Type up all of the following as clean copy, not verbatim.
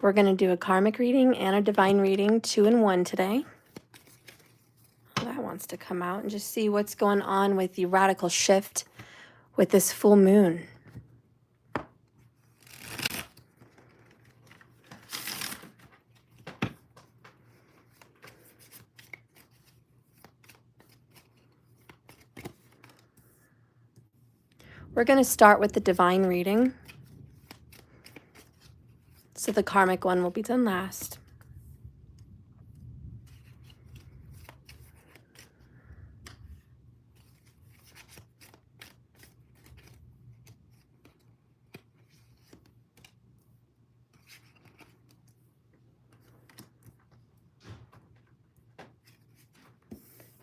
We're going to do a karmic reading and a divine reading, 2 in 1 today. That wants to come out and just see what's going on with the radical shift with this full moon. We're going to start with the divine reading. So the karmic one will be done last.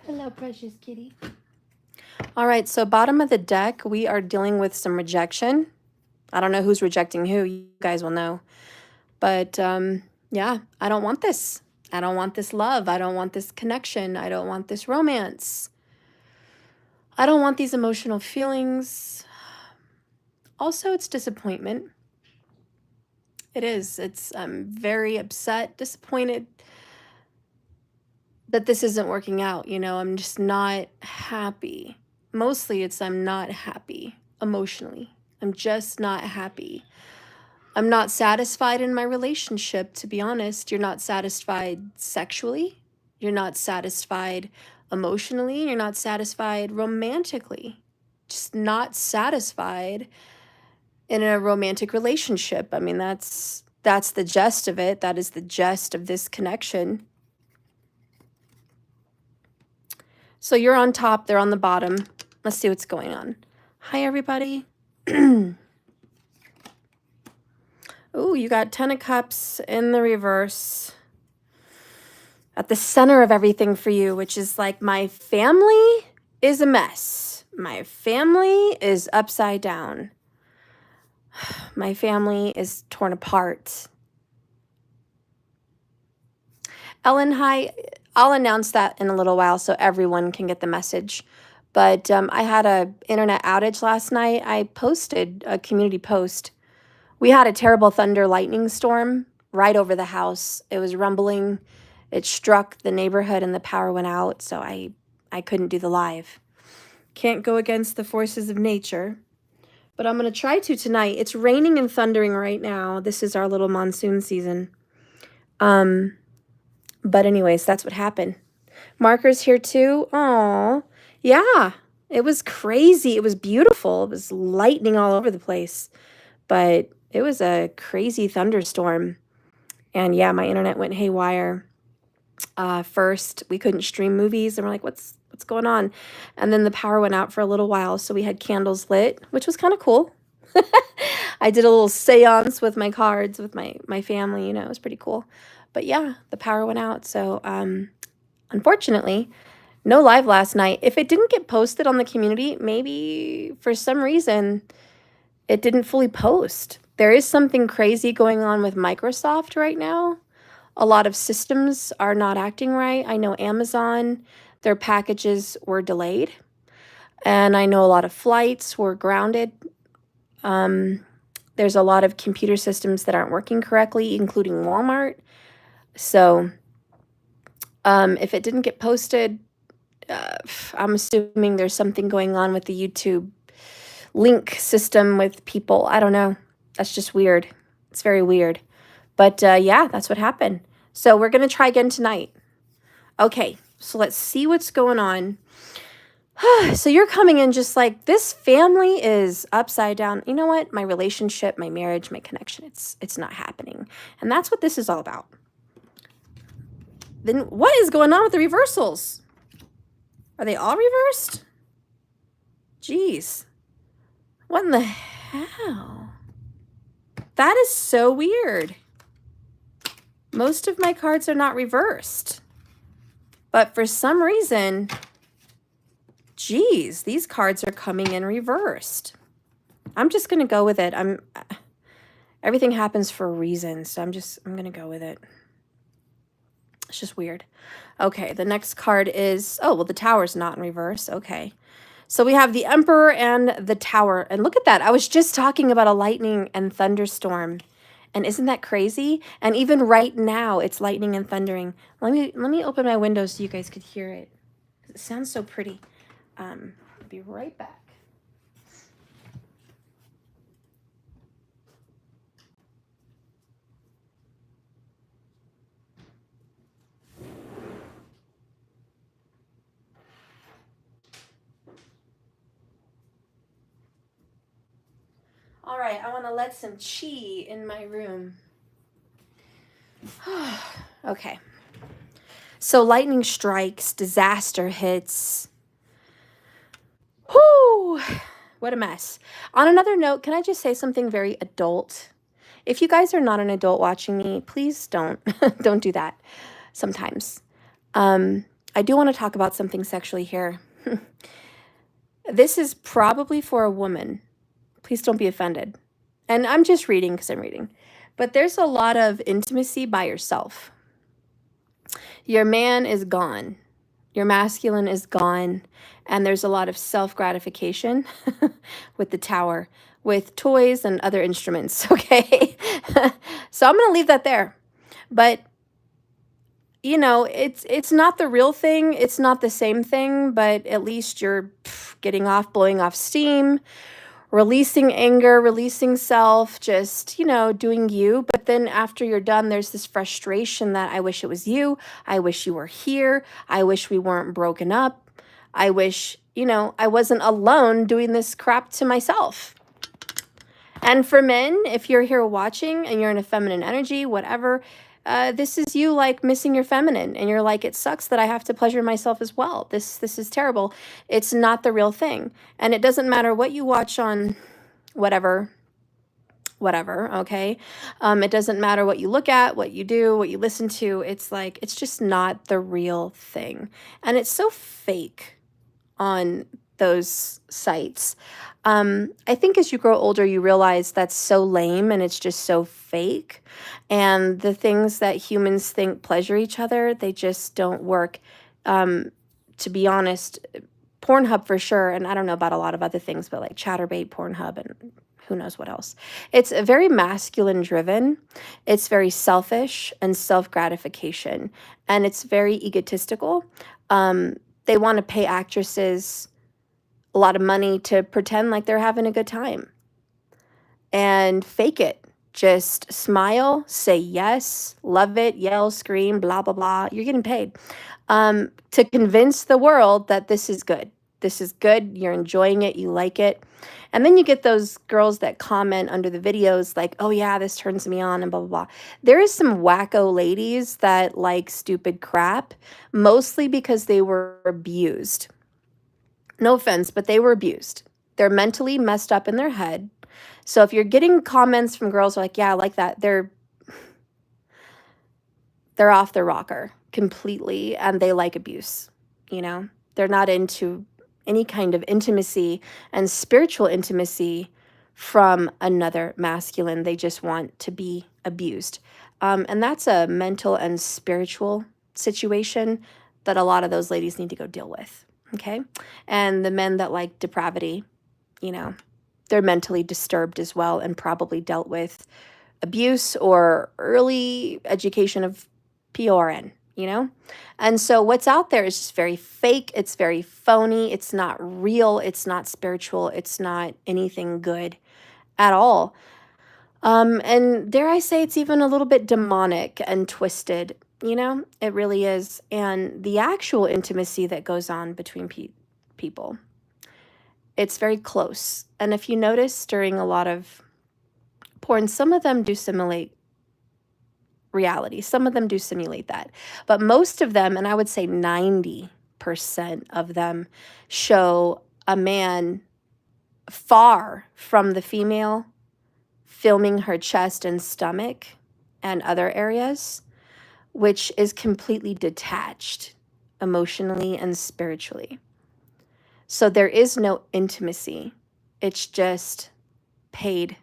Hello, precious kitty. All right, so bottom of the deck, we are dealing with some rejection. I don't know who's rejecting who. You guys will know. But yeah, I don't want this. I don't want this love. I don't want this connection. I don't want this romance. I don't want these emotional feelings. Also, it's disappointment. It is. I'm very upset, disappointed that this isn't working out. You know, I'm just not happy. Mostly it's I'm not happy emotionally. I'm just not happy. I'm not satisfied in my relationship, to be honest. You're not satisfied sexually. You're not satisfied emotionally. You're not satisfied romantically. Just not satisfied in a romantic relationship. I mean, that's the gist of it. That is the gist of this connection. So you're on top, they're on the bottom. Let's see what's going on. Hi, everybody. Ooh, you got 10 of Cups in the reverse at the center of everything for you, which is like my family is a mess. My family is upside down. My family is torn apart. Ellen, hi. I'll announce that in a little while so everyone can get the message. But I had an internet outage last night. I posted a community post. We had a terrible thunder lightning storm right over the house. It was rumbling. It struck the neighborhood and the power went out. So I couldn't do the live. Can't go against the forces of nature. But I'm going to try to tonight. It's raining and thundering right now. This is our little monsoon season. But anyways, that's what happened. Markers here too. Oh, yeah. It was crazy. It was beautiful. It was lightning all over the place. But it was a crazy thunderstorm. And yeah, my internet went haywire. First, we couldn't stream movies. And we're like, what's going on? And then the power went out for a little while. So we had candles lit, which was kind of cool. I did a little seance with my cards, with my family. You know, it was pretty cool. But yeah, the power went out. So unfortunately, no live last night. If it didn't get posted on the community, maybe for some reason it didn't fully post. There is something crazy going on with Microsoft right now. A lot of systems are not acting right. I know Amazon, their packages were delayed. And I know a lot of flights were grounded. There's a lot of computer systems that aren't working correctly, including Walmart. So if it didn't get posted, I'm assuming there's something going on with the YouTube link system with people. I don't know. That's just weird. It's very weird. But yeah, that's what happened. So we're going to try again tonight. Okay, so let's see what's going on. So you're coming in just like, this family is upside down. You know what? My relationship, my marriage, my connection, it's not happening. And that's what this is all about. Then what is going on with the reversals? Are they all reversed? Jeez. What in the hell? That is so weird. Most of my cards are not reversed. But for some reason, geez, these cards are coming in reversed. I'm just going to go with it. Everything happens for a reason, so I'm going to go with it. It's just weird. Okay, the next card is, oh, well, the Tower's not in reverse. Okay. So we have the Emperor and the Tower. And look at that. I was just talking about a lightning and thunderstorm. And isn't that crazy? And even right now, it's lightning and thundering. Let me open my window so you guys could hear it. It sounds so pretty. I'll be right back. All right, I want to let some chi in my room. Okay. So lightning strikes, disaster hits. Whoo! What a mess. On another note, can I just say something very adult? If you guys are not an adult watching me, please don't don't do that sometimes. I do want to talk about something sexually here. This is probably for a woman. Please don't be offended. And I'm just reading because I'm reading. But there's a lot of intimacy by yourself. Your man is gone. Your masculine is gone. And there's a lot of self-gratification with the tower, with toys and other instruments, okay? So I'm going to leave that there. But you know, it's not the real thing. It's not the same thing, but at least you're getting off, blowing off steam, releasing anger, releasing self, just, you know, doing you. But then after you're done, there's this frustration that I wish it was you. I wish you were here. I wish we weren't broken up. I wish, you know, I wasn't alone doing this crap to myself. And for men, if you're here watching and you're in a feminine energy, whatever, this is you like missing your feminine, and you're like, it sucks that I have to pleasure myself as well. This is terrible. It's not the real thing. And it doesn't matter what you watch on whatever, okay? It doesn't matter what you look at, what you do, what you listen to. It's like, it's just not the real thing. And it's so fake on those sites. I think as you grow older, you realize that's so lame and it's just so fake. And the things that humans think pleasure each other, they just don't work. To be honest, Pornhub for sure, and I don't know about a lot of other things, but like Chatterbait, Pornhub, and who knows what else. It's very masculine driven. It's very selfish and self-gratification, and it's very egotistical. They want to pay actresses a lot of money to pretend like they're having a good time and fake it. Just smile, say yes, love it, yell, scream, blah, blah, blah. You're getting paid to convince the world that this is good. This is good. You're enjoying it. You like it. And then you get those girls that comment under the videos like, oh, yeah, this turns me on and blah, blah, blah. There is some wacko ladies that like stupid crap, mostly because they were abused. No offense, but they were abused. They're mentally messed up in their head. So if you're getting comments from girls who are like, yeah, I like that, they're off their rocker completely, and they like abuse, you know? They're not into any kind of intimacy and spiritual intimacy from another masculine. They just want to be abused. And that's a mental and spiritual situation that a lot of those ladies need to go deal with. Okay. And the men that like depravity, you know, they're mentally disturbed as well and probably dealt with abuse or early education of PORN, you know? And so what's out there is just very fake. It's very phony. It's not real. It's not spiritual. It's not anything good at all. And dare I say, it's even a little bit demonic and twisted. You know, it really is. And the actual intimacy that goes on between people, it's very close. And if you notice during a lot of porn, some of them do simulate reality. Some of them do simulate that. But most of them, and I would say 90% of them, show a man far from the female filming her chest and stomach and other areas, which is completely detached emotionally and spiritually. So there is no intimacy. It's just paid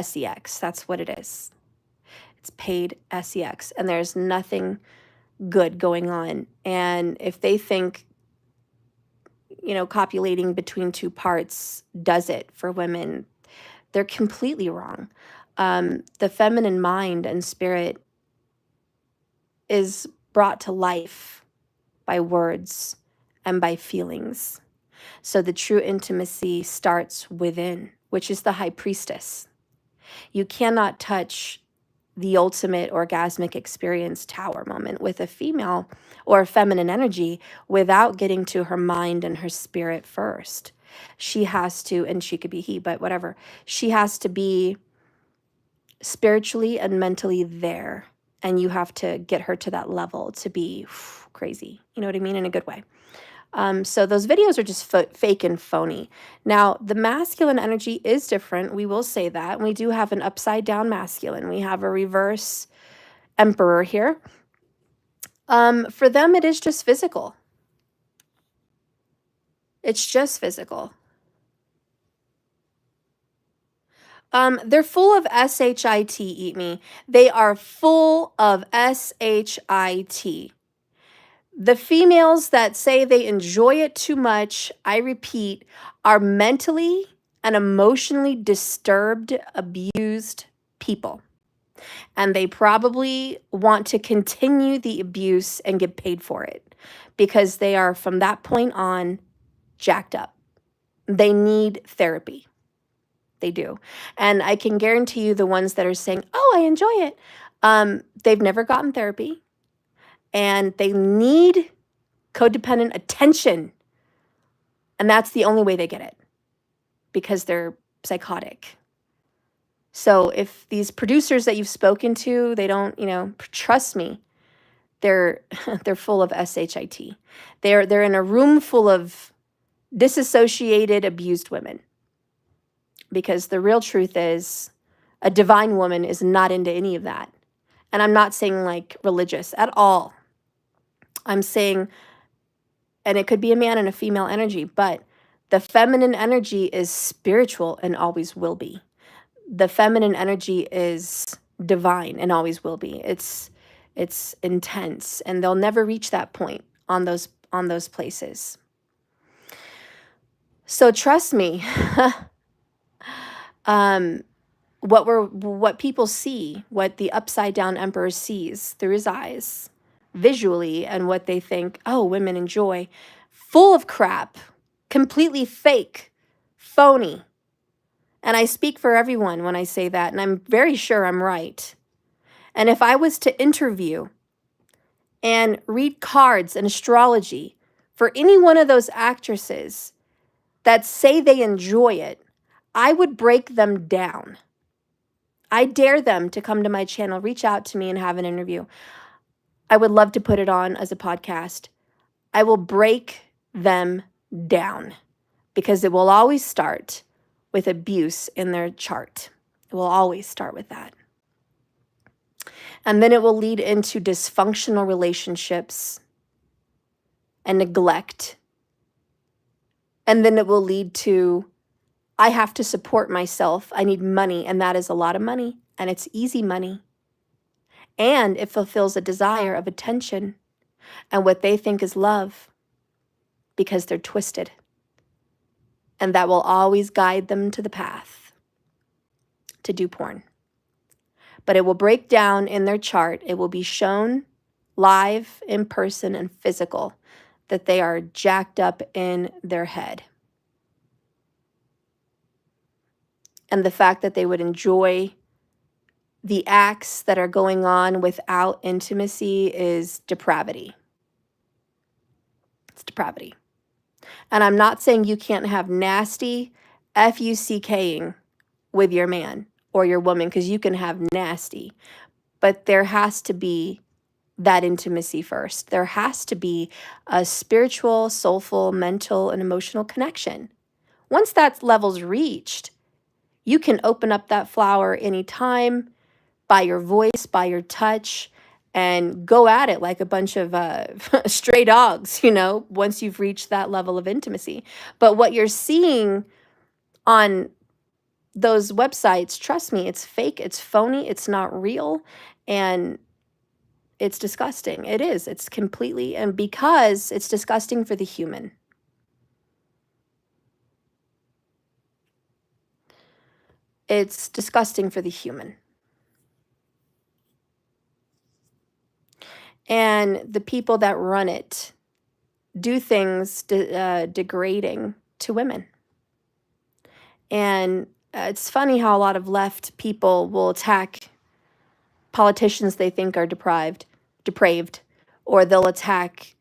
sex. That's what it is. It's paid sex. And there's nothing good going on. And if they think, you know, copulating between two parts does it for women, they're completely wrong. The feminine mind and spirit is brought to life by words and by feelings. So the true intimacy starts within, which is the high priestess. You cannot touch the ultimate orgasmic experience tower moment with a female or a feminine energy without getting to her mind and her spirit first. She has to, and she could be he, but whatever, she has to be spiritually and mentally there. And you have to get her to that level to be crazy. You know what I mean? In a good way. So those videos are just fake and phony. Now, the masculine energy is different. We will say that. We do have an upside down masculine. We have a reverse emperor here. For them, it is just physical. It's just physical. They're full of SHIT, eat me. They are full of SHIT. The females that say they enjoy it too much, I repeat, are mentally and emotionally disturbed, abused people. And they probably want to continue the abuse and get paid for it because they are, from that point on, jacked up. They need therapy. They do. And I can guarantee you the ones that are saying, oh, I enjoy it, they've never gotten therapy. And they need codependent attention. And that's the only way they get it, because they're psychotic. So if these producers that you've spoken to, they don't, trust me, they're full of SHIT. They're in a room full of disassociated, abused women. Because the real truth is, a divine woman is not into any of that. And I'm not saying like religious at all. I'm saying, and it could be a man and a female energy, but the feminine energy is spiritual and always will be. The feminine energy is divine and always will be. It's intense, and they'll never reach that point on those places. So trust me, what people see, what the upside down emperor sees through his eyes visually, and what they think, oh, women enjoy, full of crap, completely fake, phony. And I speak for everyone when I say that, and I'm very sure I'm right. And if I was to interview and read cards and astrology for any one of those actresses that say they enjoy it, I would break them down. I dare them to come to my channel, reach out to me and have an interview. I would love to put it on as a podcast. I will break them down because it will always start with abuse in their chart. It will always start with that. And then it will lead into dysfunctional relationships and neglect. And then it will lead to, I have to support myself. I need money, and that is a lot of money, and it's easy money. And it fulfills a desire of attention and what they think is love, because they're twisted. And that will always guide them to the path to do porn. But it will break down in their chart. It will be shown live, in person, and physical that they are jacked up in their head. And the fact that they would enjoy the acts that are going on without intimacy is depravity. It's depravity. And I'm not saying you can't have nasty FUCKing with your man or your woman, because you can have nasty. But there has to be that intimacy first. There has to be a spiritual, soulful, mental, and emotional connection. Once that level's reached, you can open up that flower anytime, by your voice, by your touch, and go at it like a bunch of stray dogs, once you've reached that level of intimacy. But what you're seeing on those websites, trust me, it's fake, it's phony, it's not real, and it's disgusting. It is. It's completely, and because it's disgusting for the human. It's disgusting for the human. And the people that run it do things degrading to women. And it's funny how a lot of left people will attack politicians they think are depraved, or they'll attack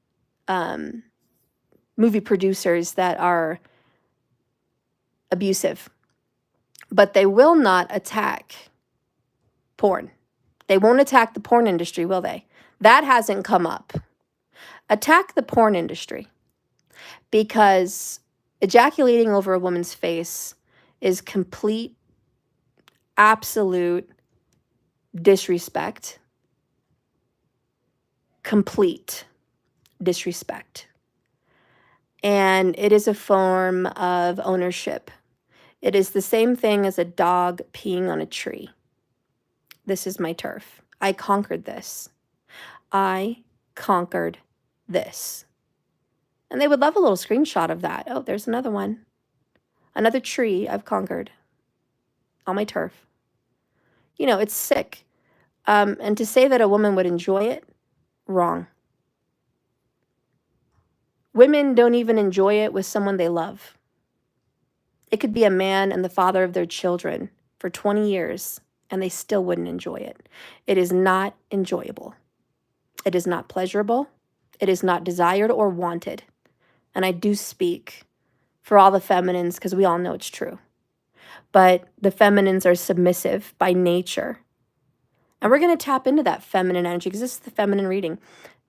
movie producers that are abusive. But they will not attack porn. They won't attack the porn industry, will they? That hasn't come up. Attack the porn industry, because ejaculating over a woman's face is complete, absolute disrespect. Complete disrespect. And it is a form of ownership. It is the same thing as a dog peeing on a tree. This is my turf. I conquered this. I conquered this. And they would love a little screenshot of that. Oh, there's another one. Another tree I've conquered on my turf. You know, it's sick. And to say that a woman would enjoy it, wrong. Women don't even enjoy it with someone they love. It could be a man and the father of their children for 20 years, and they still wouldn't enjoy it. It is not enjoyable. It is not pleasurable. It is not desired or wanted. And I do speak for all the feminines, because we all know it's true. But the feminines are submissive by nature. And we're going to tap into that feminine energy, because this is the feminine reading.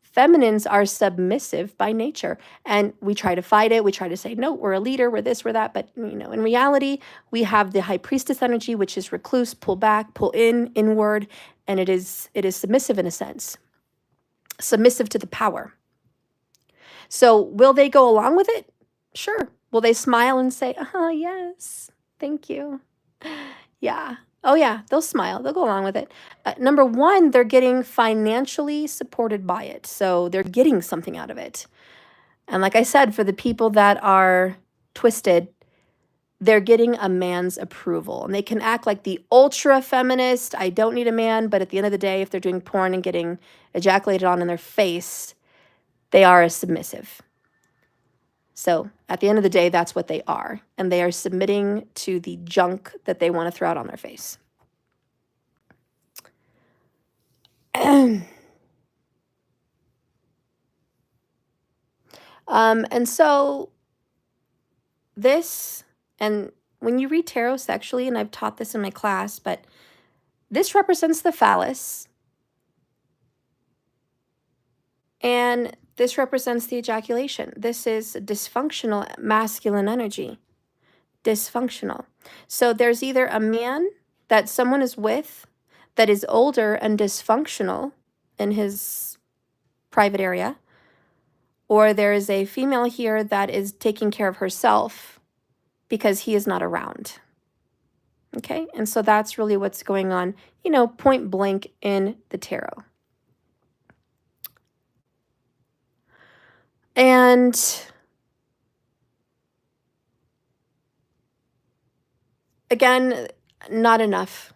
Feminines are submissive by nature, and we try to fight it. We try to say, no, we're a leader, we're this, we're that. But, you know, in reality, we have the high priestess energy, which is recluse, pull back, pull in, inward, and it is submissive in a sense, submissive to the power. So will they go along with it? Sure. Will they smile and say, yes, thank you? Yeah. Oh, yeah, they'll smile. They'll go along with it. Number one, they're getting financially supported by it. So they're getting something out of it. And like I said, for the people that are twisted, they're getting a man's approval. And they can act like the ultra feminist, I don't need a man. But at the end of the day, if they're doing porn and getting ejaculated on in their face, they are a submissive. So at the end of the day, that's what they are. And they are submitting to the junk that they want to throw out on their face. And so this, and when you read tarot sexually, and I've taught this in my class, but this represents the phallus. And this represents the ejaculation. This is dysfunctional masculine energy. Dysfunctional. So there's either a man that someone is with that is older and dysfunctional in his private area, or there is a female here that is taking care of herself because he is not around. Okay, and so that's really what's going on, you know, point blank in the tarot. And again, not enough.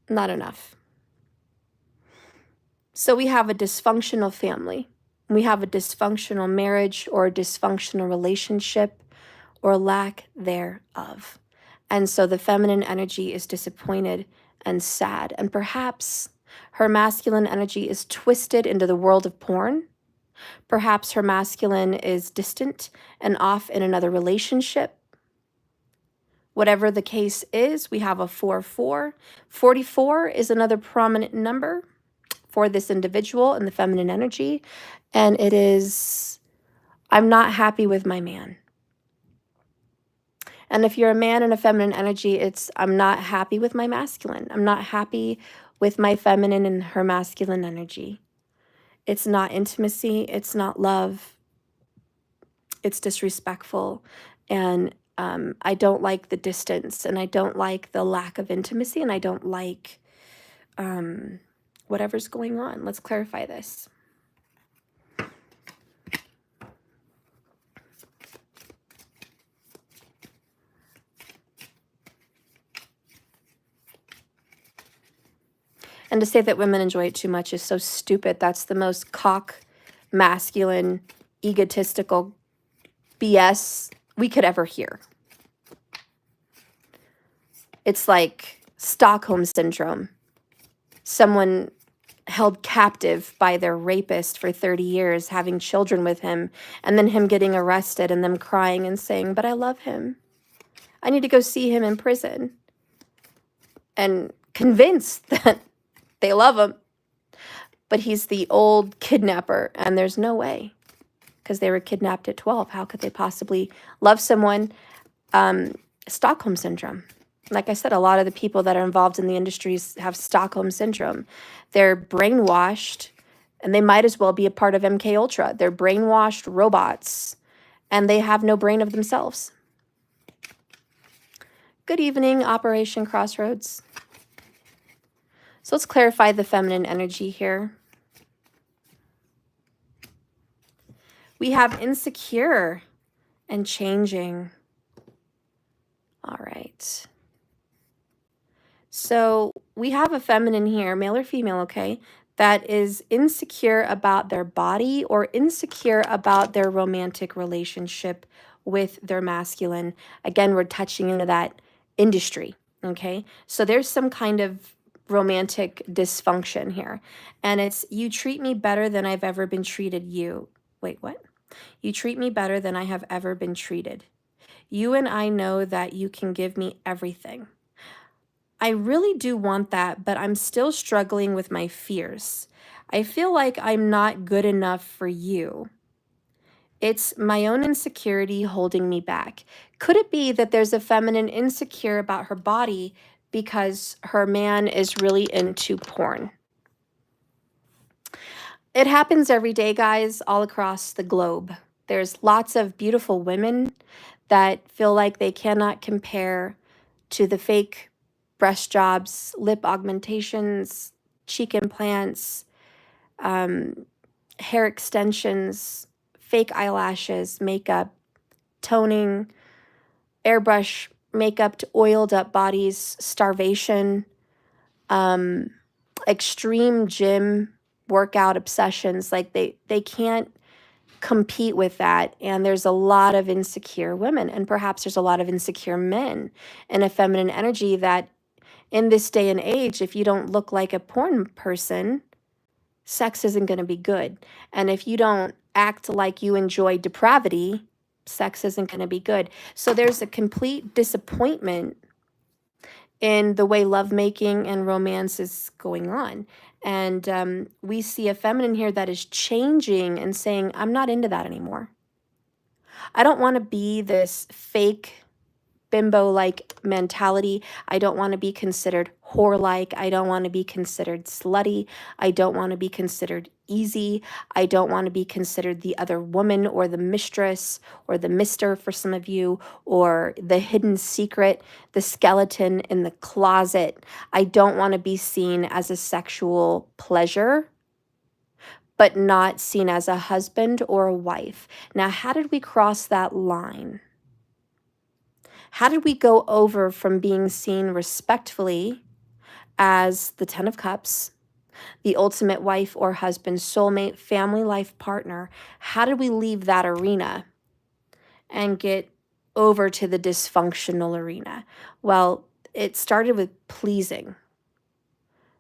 Not enough. So we have a dysfunctional family. We have a dysfunctional marriage or a dysfunctional relationship or lack thereof. And so the feminine energy is disappointed and sad. And perhaps her masculine energy is twisted into the world of porn. Perhaps her masculine is distant and off in another relationship. Whatever the case is, we have a 4-4. 44 is another prominent number for this individual in the feminine energy. And it is, I'm not happy with my man. And if you're a man in a feminine energy, it's, I'm not happy with my masculine. I'm not happy with my feminine and her masculine energy. It's not intimacy. It's not love. It's disrespectful. And I don't like the distance, and I don't like the lack of intimacy, and I don't like whatever's going on. Let's clarify this. And to say that women enjoy it too much is so stupid. That's the most cock, masculine, egotistical BS we could ever hear. It's like Stockholm syndrome. Someone held captive by their rapist for 30 years, having children with him, and then him getting arrested and them crying and saying, but I love him. I need to go see him in prison. And convinced that they love him. But he's the old kidnapper, and there's no way. Because they were kidnapped at 12. How could they possibly love someone? Stockholm syndrome. Like I said, a lot of the people that are involved in the industries have Stockholm syndrome. They're brainwashed, and they might as well be a part of MK Ultra. They're brainwashed robots, and they have no brain of themselves. Good evening, Operation Crossroads. So let's clarify the feminine energy here. We have insecure and changing. All right. So we have a feminine here, male or female, okay, that is insecure about their body or insecure about their romantic relationship with their masculine. Again, we're touching into that industry, okay? So there's some kind of romantic dysfunction here. And it's, you treat me better than I've ever been treated. Wait, what? You treat me better than I have ever been treated. You and I know that you can give me everything. I really do want that, but I'm still struggling with my fears. I feel like I'm not good enough for you. It's my own insecurity holding me back. Could it be that there's a feminine insecure about her body because her man is really into porn? It happens every day, guys, all across the globe. There's lots of beautiful women that feel like they cannot compare to the fake breast jobs, lip augmentations, cheek implants, hair extensions, fake eyelashes, makeup, toning, airbrush makeup to oiled up bodies, starvation, extreme gym workout obsessions. Like they can't compete with that. And there's a lot of insecure women, and perhaps there's a lot of insecure men and a feminine energy that in this day and age, if you don't look like a porn person, sex isn't going to be good. And if you don't act like you enjoy depravity, sex isn't going to be good. So there's a complete disappointment in the way lovemaking and romance is going on. And we see a feminine here that is changing and saying, I'm not into that anymore. I don't want to be this fake bimbo-like mentality. I don't want to be considered whore-like. I don't want to be considered slutty. I don't want to be considered easy. I don't want to be considered the other woman or the mistress or the mister for some of you, or the hidden secret, the skeleton in the closet. I don't want to be seen as a sexual pleasure, but not seen as a husband or a wife. Now, how did we cross that line? How did we go over from being seen respectfully as the 10 of Cups, the ultimate wife or husband, soulmate, family life partner? How did we leave that arena and get over to the dysfunctional arena? Well, it started with pleasing,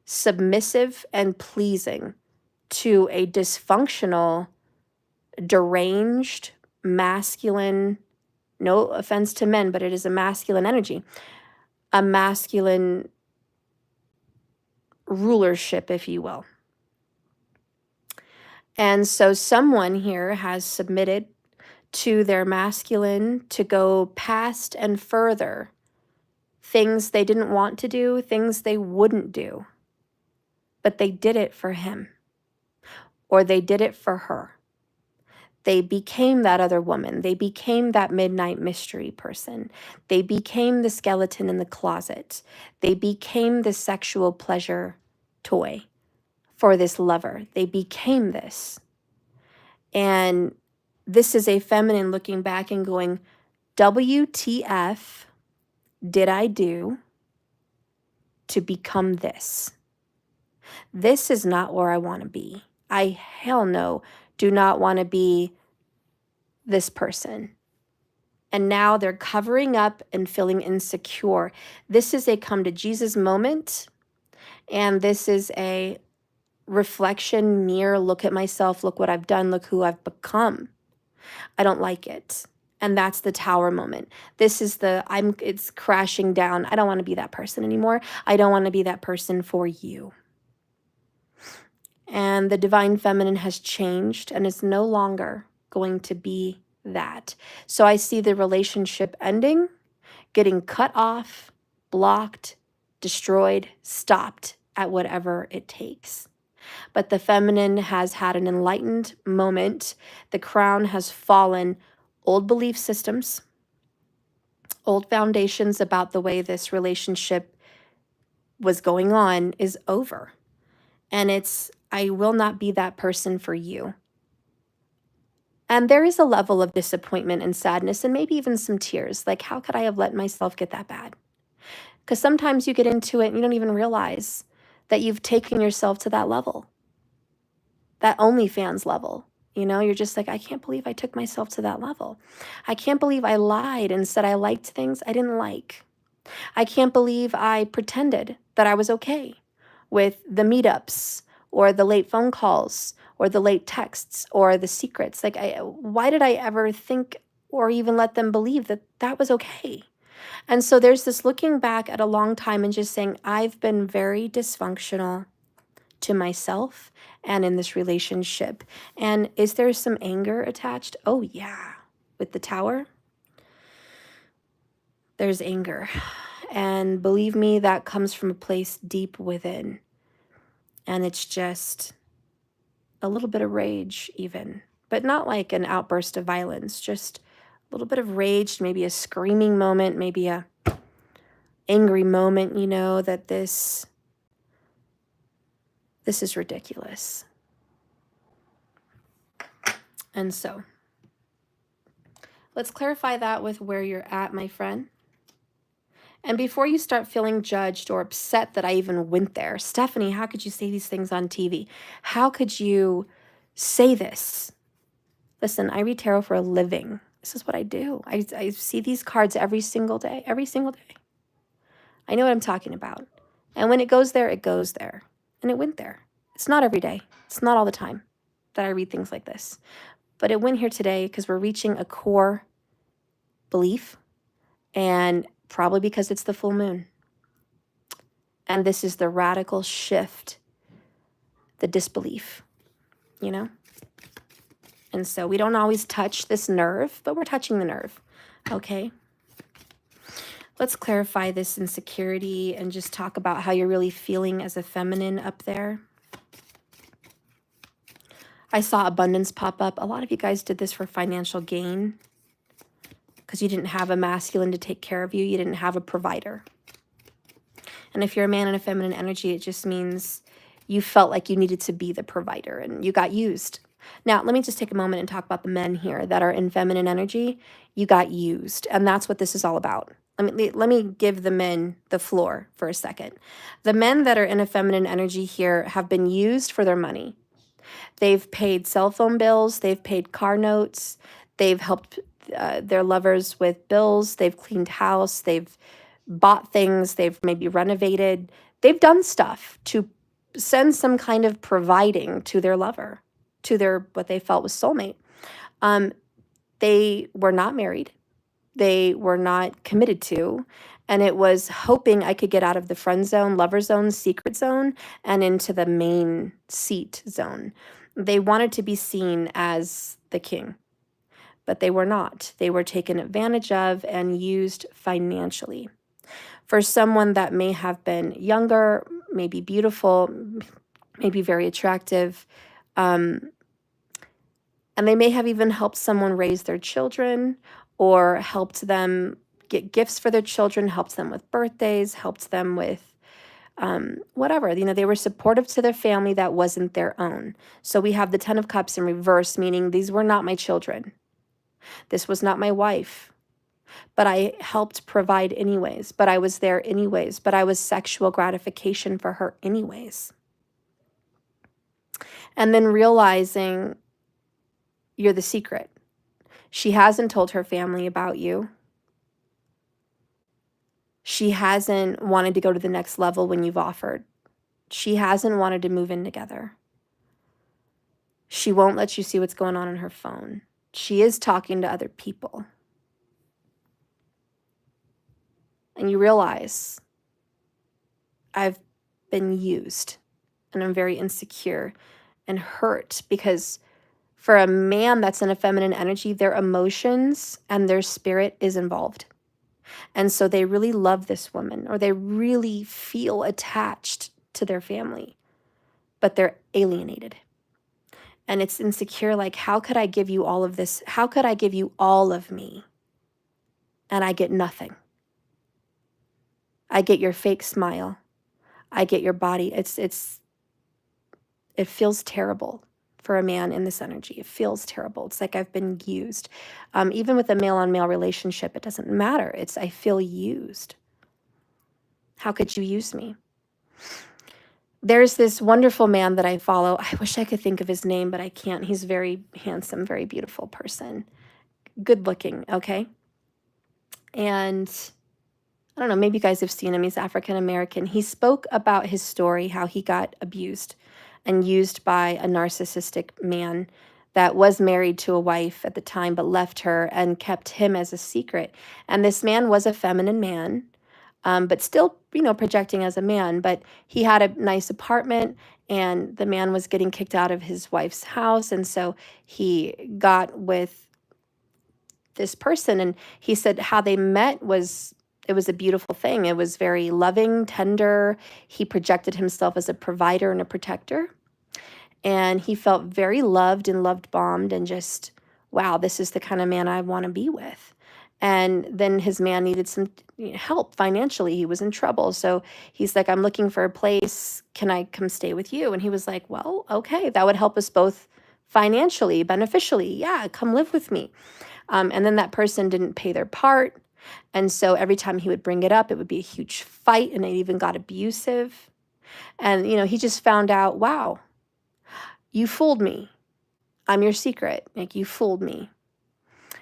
submissive and pleasing to a dysfunctional, deranged, masculine, no offense to men, but it is a masculine energy, a masculine rulership, if you will. And so someone here has submitted to their masculine to go past and further things they didn't want to do, things they wouldn't do, but they did it for him, or they did it for her. They became that other woman. They became that midnight mystery person. They became the skeleton in the closet. They became the sexual pleasure toy for this lover. They became this. And this is a feminine looking back and going, WTF did I do to become this? This is not where I want to be. I, hell no, do not want to be this person. And now they're covering up and feeling insecure. This is a come to Jesus moment. And this is a reflection, mirror, look at myself, look what I've done, look who I've become. I don't like it. And that's the tower moment. This is it's crashing down. I don't want to be that person anymore. I don't want to be that person for you. And the divine feminine has changed and is no longer going to be that. So I see the relationship ending, getting cut off, blocked, destroyed, stopped at whatever it takes. But the feminine has had an enlightened moment. The crown has fallen. Old belief systems, old foundations about the way this relationship was going on is over. And I will not be that person for you. And there is a level of disappointment and sadness and maybe even some tears. Like, how could I have let myself get that bad? Because sometimes you get into it and you don't even realize that you've taken yourself to that level, that OnlyFans level. You know, you're just like, I can't believe I took myself to that level. I can't believe I lied and said I liked things I didn't like. I can't believe I pretended that I was okay with the meetups or the late phone calls or the late texts or the secrets. Like, why did I ever think or even let them believe that that was okay? And so there's this looking back at a long time and just saying, I've been very dysfunctional to myself and in this relationship. And is there some anger attached? Oh, yeah. With the tower, there's anger. And believe me, that comes from a place deep within. And it's just a little bit of rage even, but not like an outburst of violence, just a little bit of rage, maybe a screaming moment, maybe a angry moment, you know, that this is ridiculous. And so let's clarify that with where you're at, my friend. And before you start feeling judged or upset that I even went there, Stephanie, how could you say these things on TV? How could you say this? Listen, I read tarot for a living. This is what I do. I see these cards every single day, every single day. I know what I'm talking about. And when it goes there, it goes there. And it went there. It's not every day. It's not all the time that I read things like this. But it went here today because we're reaching a core belief, and probably because it's the full moon. And this is the radical shift, the disbelief, you know? And so we don't always touch this nerve, but we're touching the nerve, okay? Let's clarify this insecurity and just talk about how you're really feeling as a feminine up there. I saw abundance pop up. A lot of you guys did this for financial gain because you didn't have a masculine to take care of you. You didn't have a provider. And if you're a man in a feminine energy, it just means you felt like you needed to be the provider and you got used. Now, let me just take a moment and talk about the men here that are in feminine energy. You got used, and that's what this is all about. Let me give the men the floor for a second. The men that are in a feminine energy here have been used for their money. They've paid cell phone bills. They've paid car notes. They've helped their lovers with bills. They've cleaned house. They've bought things. They've maybe renovated. They've done stuff to send some kind of providing to their lover, to their what they felt was soulmate. They were not married. They were not committed to. And it was hoping I could get out of the friend zone, lover zone, secret zone, and into the main seat zone. They wanted to be seen as the king, but they were not. They were taken advantage of and used financially. For someone that may have been younger, maybe beautiful, maybe very attractive, and they may have even helped someone raise their children or helped them get gifts for their children, helped them with birthdays, helped them with whatever. You know, they were supportive to their family that wasn't their own. So we have the 10 of Cups in reverse, meaning these were not my children. This was not my wife. But I helped provide anyways. But I was there anyways. But I was sexual gratification for her anyways. And then realizing you're the secret. She hasn't told her family about you. She hasn't wanted to go to the next level when you've offered. She hasn't wanted to move in together. She won't let you see what's going on her phone. She is talking to other people. And you realize, I've been used, and I'm very insecure and hurt, because for a man that's in a feminine energy, their emotions and their spirit is involved. And so they really love this woman, or they really feel attached to their family, but they're alienated. And it's insecure, like, how could I give you all of this? How could I give you all of me and I get nothing? I get your fake smile. I get your body. It feels terrible for a man in this energy. It feels terrible. It's like I've been used. Even with a male-on-male relationship, it doesn't matter. I feel used. How could you use me? There's this wonderful man that I follow. I wish I could think of his name, but I can't. He's a very handsome, very beautiful person. Good looking, okay? And I don't know, maybe you guys have seen him. He's African American. He spoke about his story, how he got abused and used by a narcissistic man that was married to a wife at the time, but left her and kept him as a secret. And this man was a feminine man, but still, projecting as a man. But he had a nice apartment, and the man was getting kicked out of his wife's house. And so he got with this person, and he said how they met it was a beautiful thing. It was very loving, tender. He projected himself as a provider and a protector. And he felt very loved and loved bombed, and just, wow, this is the kind of man I want to be with. And then his man needed some help financially. He was in trouble. So he's like, I'm looking for a place. Can I come stay with you? And he was like, well, okay, that would help us both financially, beneficially. Yeah, come live with me. And then that person didn't pay their part. And so every time he would bring it up, it would be a huge fight, and it even got abusive. And, he just found out, wow, you fooled me. I'm your secret. Like, you fooled me.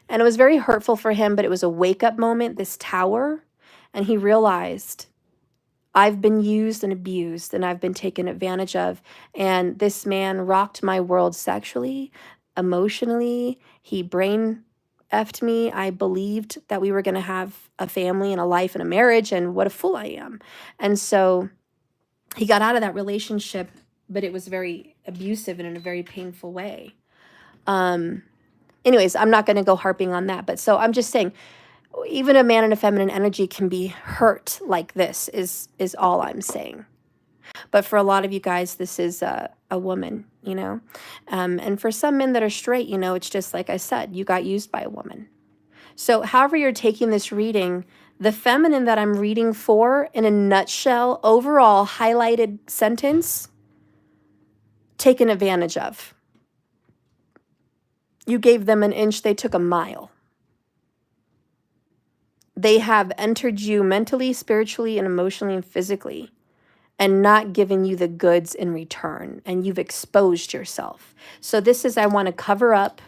And it was very hurtful for him, but it was a wake-up moment, this tower. And he realized, I've been used and abused, and I've been taken advantage of. And this man rocked my world sexually, emotionally. He brain effed me. I believed that we were going to have a family and a life and a marriage, and what a fool I am. And so he got out of that relationship, but it was very abusive and in a very painful way. Anyways, I'm not going to go harping on that. But so I'm just saying, even a man in a feminine energy can be hurt like this, is all I'm saying. But for a lot of you guys, this is a woman, and for some men that are straight, it's just like I said, you got used by a woman. So however you're taking this reading, the feminine that I'm reading for, in a nutshell, overall highlighted sentence, taken advantage of. You gave them an inch, they took a mile. They have entered you mentally, spiritually, and emotionally and physically, and not given you the goods in return, and you've exposed yourself. So this is, I want to cover up.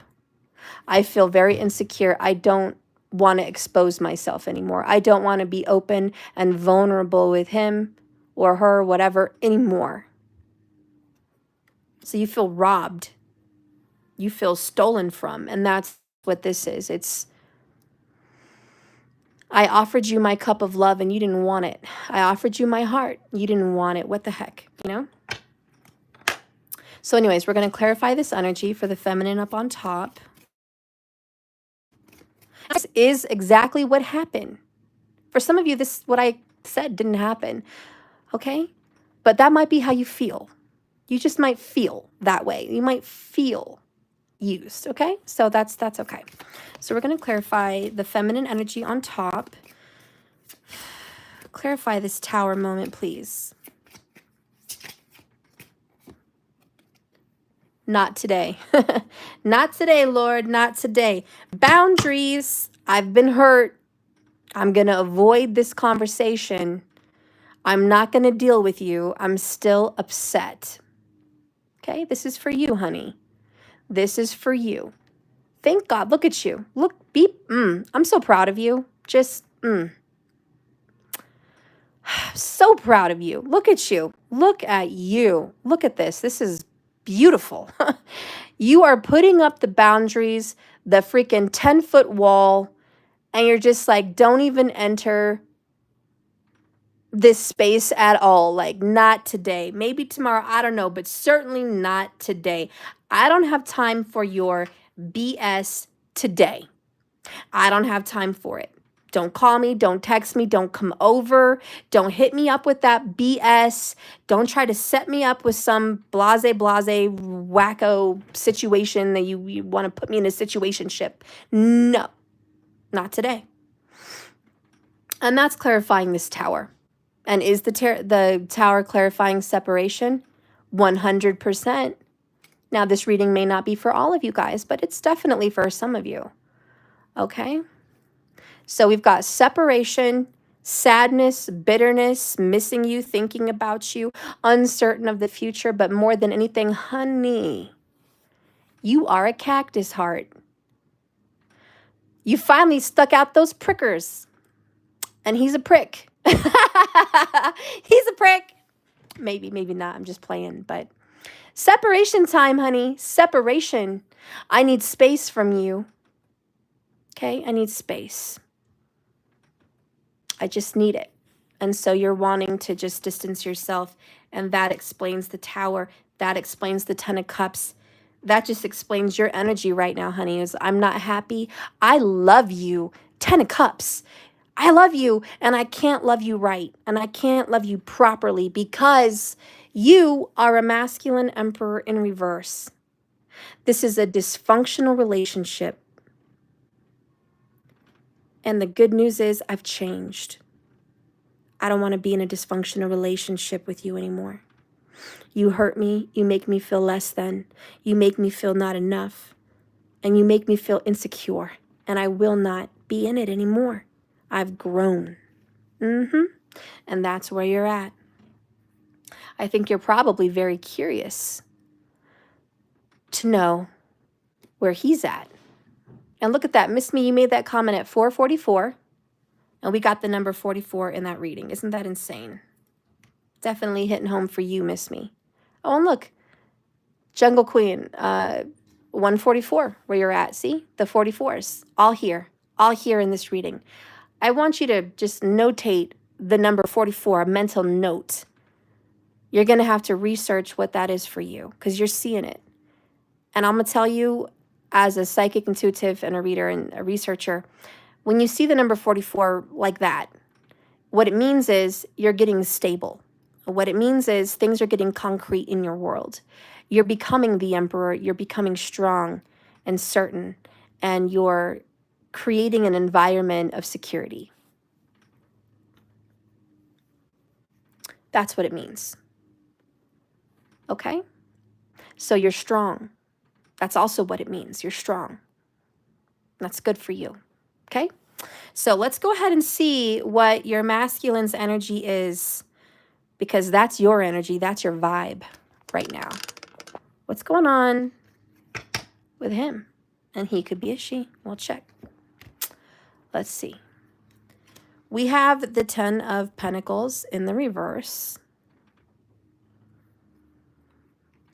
I feel very insecure. I don't want to expose myself anymore. I don't want to be open and vulnerable with him or her, whatever, anymore. So you feel robbed. You feel stolen from, and that's what this is. I offered you my cup of love and you didn't want it. I offered you my heart. You didn't want it. What the heck, So anyways, we're going to clarify this energy for the feminine up on top. This is exactly what happened. For some of you, this, what I said, didn't happen. Okay? But that might be how you feel. You just might feel that way. You might feel used. Okay? So that's okay. So we're going to clarify the feminine energy on top. Clarify this tower moment, please. Not today. Not today, Lord. Not today. Boundaries. I've been hurt. I'm going to avoid this conversation. I'm not going to deal with you. I'm still upset. Okay, this is for you, honey. This is for you. Thank God. Look at you. Look, I'm so proud of you. Just, so proud of you. Look at you. Look at you. Look at this. This is beautiful. You are putting up the boundaries, the freaking 10-foot wall, and you're just like, don't even enter this space at all. Like, not today. Maybe tomorrow. I don't know, but certainly not today. I don't have time for your BS today. I don't have time for it. Don't call me. Don't text me. Don't come over. Don't hit me up with that BS. Don't try to set me up with some blase, wacko situation that you want to put me in a situationship. No, not today. And that's clarifying this tower. And is the tower clarifying separation? 100%. Now, this reading may not be for all of you guys, but it's definitely for some of you. Okay? So we've got separation, sadness, bitterness, missing you, thinking about you, uncertain of the future, but more than anything, honey, you are a cactus heart. You finally stuck out those prickers. And he's a prick. He's a prick. Maybe not. I'm just playing. But separation time, honey. Separation. I need space from you. Okay? I need space. I just need it. And so you're wanting to just distance yourself. And that explains the tower. That explains the 10 of cups. That just explains your energy right now, honey. Is I'm not happy. I love you. 10 of cups. I love you, and I can't love you right, and I can't love you properly because you are a masculine emperor in reverse. This is a dysfunctional relationship. And the good news is I've changed. I don't want to be in a dysfunctional relationship with you anymore. You hurt me. You make me feel less than. You make me feel not enough. And you make me feel insecure. And I will not be in it anymore. I've grown. And that's where you're at. I think you're probably very curious to know where he's at. And look at that. Miss Me, you made that comment at 4:44. And we got the number 44 in that reading. Isn't that insane? Definitely hitting home for you, Miss Me. Oh, and look. Jungle Queen, 144, where you're at. See? The 44s. All here. All here in this reading. I want you to just notate the number 44, a mental note. You're going to have to research what that is for you because you're seeing it. And I'm going to tell you, as a psychic intuitive and a reader and a researcher, when you see the number 44 like that, what it means is you're getting stable. What it means is things are getting concrete in your world. You're becoming the emperor. You're becoming strong and certain. And you're creating an environment of security. That's what it means. Okay? So you're strong. That's also what it means. You're strong. That's good for you. Okay? So let's go ahead and see what your masculine's energy is, because that's your energy. That's your vibe right now. What's going on with him? And he could be a she. We'll check. Let's see. We have the 10 of Pentacles in the reverse.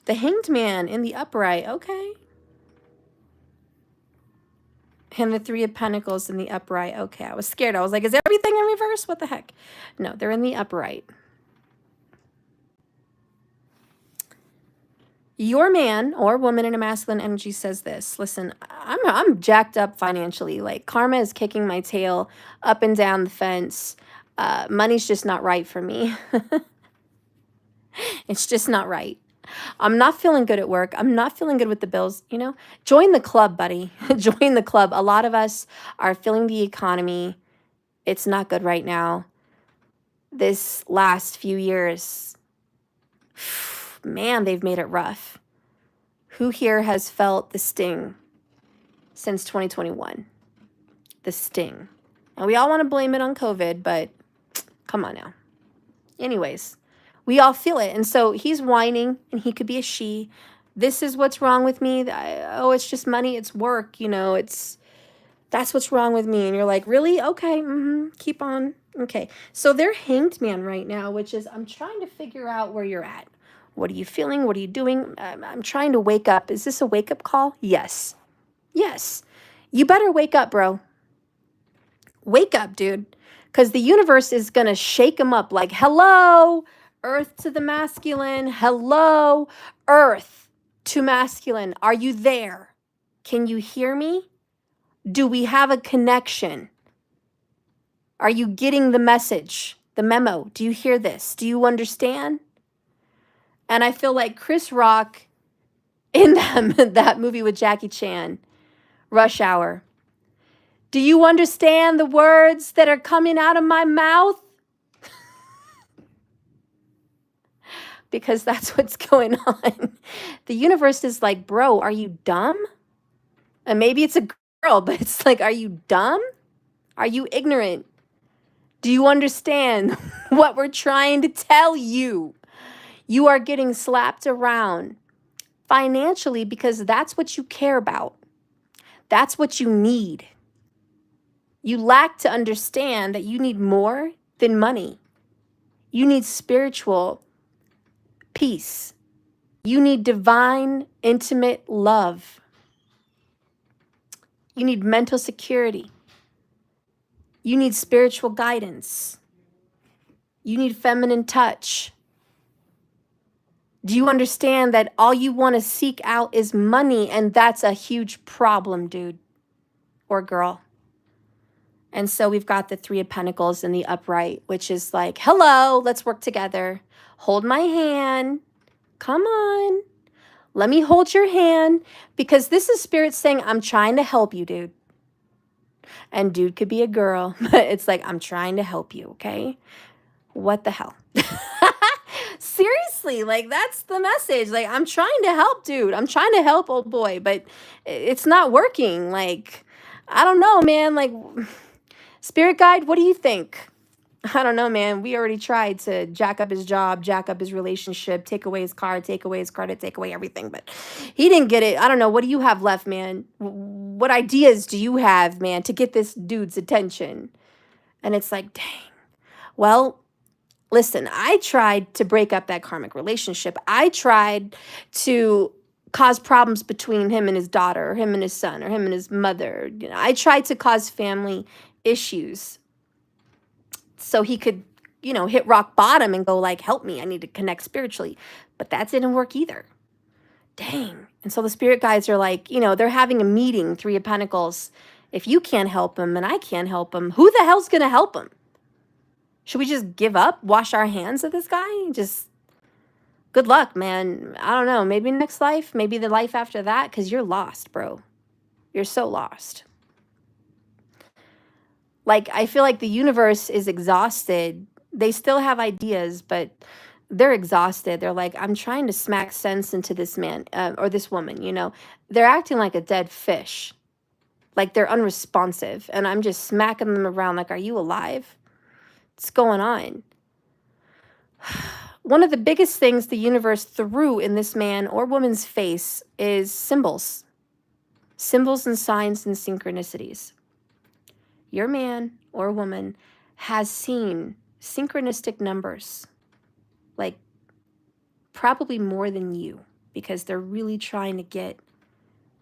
The Hanged Man in the upright. Okay. And the 3 of Pentacles in the upright. Okay, I was scared. I was like, is everything in reverse? What the heck? No, they're in the upright. Your man or woman in a masculine energy says this. Listen, I'm jacked up financially. Like, karma is kicking my tail up and down the fence. Money's just not right for me. It's just not right. I'm not feeling good at work. I'm not feeling good with the bills. You know, join the club, buddy. Join the club. A lot of us are feeling the economy. It's not good right now. This last few years, man, they've made it rough. Who here has felt the sting since 2021? The sting. And we all want to blame it on COVID, but come on now. Anyways, We all feel it. And so he's whining, and he could be a she. This is what's wrong with me. Oh, it's just money. It's work. That's what's wrong with me. And you're like, really? Okay. Keep on. Okay. So they're hanged man right now, which is, I'm trying to figure out where you're at. What are you feeling? What are you doing? I'm trying to wake up. Is this a wake up call? Yes. Yes. You better wake up, bro. Wake up, dude. Because the universe is going to shake him up like, hello, earth to the masculine. Hello, earth to masculine. Are you there? Can you hear me? Do we have a connection? Are you getting the message, the memo? Do you hear this? Do you understand? And I feel like Chris Rock in that movie with Jackie Chan, Rush Hour. Do you understand the words that are coming out of my mouth? Because that's what's going on. The universe is like, bro, are you dumb? And maybe it's a girl, but it's like, are you dumb? Are you ignorant? Do you understand what we're trying to tell you? You are getting slapped around financially because that's what you care about. That's what you need. You lack to understand that you need more than money. You need spiritual peace. You need divine, intimate love. You need mental security. You need spiritual guidance. You need feminine touch. Do you understand that all you want to seek out is money? And that's a huge problem, dude or girl. And so we've got the Three of Pentacles in the upright, which is like, hello, let's work together. Hold my hand. Come on. Let me hold your hand. Because this is Spirit saying, I'm trying to help you, dude. And dude could be a girl, but it's like, I'm trying to help you, okay? What the hell? Seriously, like that's the message. Like, I'm trying to help, dude. I'm trying to help, old boy, but it's not working. Like, I don't know, man. Like, Spirit guide, what do you think? I don't know, man. We already tried to jack up his job, jack up his relationship, take away his car, take away his credit, take away everything, but he didn't get it. I don't know. What do you have left, man? What ideas do you have, man, to get this dude's attention? And it's like, dang. Well, listen, I tried to break up that karmic relationship. I tried to cause problems between him and his daughter, or him and his son, or him and his mother. I tried to cause family issues so he could, hit rock bottom and go like, help me. I need to connect spiritually. But that didn't work either. Dang. And so the spirit guides are like, they're having a meeting, Three of Pentacles. If you can't help him and I can't help him, who the hell's going to help him? Should we just give up, wash our hands of this guy? Just good luck, man. I don't know. Maybe next life, maybe the life after that, because you're lost, bro. You're so lost. Like, I feel like the universe is exhausted. They still have ideas, but they're exhausted. They're like, I'm trying to smack sense into this man or this woman, They're acting like a dead fish. Like they're unresponsive. And I'm just smacking them around like, are you alive? What's going on? One of the biggest things the universe threw in this man or woman's face is symbols. Symbols and signs and synchronicities. Your man or woman has seen synchronistic numbers, like probably more than you, because they're really trying to get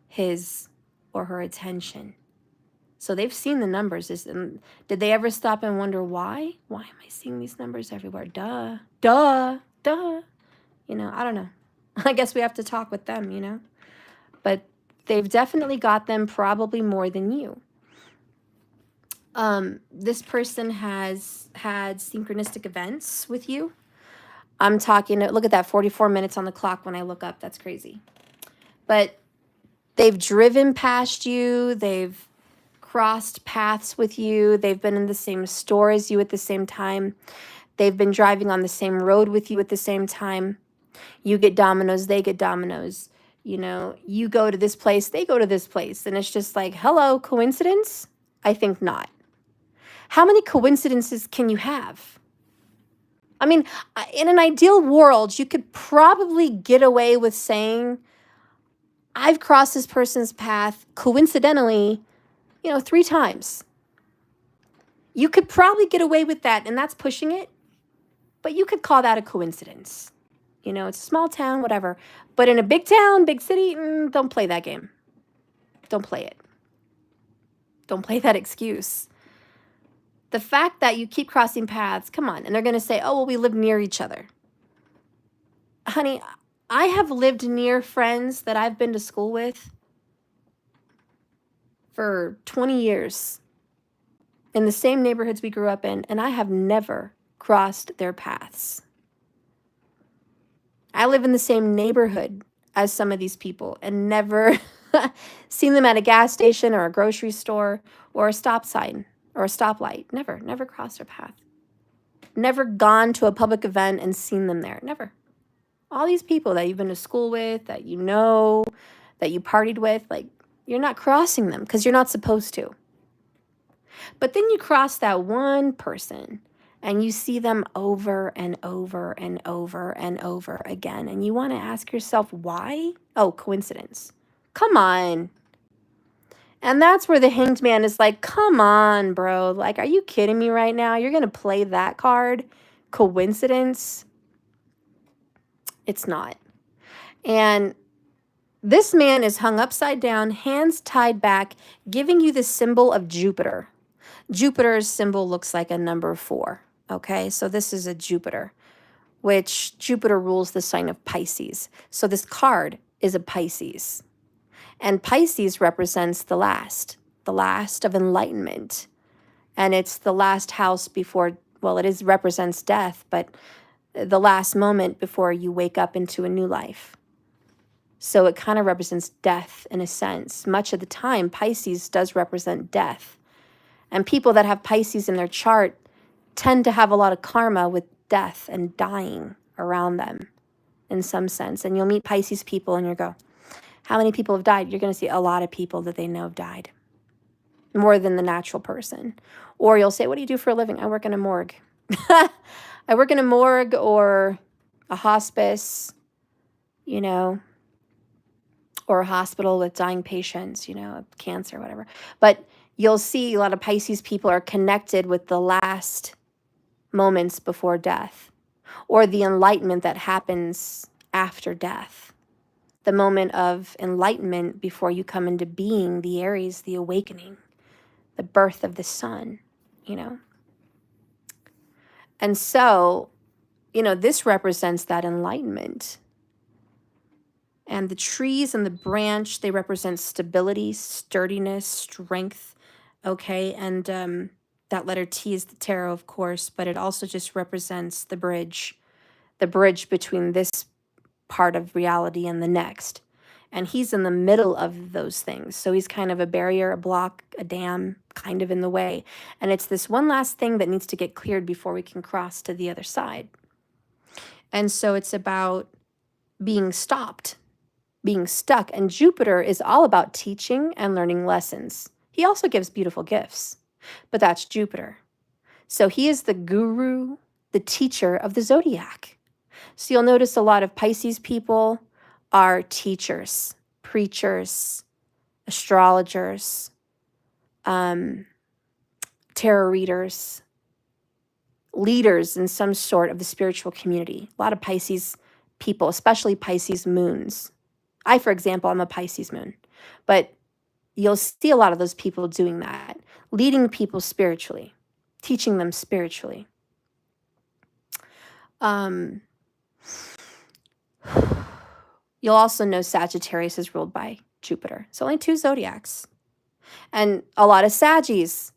his or her attention. So they've seen the numbers. Did they ever stop and wonder why? Why am I seeing these numbers everywhere? Duh. I don't know. I guess we have to talk with them, But they've definitely got them probably more than you. This person has had synchronistic events with you. I'm talking, look at that, 44 minutes on the clock when I look up. That's crazy. But they've driven past you. They've crossed paths with you. They've been in the same store as you at the same time. They've been driving on the same road with you at the same time. You get dominoes, they get dominoes. You go to this place, they go to this place. And it's just like, hello, coincidence? I think not. How many coincidences can you have? I mean, in an ideal world, you could probably get away with saying, I've crossed this person's path coincidentally, 3 times. You could probably get away with that, and that's pushing it, but you could call that a coincidence. It's a small town, whatever. But in a big town, big city, don't play that game. Don't play it. Don't play that excuse. The fact that you keep crossing paths, come on, and they're going to say, oh, well, we live near each other. Honey, I have lived near friends that I've been to school with for 20 years in the same neighborhoods we grew up in, and I have never crossed their paths. I live in the same neighborhood as some of these people and never seen them at a gas station or a grocery store or a stop sign or a stoplight. Never crossed their path. Never gone to a public event and seen them there. Never. All these people that you've been to school with, that you know, that you partied with, like, you're not crossing them because you're not supposed to. But then you cross that one person and you see them over and over and over and over again. And you want to ask yourself, why? Oh, coincidence. Come on. And that's where the hanged man is like, come on, bro. Like, are you kidding me right now? You're going to play that card? Coincidence? It's not. And this man is hung upside down, hands tied back, giving you the symbol of Jupiter. Jupiter's symbol looks like a number 4. Okay, so this is a Jupiter, which Jupiter rules the sign of Pisces. So this card is a Pisces. And Pisces represents the last of enlightenment. And it's the last house before, well, represents death, but the last moment before you wake up into a new life. So it kind of represents death in a sense. Much of the time, Pisces does represent death. And people that have Pisces in their chart tend to have a lot of karma with death and dying around them in some sense. And you'll meet Pisces people and you'll go, how many people have died? You're going to see a lot of people that they know have died, more than the natural person. Or you'll say, what do you do for a living? I work in a morgue. I work in a morgue or a hospice, or a hospital with dying patients, of cancer, whatever. But you'll see a lot of Pisces people are connected with the last moments before death, or the enlightenment that happens after death. The moment of enlightenment before you come into being, the Aries, the awakening, the birth of the sun, And so, this represents that enlightenment. And the trees and the branch, they represent stability, sturdiness, strength, okay? And that letter T is the tarot, of course, but it also just represents the bridge between this part of reality and the next. And he's in the middle of those things. So he's kind of a barrier, a block, a dam, kind of in the way. And it's this one last thing that needs to get cleared before we can cross to the other side. And so it's about being stopped, being stuck. And Jupiter is all about teaching and learning lessons. He also gives beautiful gifts, but that's Jupiter. So he is the guru, the teacher of the zodiac. So you'll notice a lot of Pisces people are teachers, preachers, astrologers, tarot readers, leaders in some sort of the spiritual community. A lot of Pisces people, especially Pisces moons. I, for example, I'm a Pisces moon, but you'll see a lot of those people doing that, leading people spiritually, teaching them spiritually. You'll also know Sagittarius is ruled by Jupiter. It's only 2 zodiacs. And a lot of Saggies.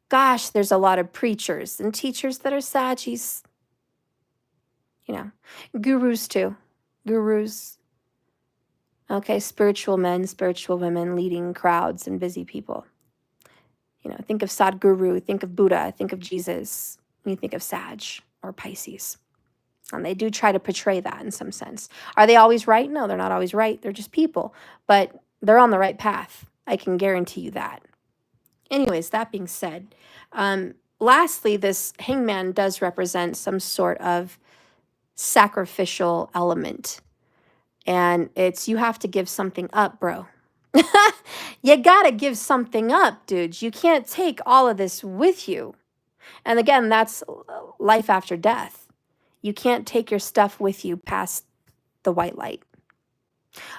Gosh, there's a lot of preachers and teachers that are Saggies. Gurus too. Gurus. Okay, spiritual men, spiritual women leading crowds and busy people. Think of Sadhguru, think of Buddha, think of Jesus. When you think of Sag or Pisces. And they do try to portray that in some sense. Are they always right? No, they're not always right. They're just people. But they're on the right path. I can guarantee you that. Anyways, that being said, lastly, this hangman does represent some sort of sacrificial element. And it's you have to give something up, bro. You gotta give something up, dude. You can't take all of this with you. And again, that's life after death. You can't take your stuff with you past the white light.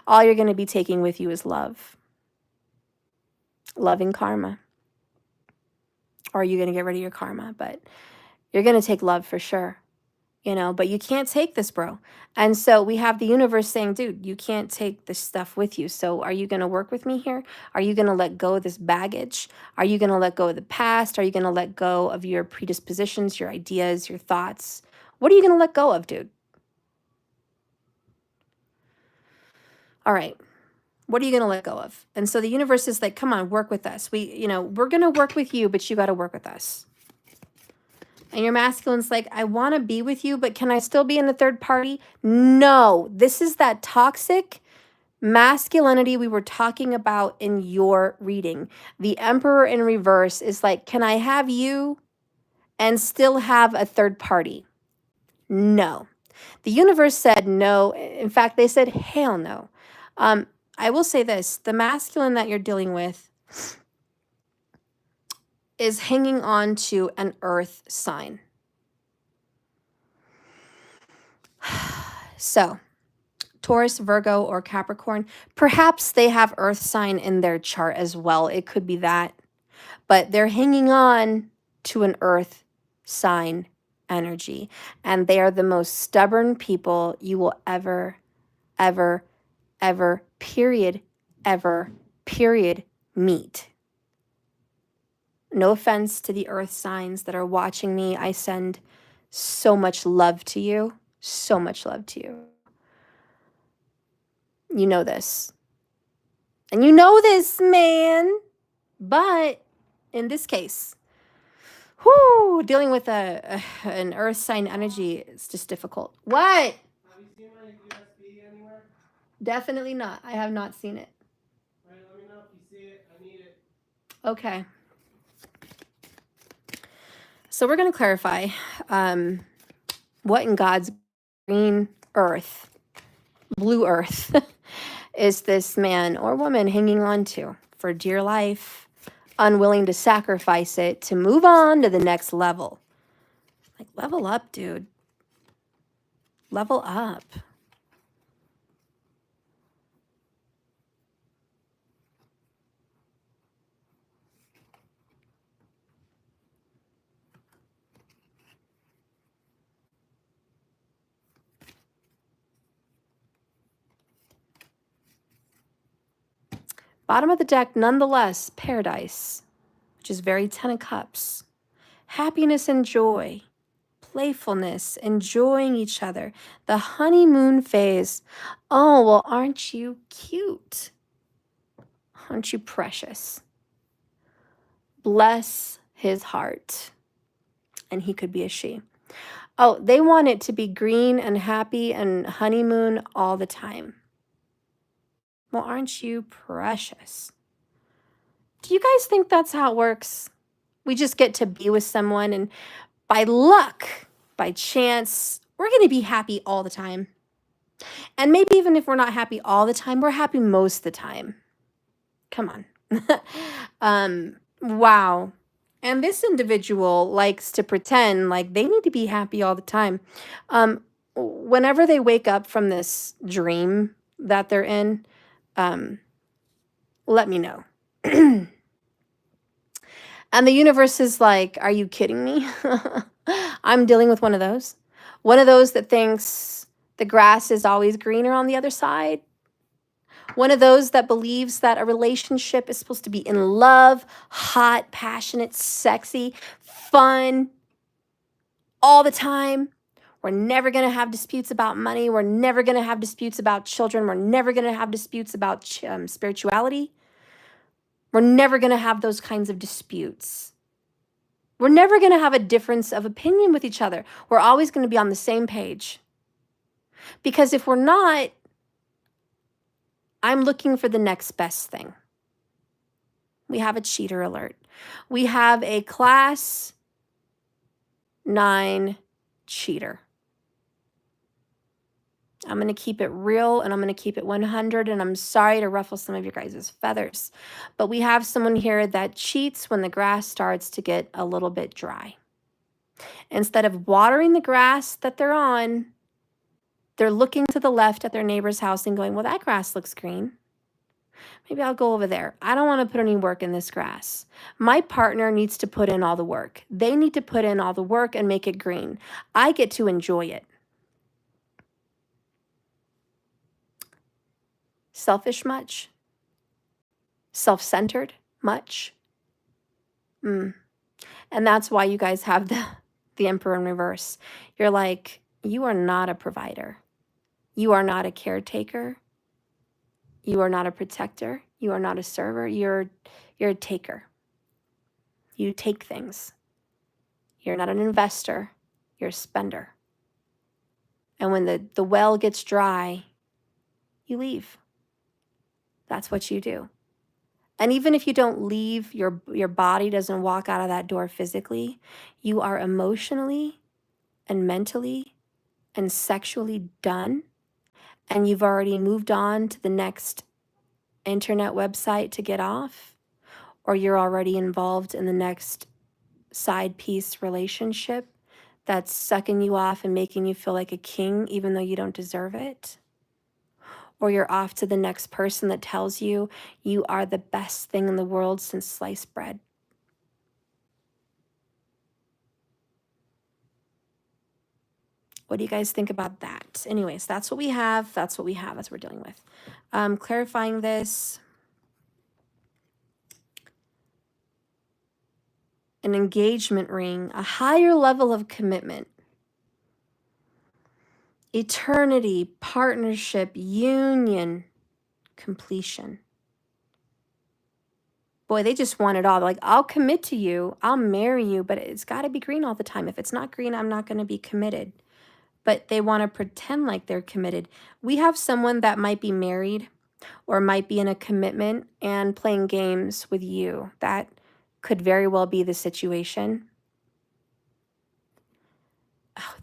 All you're going to be taking with you is love. Loving karma. Or are you going to get rid of your karma? But you're going to take love for sure. But you can't take this, bro. And so we have the universe saying, dude, you can't take this stuff with you. So are you going to work with me here? Are you going to let go of this baggage? Are you going to let go of the past? Are you going to let go of your predispositions, your ideas, your thoughts? What are you going to let go of, dude? All right. What are you going to let go of? And so the universe is like, come on, work with us. We're going to work with you, but you got to work with us. And your masculine's like, I want to be with you, but can I still be in the third party? No, this is that toxic masculinity we were talking about in your reading. The Emperor in reverse is like, can I have you and still have a third party? No. The universe said no. In fact, they said, hell no. I will say this, the masculine that you're dealing with is hanging on to an earth sign. So, Taurus, Virgo, or Capricorn, perhaps they have earth sign in their chart as well. It could be that. But they're hanging on to an earth sign energy. And they are the most stubborn people you will ever, period, meet. No offense to the earth signs that are watching me. I send so much love to you. So much love to you. You know this. And you know this, man. But in this case, dealing with an earth sign energy is just difficult. What? Have you seen my USB anywhere? Definitely not. I have not seen it. All right, let me know if you see it. I need it. Okay. So we're going to clarify what in God's green earth, blue earth, is this man or woman hanging on to for dear life, unwilling to sacrifice it to move on to the next level. Like, level up, dude. Level up. Bottom of the deck, nonetheless, paradise, which is very 10 of cups. Happiness and joy, playfulness, enjoying each other, the honeymoon phase. Oh, well, aren't you cute? Aren't you precious? Bless his heart. And he could be a she. Oh, they want it to be green and happy and honeymoon all the time. Well, aren't you precious? Do you guys think that's how it works? We just get to be with someone and by luck, by chance, we're going to be happy all the time. And maybe even if we're not happy all the time, we're happy most of the time. Come on. Wow. And this individual likes to pretend like they need to be happy all the time. Whenever they wake up from this dream that they're in, let me know. And the universe is like, are you kidding me? I'm dealing with one of those. One of those that thinks the grass is always greener on the other side. One of those that believes that a relationship is supposed to be in love, hot, passionate, sexy, fun, all the time. We're never going to have disputes about money. We're never going to have disputes about children. We're never going to have disputes about spirituality. We're never going to have those kinds of disputes. We're never going to have a difference of opinion with each other. We're always going to be on the same page. Because if we're not, I'm looking for the next best thing. We have a cheater alert. We have a class 9, cheater. I'm going to keep it real and I'm going to keep it 100, and I'm sorry to ruffle some of your guys' feathers, but we have someone here that cheats when the grass starts to get a little bit dry. Instead of watering the grass that they're on, they're looking to the left at their neighbor's house and going, well, that grass looks green. Maybe I'll go over there. I don't want to put any work in this grass. My partner needs to put in all the work. They need to put in all the work and make it green. I get to enjoy it. Selfish much? Self-centered much? And that's why you guys have the Emperor in reverse. You're like, you are not a provider. You are not a caretaker. You are not a protector. You are not a server. You're a taker. You take things. You're not an investor. You're a spender. And when the well gets dry, you leave. That's what you do. And even if you don't leave, your body doesn't walk out of that door physically, you are emotionally and mentally and sexually done, and you've already moved on to the next internet website to get off, or you're already involved in the next side piece relationship that's sucking you off and making you feel like a king even though you don't deserve it. Or you're off to the next person that tells you you are the best thing in the world since sliced bread. What do you guys think about that? Anyways, that's what we have. That's what we have. That's what we're dealing with. Clarifying this. An engagement ring, a higher level of commitment. Eternity, partnership, union, completion. Boy, they just want it all. They're like, I'll commit to you. I'll marry you, but it's got to be green all the time. If it's not green, I'm not going to be committed. But they want to pretend like they're committed. We have someone that might be married or might be in a commitment and playing games with you. That could very well be the situation.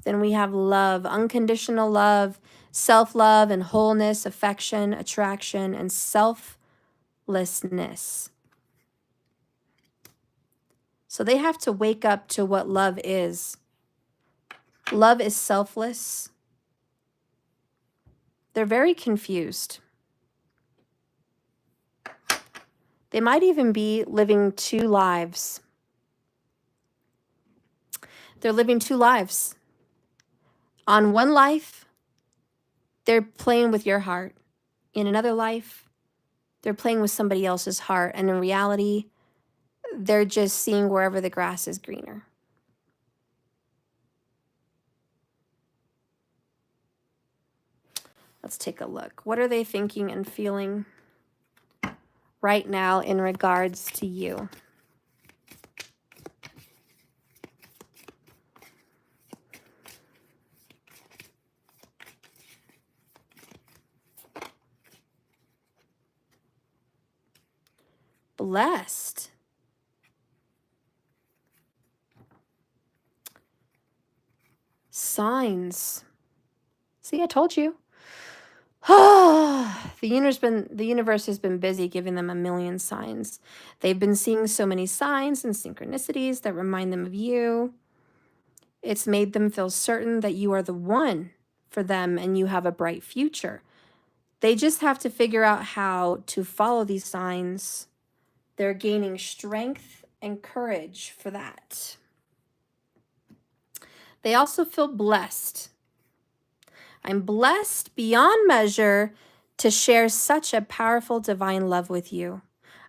Then we have love, unconditional love, self-love and wholeness, affection, attraction, and selflessness. So they have to wake up to what love is. Love is selfless. They're very confused. They might even be living 2 lives. They're living 2 lives. On one life, they're playing with your heart. In another life, they're playing with somebody else's heart. And in reality, they're just seeing wherever the grass is greener. Let's take a look. What are they thinking and feeling right now in regards to you? Blessed. Signs. See, I told you. The universe has been busy giving them a million signs. They've been seeing so many signs and synchronicities that remind them of you. It's made them feel certain that you are the one for them and you have a bright future. They just have to figure out how to follow these signs. They're gaining strength and courage for that. They also feel blessed. I'm blessed beyond measure to share such a powerful divine love with you.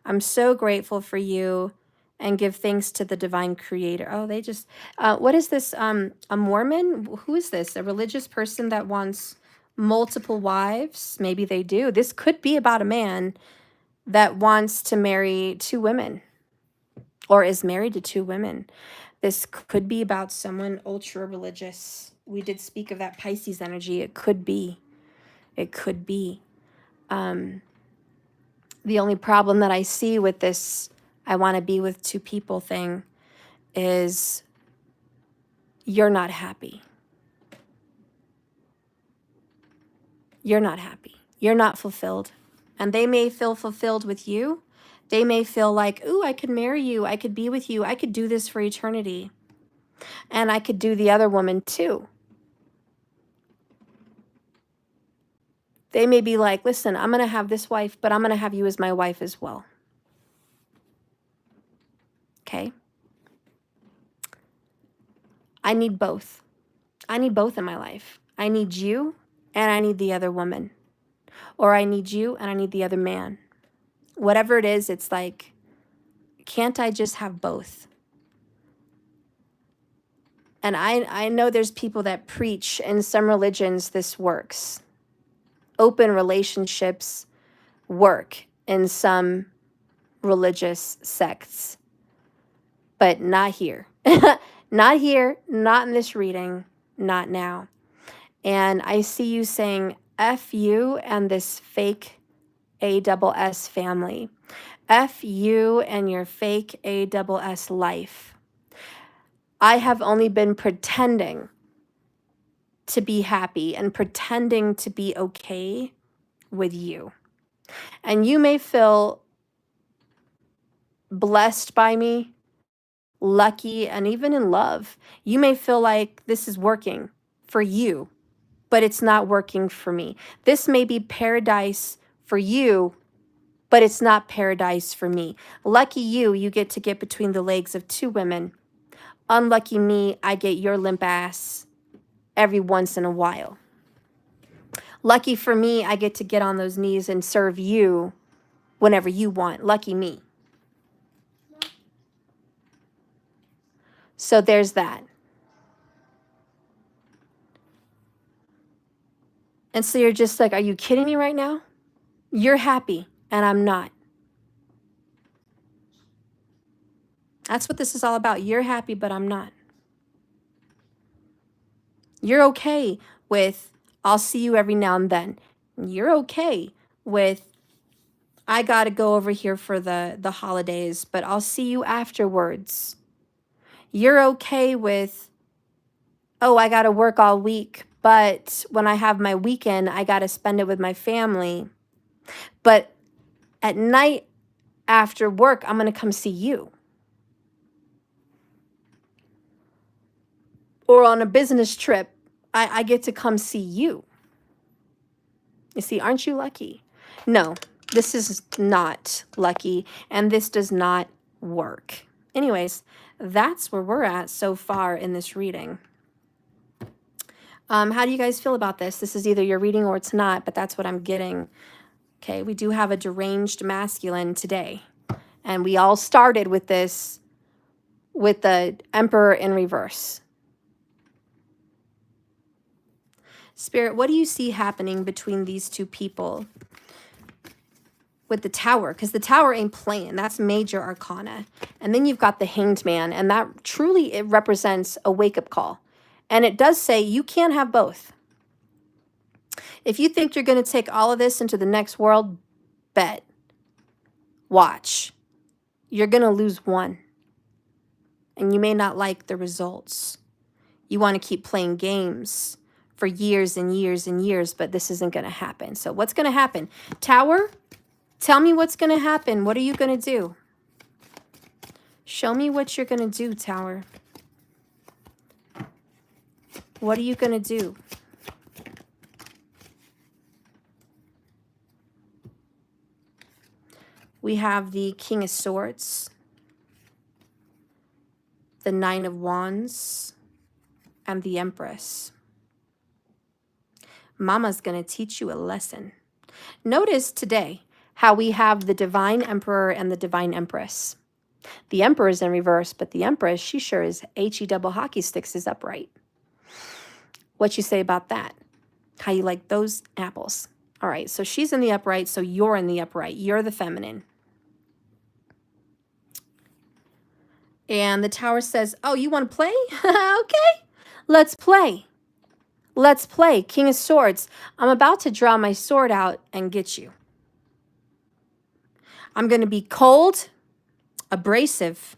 I'm so grateful for you and give thanks to the divine creator. Oh, they just, what is this? A Mormon? Who is this? A religious person that wants multiple wives? Maybe they do. This could be about a man that wants to marry 2 women or is married to 2 women. This could be about someone ultra religious. We did speak of that Pisces energy. It could be. It could be. The only problem that I see with this I want to be with 2 people thing is you're not happy. You're not happy. You're not fulfilled. And they may feel fulfilled with you. They may feel like, ooh, I could marry you. I could be with you. I could do this for eternity. And I could do the other woman too. They may be like, listen, I'm going to have this wife, but I'm going to have you as my wife as well. Okay? I need both. I need both in my life. I need you and I need the other woman. Or I need you and I need the other man. Whatever it is, it's like, can't I just have both? And I know there's people that preach in some religions this works. Open relationships work in some religious sects, but not here. Not here, not in this reading, not now. And I see you saying F you and this fake ASS family. F you and your fake ASS life. I have only been pretending to be happy and pretending to be okay with you. And you may feel blessed by me, lucky, and even in love. You may feel like this is working for you, but it's not working for me. This may be paradise for you, but it's not paradise for me. Lucky you, you get to get between the legs of two women. Unlucky me, I get your limp ass every once in a while. Lucky for me, I get to get on those knees and serve you whenever you want. Lucky me. So there's that. And so you're just like, are you kidding me right now? You're happy and I'm not. That's what this is all about. You're happy, but I'm not. You're okay with, I'll see you every now and then. You're okay with, I got to go over here for the holidays, but I'll see you afterwards. You're okay with, oh, I got to work all week, but when I have my weekend, I got to spend it with my family. But at night after work, I'm going to come see you. Or on a business trip, I get to come see you. You see, aren't you lucky? No, this is not lucky, and this does not work. Anyways, that's where we're at so far in this reading. How do you guys feel about this? This is either your reading or it's not, but that's what I'm getting. Okay, we do have a deranged masculine today, and we all started with this, with the Emperor in reverse. Spirit, what do you see happening between these two people with the Tower? Because the Tower ain't playing. That's major arcana. And then you've got the Hanged Man, and that truly, it represents a wake-up call. And it does say you can't have both. If you think you're going to take all of this into the next world, bet. Watch. You're going to lose one. And you may not like the results. You want to keep playing games for years and years and years, but this isn't going to happen. So what's going to happen? Tower, tell me what's going to happen. What are you going to do? Show me what you're going to do, Tower. What are you going to do? We have the King of Swords, the Nine of Wands, and the Empress. Mama's going to teach you a lesson. Notice today how we have the Divine Emperor and the Divine Empress. The Emperor is in reverse, but the Empress, she sure is HE double hockey sticks is upright. What you say about that? How you like those apples? All right, so she's in the upright, so you're in the upright. You're the feminine. And the Tower says, oh, you want to play? Okay, let's play. Let's play. King of Swords. I'm about to draw my sword out and get you. I'm going to be cold, abrasive,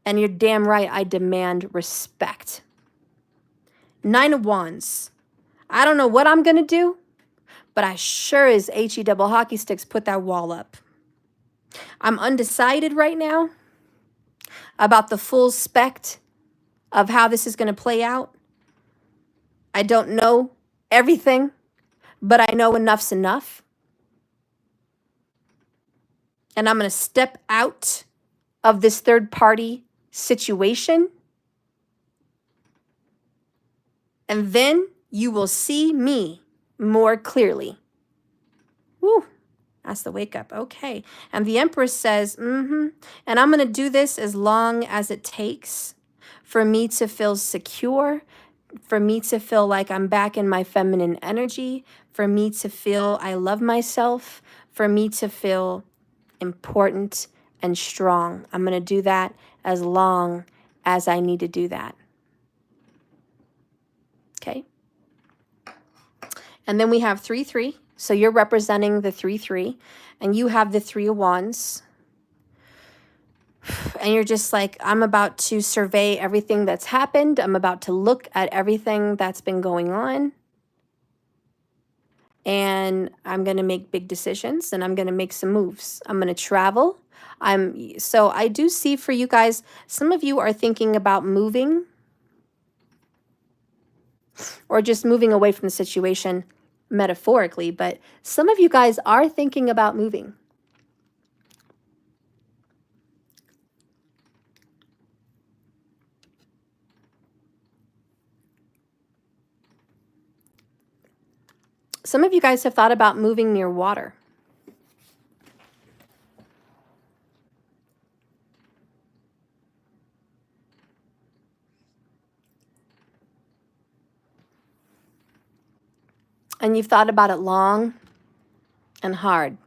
and you're damn right I demand respect. Nine of Wands. I don't know what I'm going to do, but I sure as HE double hockey sticks put that wall up. I'm undecided right now about the full spect of how this is going to play out. I don't know everything, but I know enough's enough. And I'm going to step out of this third party situation. And then you will see me more clearly. Woo, that's the wake up. Okay. And the Empress says, and I'm going to do this as long as it takes for me to feel secure, for me to feel like I'm back in my feminine energy, for me to feel I love myself, for me to feel important and strong. I'm going to do that as long as I need to do that. Okay. And then we have 3-3. So you're representing the 3-3, and you have the 3 of Wands. And you're just like, I'm about to survey everything that's happened. I'm about to look at everything that's been going on. And I'm going to make big decisions, and I'm going to make some moves. I'm going to travel. So I do see for you guys, some of you are thinking about moving or just moving away from the situation metaphorically, but some of you guys are thinking about moving. Some of you guys have thought about moving near water. And you've thought about it long and hard.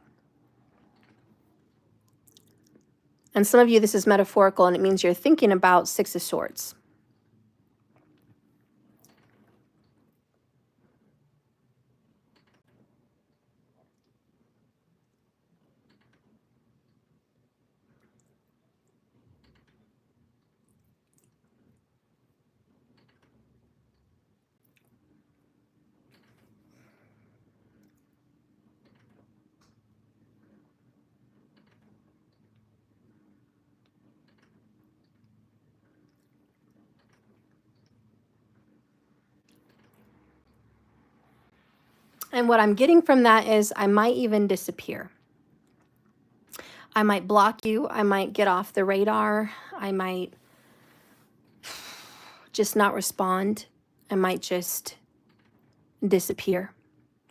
And some of you, this is metaphorical, and it means you're thinking about 6 of Swords. And what I'm getting from that is I might even disappear. I might block you. I might get off the radar. I might just not respond. I might just disappear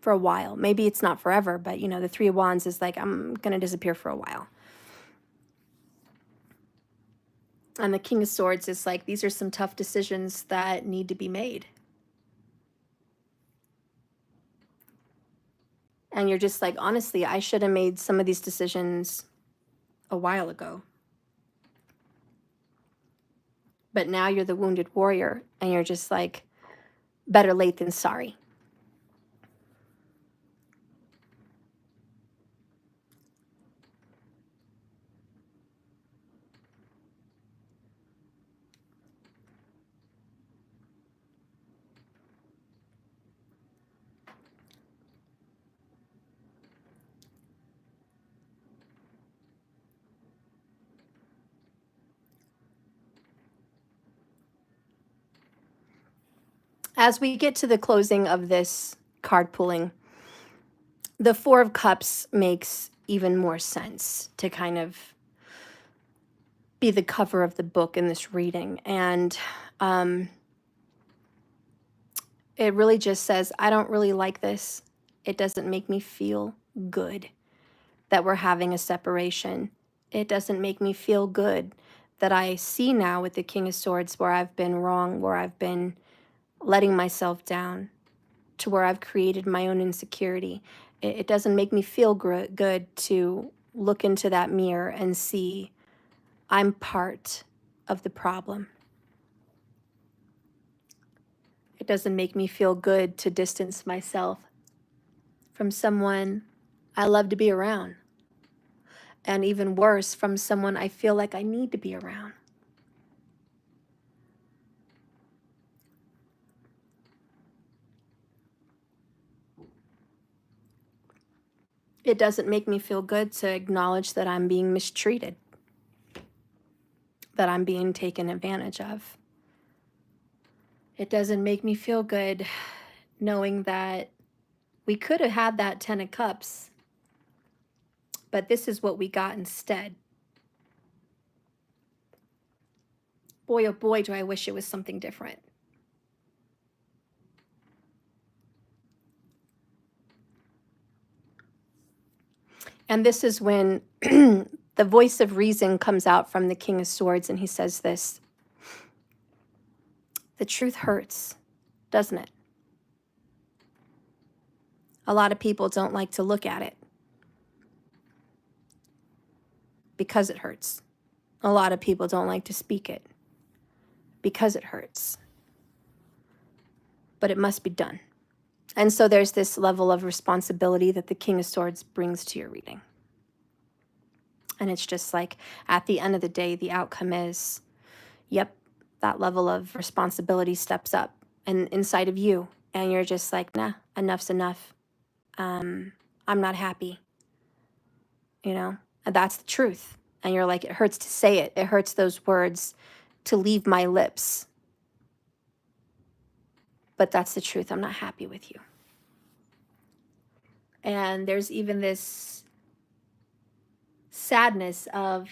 for a while. Maybe it's not forever, but you know, the 3 of Wands is like, I'm going to disappear for a while. And the King of Swords is like, these are some tough decisions that need to be made. And you're just like, honestly, I should have made some of these decisions a while ago. But now you're the wounded warrior, and you're just like, better late than sorry. As we get to the closing of this card pulling, the 4 of Cups makes even more sense to kind of be the cover of the book in this reading. And it really just says, I don't really like this. It doesn't make me feel good that we're having a separation. It doesn't make me feel good that I see now with the King of Swords where I've been wrong, where I've been letting myself down, to where I've created my own insecurity. It doesn't make me feel good to look into that mirror and see I'm part of the problem. It doesn't make me feel good to distance myself from someone I love to be around. And even worse, from someone I feel like I need to be around. It doesn't make me feel good to acknowledge that I'm being mistreated, that I'm being taken advantage of. It doesn't make me feel good knowing that we could have had that 10 of Cups, but this is what we got instead. Boy, oh boy, do I wish it was something different. And this is when the voice of reason comes out from the King of Swords, and he says this: the truth hurts, doesn't it? A lot of people don't like to look at it because it hurts. A lot of people don't like to speak it because it hurts. But it must be done. And so there's this level of responsibility that the King of Swords brings to your reading. And it's just like, at the end of the day, the outcome is, yep, that level of responsibility steps up and inside of you. And you're just like, nah, enough's enough. I'm not happy. You know, and that's the truth. And you're like, it hurts to say it. It hurts those words to leave my lips. But that's the truth. I'm not happy with you. And there's even this sadness of,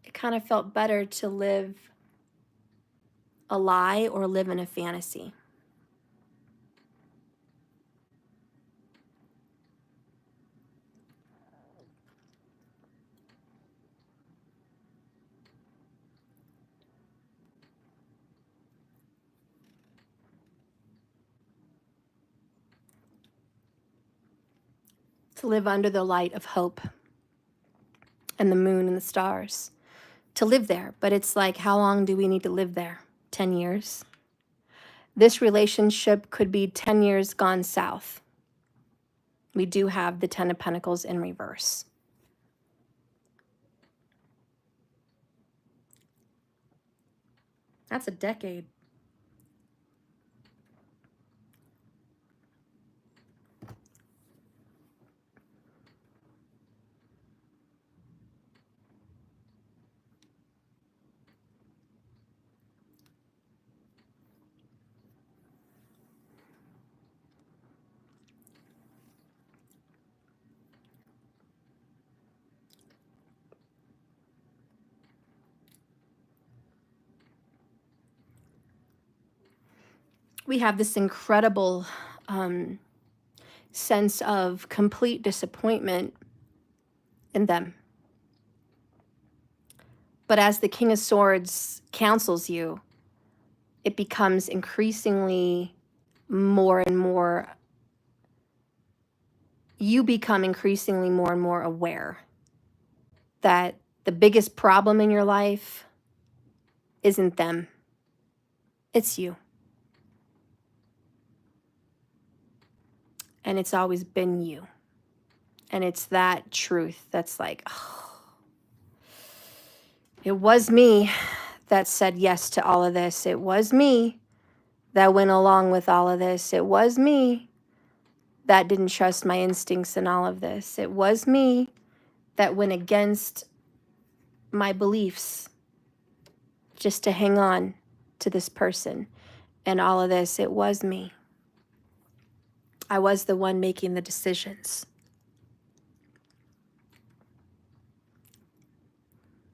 it kind of felt better to live a lie or live in a fantasy. To live under the light of hope and the moon and the stars. To live there. But it's like, how long do we need to live there? 10 years? This relationship could be 10 years gone south. We do have the 10 of Pentacles in reverse. That's a decade. We have this incredible sense of complete disappointment in them. But as the King of Swords counsels you, it becomes increasingly more and more, you become increasingly more and more aware that the biggest problem in your life isn't them, it's you. And it's always been you. And it's that truth that's like, oh, it was me that said yes to all of this. It was me that went along with all of this. It was me that didn't trust my instincts in all of this. It was me that went against my beliefs just to hang on to this person and all of this. It was me. I was the one making the decisions.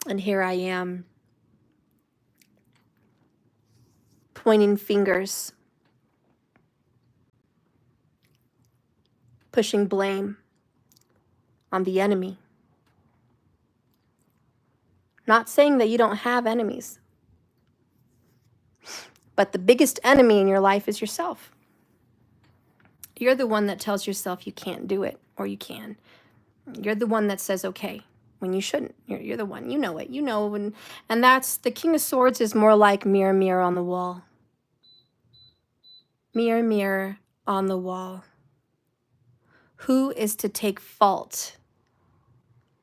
And here I am, pointing fingers, pushing blame on the enemy. Not saying that you don't have enemies, but the biggest enemy in your life is yourself. You're the one that tells yourself you can't do it, or you can. You're the one that says okay when you shouldn't. You're the one, you know it, you know. And that's, the King of Swords is more like mirror, mirror on the wall. Mirror, mirror on the wall. Who is to take fault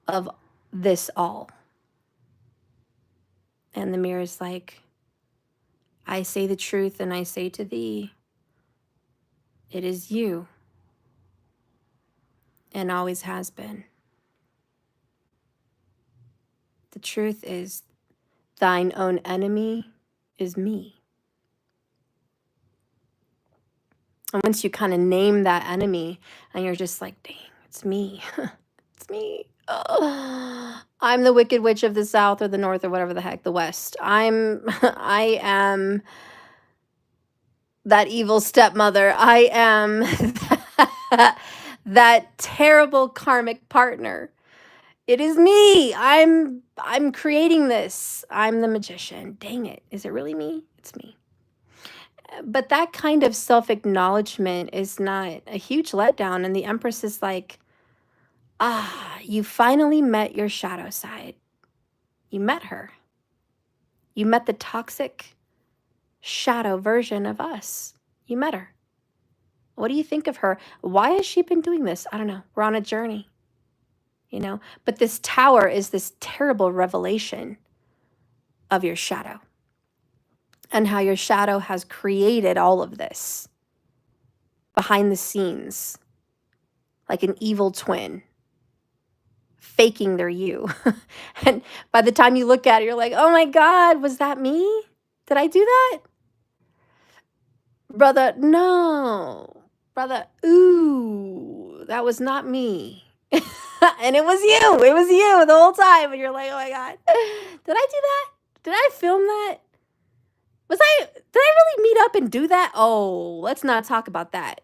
of this all? And the mirror is like, I say the truth and I say to thee, it is you and always has been. The truth is, thine own enemy is me. And once you kind of name that enemy and you're just like, dang, it's me. It's me. Oh, I'm the wicked witch of the south or the north or whatever the heck, the west. I am that evil stepmother. I am that terrible karmic partner. It is me. I'm creating this. I'm the magician. Dang it. Is it really me? It's me. But that kind of self-acknowledgement is not a huge letdown. And the Empress is like, you finally met your shadow side. You met her. You met the toxic shadow version of us. You met her. What do you think of her? Why has she been doing this? I don't know. We're on a journey, But this tower is this terrible revelation of your shadow and how your shadow has created all of this behind the scenes, like an evil twin, faking their you. And by the time you look at it, you're like, oh my God, was that me? Did I do that? Brother, no. Brother, ooh, that was not me. And it was you. It was you the whole time. And you're like, oh my God, did I do that? Did I film that? Did I really meet up and do that? Oh, let's not talk about that.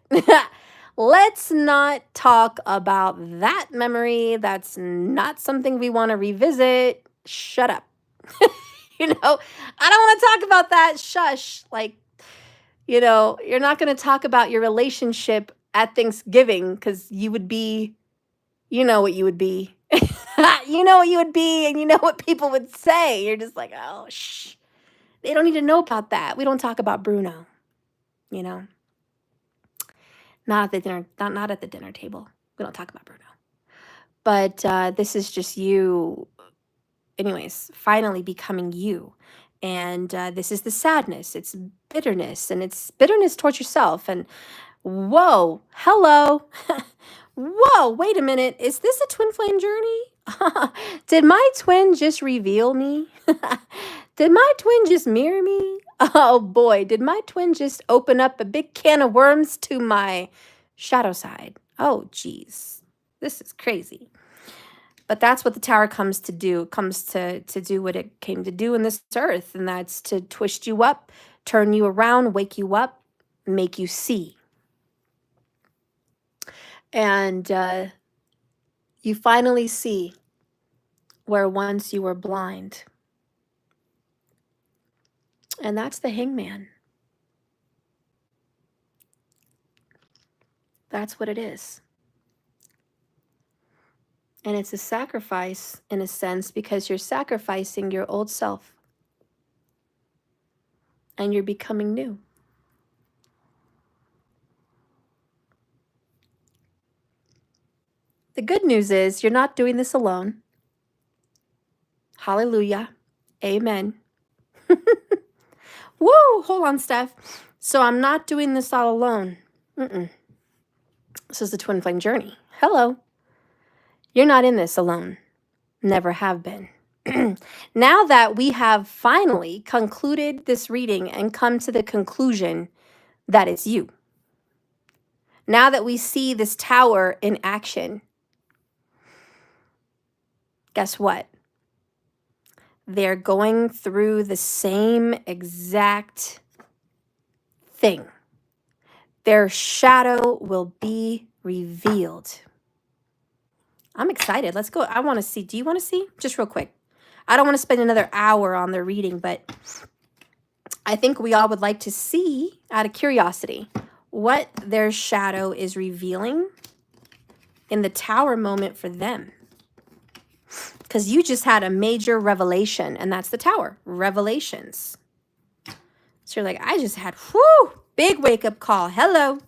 Let's not talk about that memory. That's not something we want to revisit. Shut up. I don't want to talk about that. Shush. Like, you're not going to talk about your relationship at Thanksgiving because you would be, what you would be. You know what you would be, and you know what people would say. You're just like, oh, shh. They don't need to know about that. We don't talk about Bruno, Not at the dinner, not at the dinner table. We don't talk about Bruno. But this is just you, anyways, finally becoming you. And this is the sadness. It's bitterness, and it's bitterness towards yourself. And whoa, hello. Whoa, wait a minute. Is this a twin flame journey? Did my twin just reveal me? Did my twin just mirror me? Oh boy, did my twin just open up a big can of worms to my shadow side? Oh geez, this is crazy. But that's what the tower comes to do. It comes to do what it came to do in this earth, and that's to twist you up, turn you around, wake you up, make you see. And you finally see where once you were blind. And that's the hangman. That's what it is. And it's a sacrifice in a sense because you're sacrificing your old self and you're becoming new. The good news is you're not doing this alone. Hallelujah. Amen. Whoa, hold on, Steph. So I'm not doing this all alone. This is the twin flame journey. Hello. You're not in this alone. Never have been. Now that we have finally concluded this reading and come to the conclusion that it's you. Now that we see this tower in action, guess what? They're going through the same exact thing. Their shadow will be revealed. I'm excited. Let's go. I want to see. Do you want to see? Just real quick. I don't want to spend another hour on the reading, but I think we all would like to see, out of curiosity, what their shadow is revealing in the tower moment for them. Because you just had a major revelation, and that's the tower. Revelations. So you're like, I just had, big wake-up call. Hello.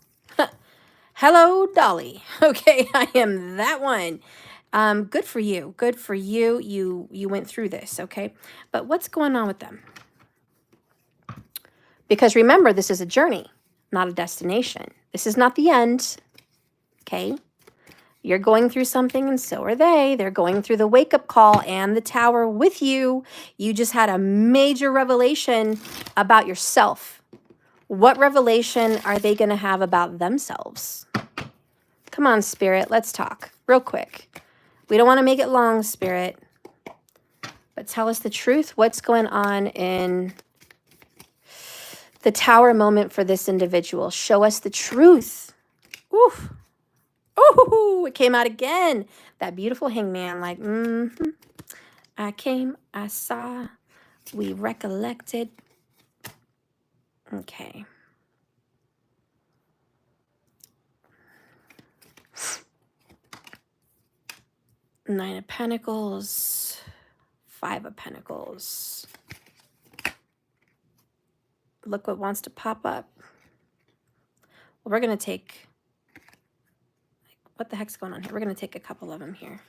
Hello, Dolly. Okay, I am that one. Good for you. Good for you. You went through this, okay? But what's going on with them? Because remember, this is a journey, not a destination. This is not the end, okay? You're going through something and so are they. They're going through the wake-up call and the tower with you. You just had a major revelation about yourself. What revelation are they going to have about themselves? Come on, Spirit, let's talk real quick. We don't want to make it long, Spirit, but tell us the truth. What's going on in the tower moment for this individual? Show us the truth. Oof. Oh, it came out again. That beautiful hangman, like, I came, I saw, we recollected. Okay. Nine of Pentacles, Five of Pentacles. Look what wants to pop up. Well, we're going to take, what the heck's going on here? We're going to take a couple of them here.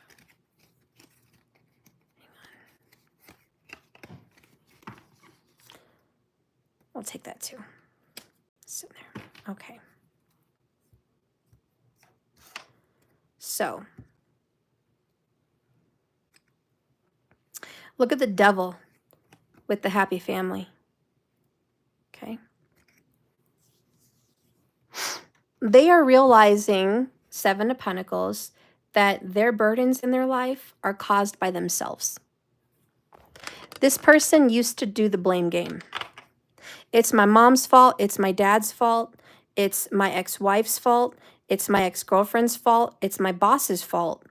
We'll take that too. Sit there. Okay. So, look at the devil with the happy family. Okay. They are realizing, Seven of Pentacles, that their burdens in their life are caused by themselves. This person used to do the blame game. It's my mom's fault. It's my dad's fault. It's my ex-wife's fault. It's my ex-girlfriend's fault. It's my boss's fault.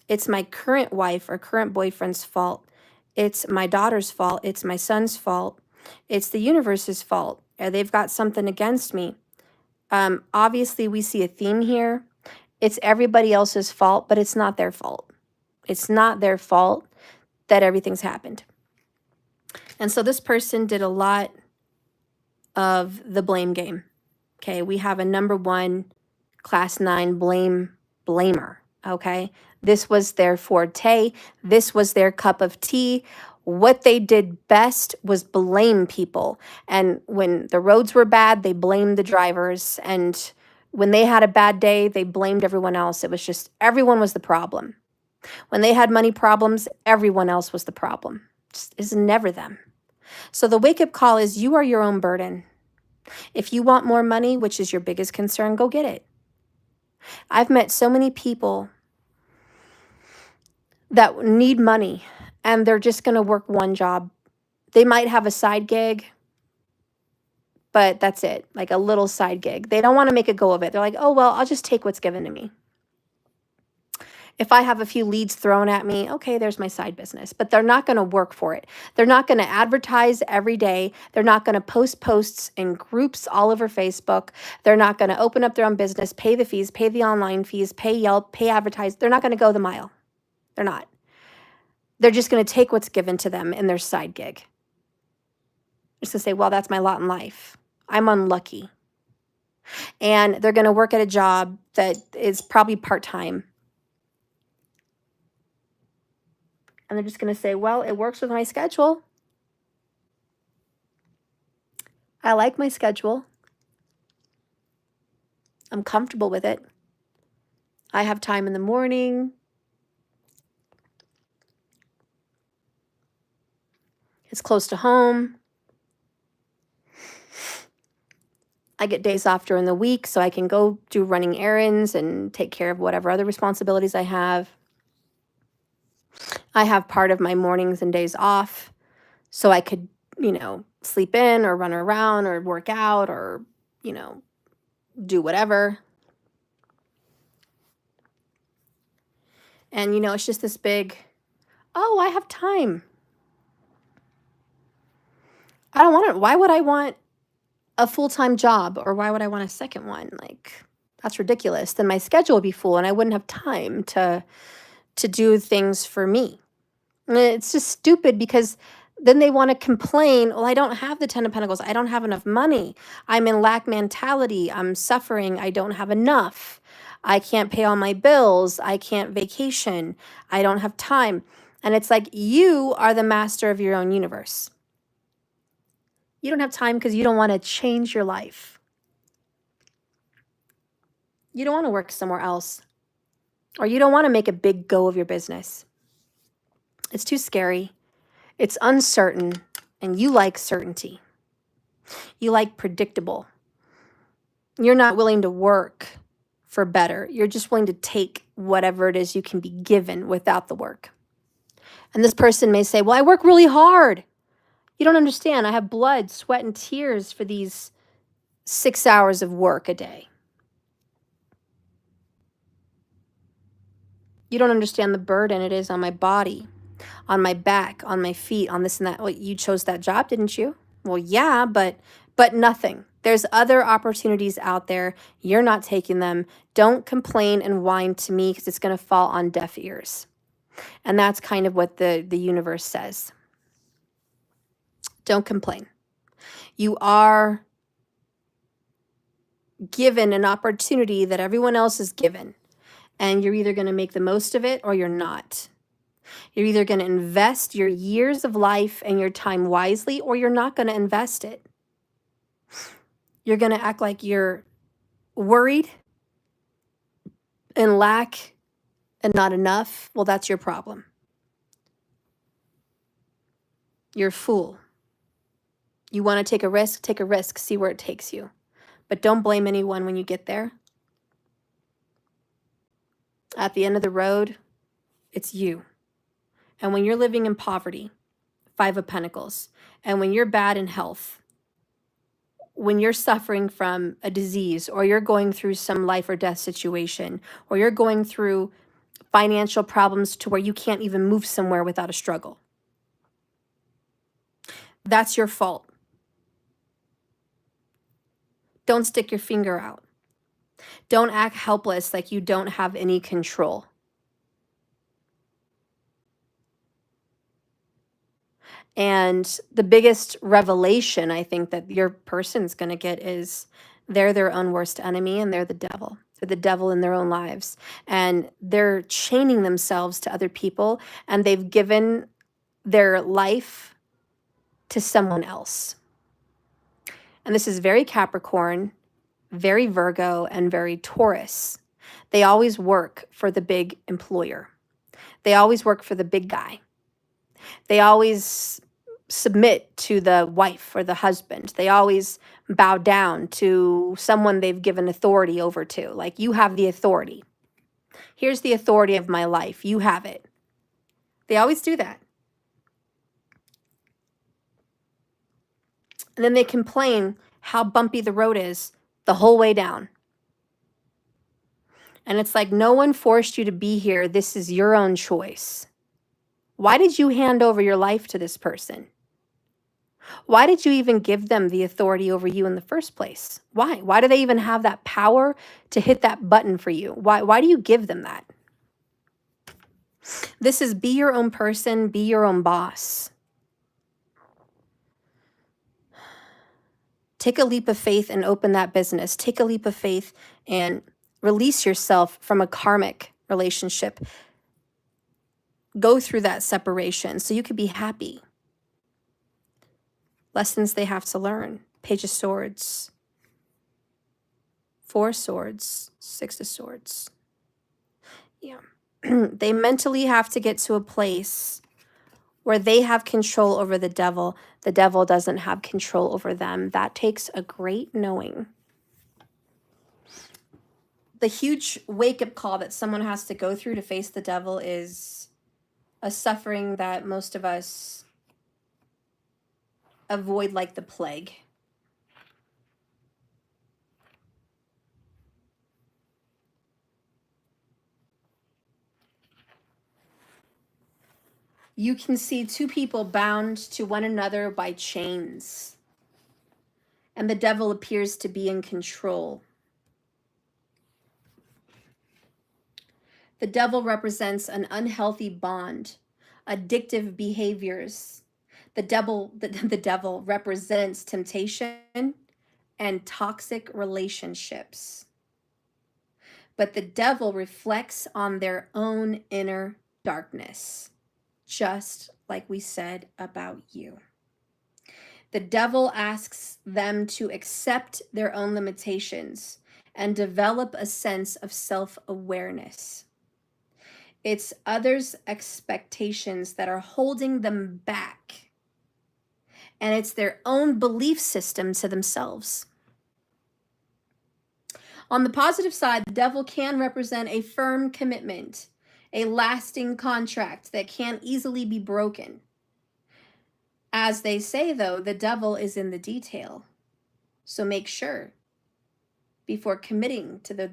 It's my current wife or current boyfriend's fault. It's my daughter's fault. It's my son's fault. It's the universe's fault. They've got something against me. Obviously, we see a theme here. It's everybody else's fault, but it's not their fault. It's not their fault that everything's happened. And so this person did a lot of the blame game. Okay, we have a number 1 class 9 blamer. Okay, this was their forte. This was their cup of tea. What they did best was blame people. And when the roads were bad, they blamed the drivers. And when they had a bad day, they blamed everyone else. It was just, everyone was the problem. When they had money problems, everyone else was the problem. It's never them. So the wake-up call is you are your own burden. If you want more money, which is your biggest concern, go get it. I've met so many people that need money and they're just going to work one job. They might have a side gig, but that's it, like a little side gig. They don't want to make a go of it. They're like, oh, well, I'll just take what's given to me. If I have a few leads thrown at me, okay, there's my side business, but they're not going to work for it. They're not going to advertise every day. They're not going to post posts in groups all over Facebook. They're not going to open up their own business, pay the fees, pay the online fees, pay Yelp, pay advertise. They're not going to go the mile. They're not. They're just going to take what's given to them in their side gig. Just to say, well, that's my lot in life. I'm unlucky. And they're going to work at a job that is probably part-time. And they're just going to say, well, it works with my schedule. I like my schedule. I'm comfortable with it. I have time in the morning. It's close to home. I get days off during the week so I can go do running errands and take care of whatever other responsibilities I have. I have part of my mornings and days off so I could, sleep in or run around or work out or, do whatever. And, it's just this big, oh, I have time. I don't want it. Why would I want a full-time job or why would I want a second one? Like, that's ridiculous. Then my schedule would be full and I wouldn't have time to do things for me. And it's just stupid because then they want to complain, well, I don't have the 10 of Pentacles. I don't have enough money. I'm in lack mentality. I'm suffering. I don't have enough. I can't pay all my bills. I can't vacation. I don't have time. And it's like you are the master of your own universe. You don't have time because you don't want to change your life. You don't want to work somewhere else. Or you don't want to make a big go of your business. It's too scary. It's uncertain, and you like certainty. You like predictable. You're not willing to work for better. You're just willing to take whatever it is you can be given without the work. And this person may say, well, I work really hard. You don't understand. I have blood, sweat, and tears for these 6 hours of work a day. You don't understand the burden it is on my body, on my back, on my feet, on this and that. Well, you chose that job, didn't you? Well, yeah, but nothing. There's other opportunities out there. You're not taking them. Don't complain and whine to me because it's going to fall on deaf ears. And that's kind of what the universe says. Don't complain. You are given an opportunity that everyone else is given. And you're either going to make the most of it or you're not. You're either going to invest your years of life and your time wisely or you're not going to invest it. You're going to act like you're worried and lack and not enough. Well, that's your problem. You're a fool. You want to take a risk, see where it takes you. But don't blame anyone when you get there. At the end of the road, it's you. And when you're living in poverty, 5 of Pentacles, and when you're bad in health, when you're suffering from a disease, or you're going through some life or death situation, or you're going through financial problems to where you can't even move somewhere without a struggle, that's your fault. Don't stick your finger out. Don't act helpless like you don't have any control. And the biggest revelation I think that your person's going to get is they're their own worst enemy and they're the devil. They're the devil in their own lives. And they're chaining themselves to other people and they've given their life to someone else. And this is very Capricorn, very Virgo, and very Taurus. They always work for the big employer. They always work for the big guy. They always submit to the wife or the husband. They always bow down to someone they've given authority over to. Like, you have the authority. Here's the authority of my life. You have it. They always do that. And then they complain how bumpy the road is the whole way down. And it's like, no one forced you to be here. This is your own choice. Why did you hand over your life to this person? Why did you even give them the authority over you in the first place? Why? Why do they even have that power to hit that button for you? Why do you give them that? This is be your own person, be your own boss. Take a leap of faith and open that business. Take a leap of faith and release yourself from a karmic relationship. Go through that separation so you could be happy. Lessons they have to learn. Page of Swords. 4 swords. 6 of swords. Yeah. They mentally have to get to a place where they have control over the devil. The devil doesn't have control over them. That takes a great knowing. The huge wake-up call that someone has to go through to face the devil is a suffering that most of us avoid like the plague. You can see 2 people bound to one another by chains, and the devil appears to be in control. The devil represents an unhealthy bond, addictive behaviors. The devil represents temptation and toxic relationships. But the devil reflects on their own inner darkness, just like we said about you. The devil asks them to accept their own limitations and develop a sense of self-awareness. It's others' expectations that are holding them back. And it's their own belief system to themselves. On the positive side, the devil can represent a firm commitment, a lasting contract that can't easily be broken. As they say, though, the devil is in the detail. So make sure before committing to the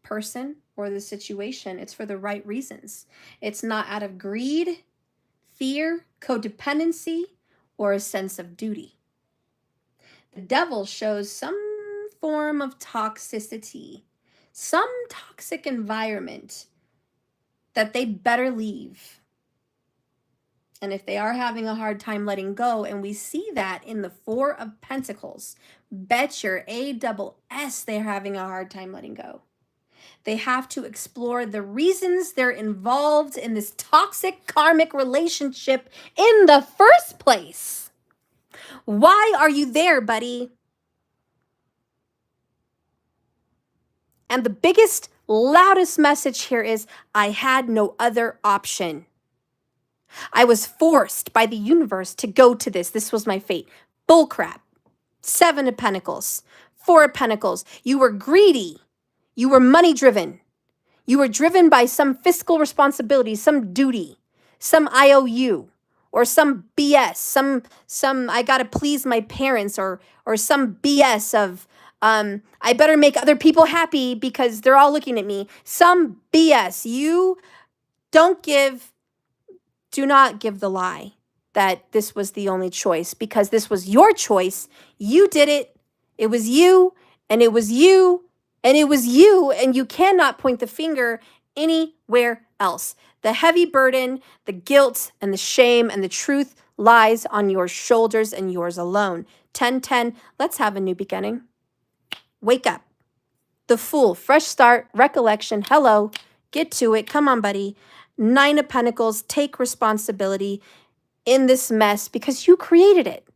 person or the situation, it's for the right reasons. It's not out of greed, fear, codependency, or a sense of duty. The devil shows some form of toxicity, some toxic environment that they better leave. And if they are having a hard time letting go, and we see that in the Four of Pentacles, bet your ASS they're having a hard time letting go. They have to explore the reasons they're involved in this toxic karmic relationship in the first place. Why are you there, buddy? And the biggest, loudest message here is, I had no other option. I was forced by the universe to go to this. This was my fate. Bullcrap. 7 of Pentacles. 4 of Pentacles. You were greedy. You were money driven. You were driven by some fiscal responsibility, some duty, some IOU, or some BS, some I gotta please my parents, or some BS of I better make other people happy because they're all looking at me. Some BS. You do not give the lie that this was the only choice, because this was your choice. You did it. It was you, and it was you, and it was you, and you cannot point the finger anywhere else. The heavy burden, the guilt, and the shame, and the truth lies on your shoulders and yours alone. 10-10, let's have a new beginning. Wake up. The Fool, fresh start, recollection, hello, get to it, come on, buddy. 9 of Pentacles, take responsibility in this mess because you created it.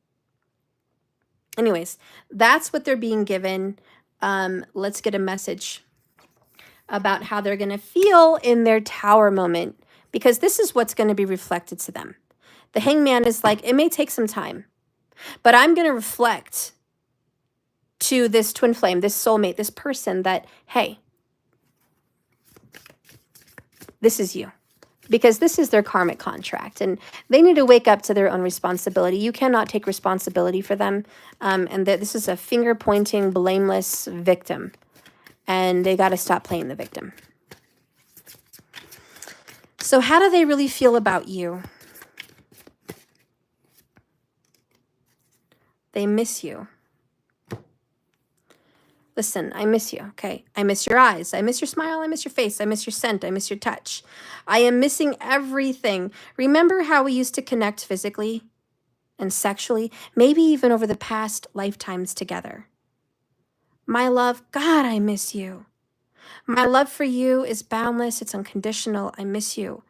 Anyways, that's what they're being given. Let's get a message about how they're going to feel in their Tower moment, because this is what's going to be reflected to them. The Hangman is like, it may take some time, but I'm going to reflect to this twin flame, this soulmate, this person that, hey, this is you. Because this is their karmic contract, and they need to wake up to their own responsibility. You cannot take responsibility for them, and this is a finger-pointing, blameless victim, and they got to stop playing the victim. So how do they really feel about you? They miss you. Listen, I miss you, okay? I miss your eyes. I miss your smile. I miss your face. I miss your scent. I miss your touch. I am missing everything. Remember how we used to connect physically and sexually? Maybe even over the past lifetimes together. My love, God, I miss you. My love for you is boundless. It's unconditional. I miss you.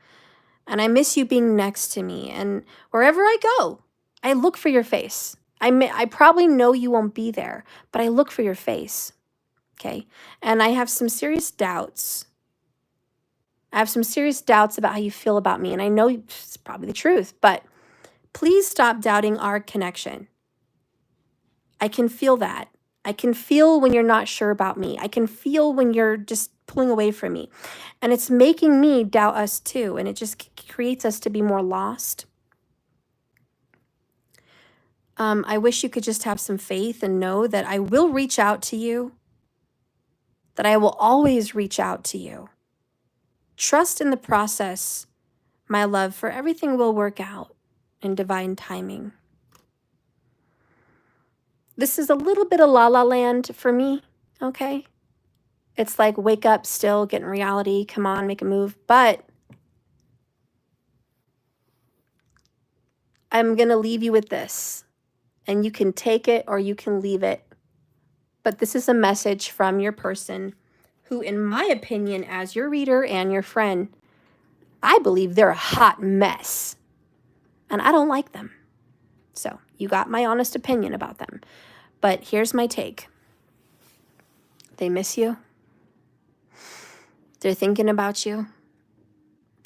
And I miss you being next to me. And wherever I go, I look for your face. I probably know you won't be there, but I look for your face. Okay, and I have some serious doubts. I have some serious doubts about how you feel about me, and I know it's probably the truth, but please stop doubting our connection. I can feel that. I can feel when you're not sure about me. I can feel when you're just pulling away from me, and it's making me doubt us too, and it just creates us to be more lost. I wish you could just have some faith and know that I will reach out to you, that I will always reach out to you. Trust in the process, my love, for everything will work out in divine timing. This is a little bit of la la land for me, okay? It's like wake up still, get in reality, come on, make a move. But I'm going to leave you with this, and you can take it or you can leave it. But this is a message from your person who, in my opinion, as your reader and your friend, I believe they're a hot mess. And I don't like them. So you got my honest opinion about them. But here's my take. They miss you. They're thinking about you.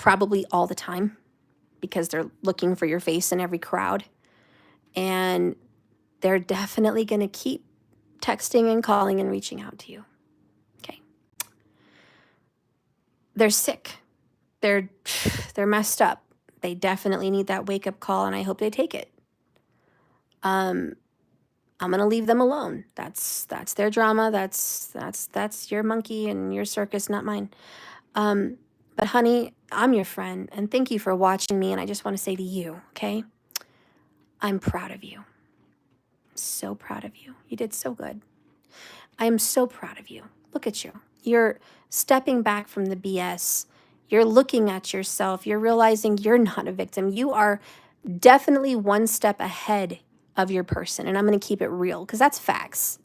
probably all the time, because they're looking for your face in every crowd. And they're definitely going to keep texting and calling and reaching out to you. Okay. They're sick. They're messed up. They definitely need that wake-up call, and I hope they take it. I'm going to leave them alone. That's their drama. That's your monkey and your circus, not mine. But honey, I'm your friend, and thank you for watching me, and I just want to say to you, okay? I'm proud of you. So proud of you. You did so good. I am so proud of you. Look at you. You're stepping back from the BS. You're looking at yourself. You're realizing you're not a victim. You are definitely one step ahead of your person. And I'm going to keep it real because that's facts.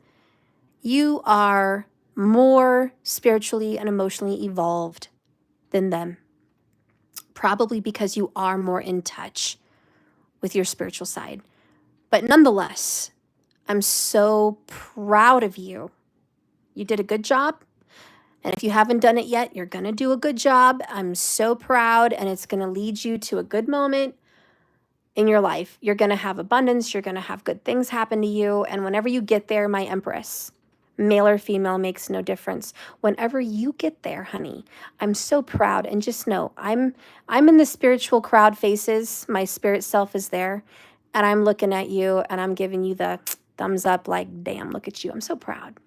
You are more spiritually and emotionally evolved than them. Probably because you are more in touch with your spiritual side. But nonetheless, I'm so proud of you. You did a good job. And if you haven't done it yet, you're going to do a good job. I'm so proud, and it's going to lead you to a good moment in your life. You're going to have abundance. You're going to have good things happen to you. And whenever you get there, my empress, male or female makes no difference. Whenever you get there, honey, I'm so proud. And just know, I'm in the spiritual crowd faces. My spirit self is there. And I'm looking at you, and I'm giving you the thumbs up like, damn, look at you. I'm so proud.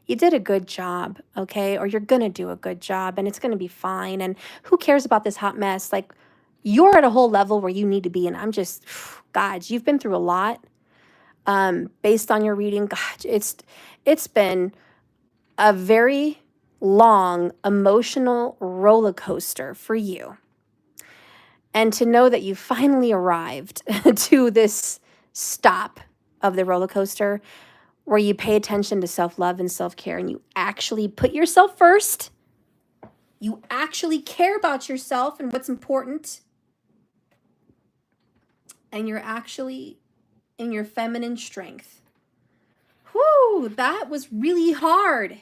You did a good job, okay? Or you're going to do a good job, and it's going to be fine. And who cares about this hot mess? Like, you're at a whole level where you need to be. And I'm just, God, you've been through a lot based on your reading. God, it's been a very long emotional roller coaster for you. And to know that you finally arrived to this stop of the roller coaster, where you pay attention to self-love and self-care, and you actually put yourself first. You actually care about yourself and what's important. And you're actually in your feminine strength. Whew, that was really hard.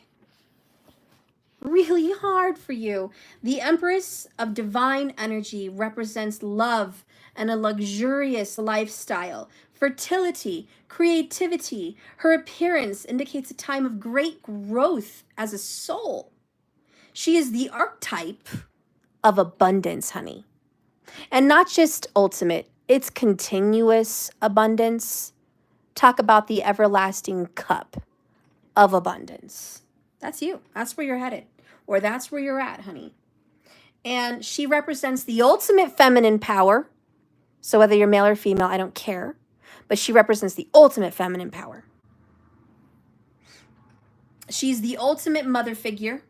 Really hard for you. The Empress of Divine Energy represents love and a luxurious lifestyle. Fertility, creativity. Her appearance indicates a time of great growth as a soul. She is the archetype of abundance, honey. And not just ultimate, it's continuous abundance. Talk about the everlasting cup of abundance. That's you. That's where you're headed. Or that's where you're at, honey. And she represents the ultimate feminine power. So whether you're male or female, I don't care. But she represents the ultimate feminine power. She's the ultimate mother figure.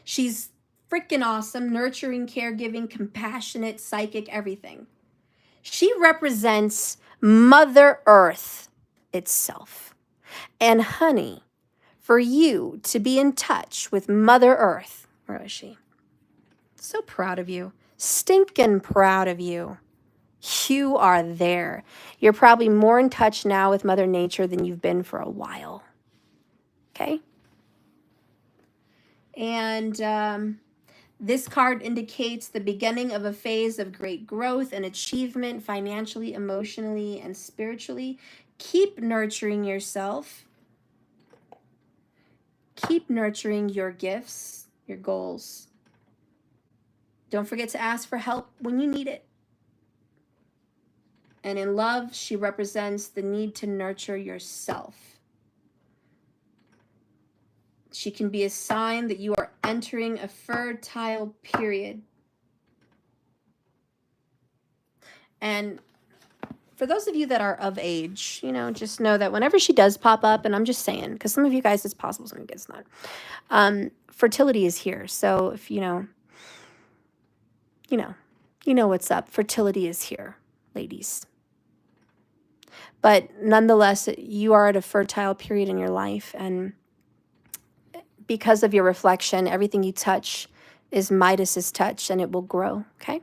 She's freaking awesome, nurturing, caregiving, compassionate, psychic, everything. She represents Mother Earth itself. And honey, for you to be in touch with Mother Earth, where is she? So proud of you. Stinking proud of you. You are there. You're probably more in touch now with Mother Nature than you've been for a while. Okay? And this card indicates the beginning of a phase of great growth and achievement financially, emotionally, and spiritually. Keep nurturing yourself. Keep nurturing your gifts, your goals. Don't forget to ask for help when you need it. And in love, she represents the need to nurture yourself. She can be a sign that you are entering a fertile period. And for those of you that are of age, you know, just know that whenever she does pop up, and I'm just saying, because some of you guys it's possible, some of you guys it's not. Fertility is here. So if you know what's up. Fertility is here, ladies. But nonetheless, you are at a fertile period in your life, and because of your reflection, everything you touch is Midas's touch, and it will grow, okay?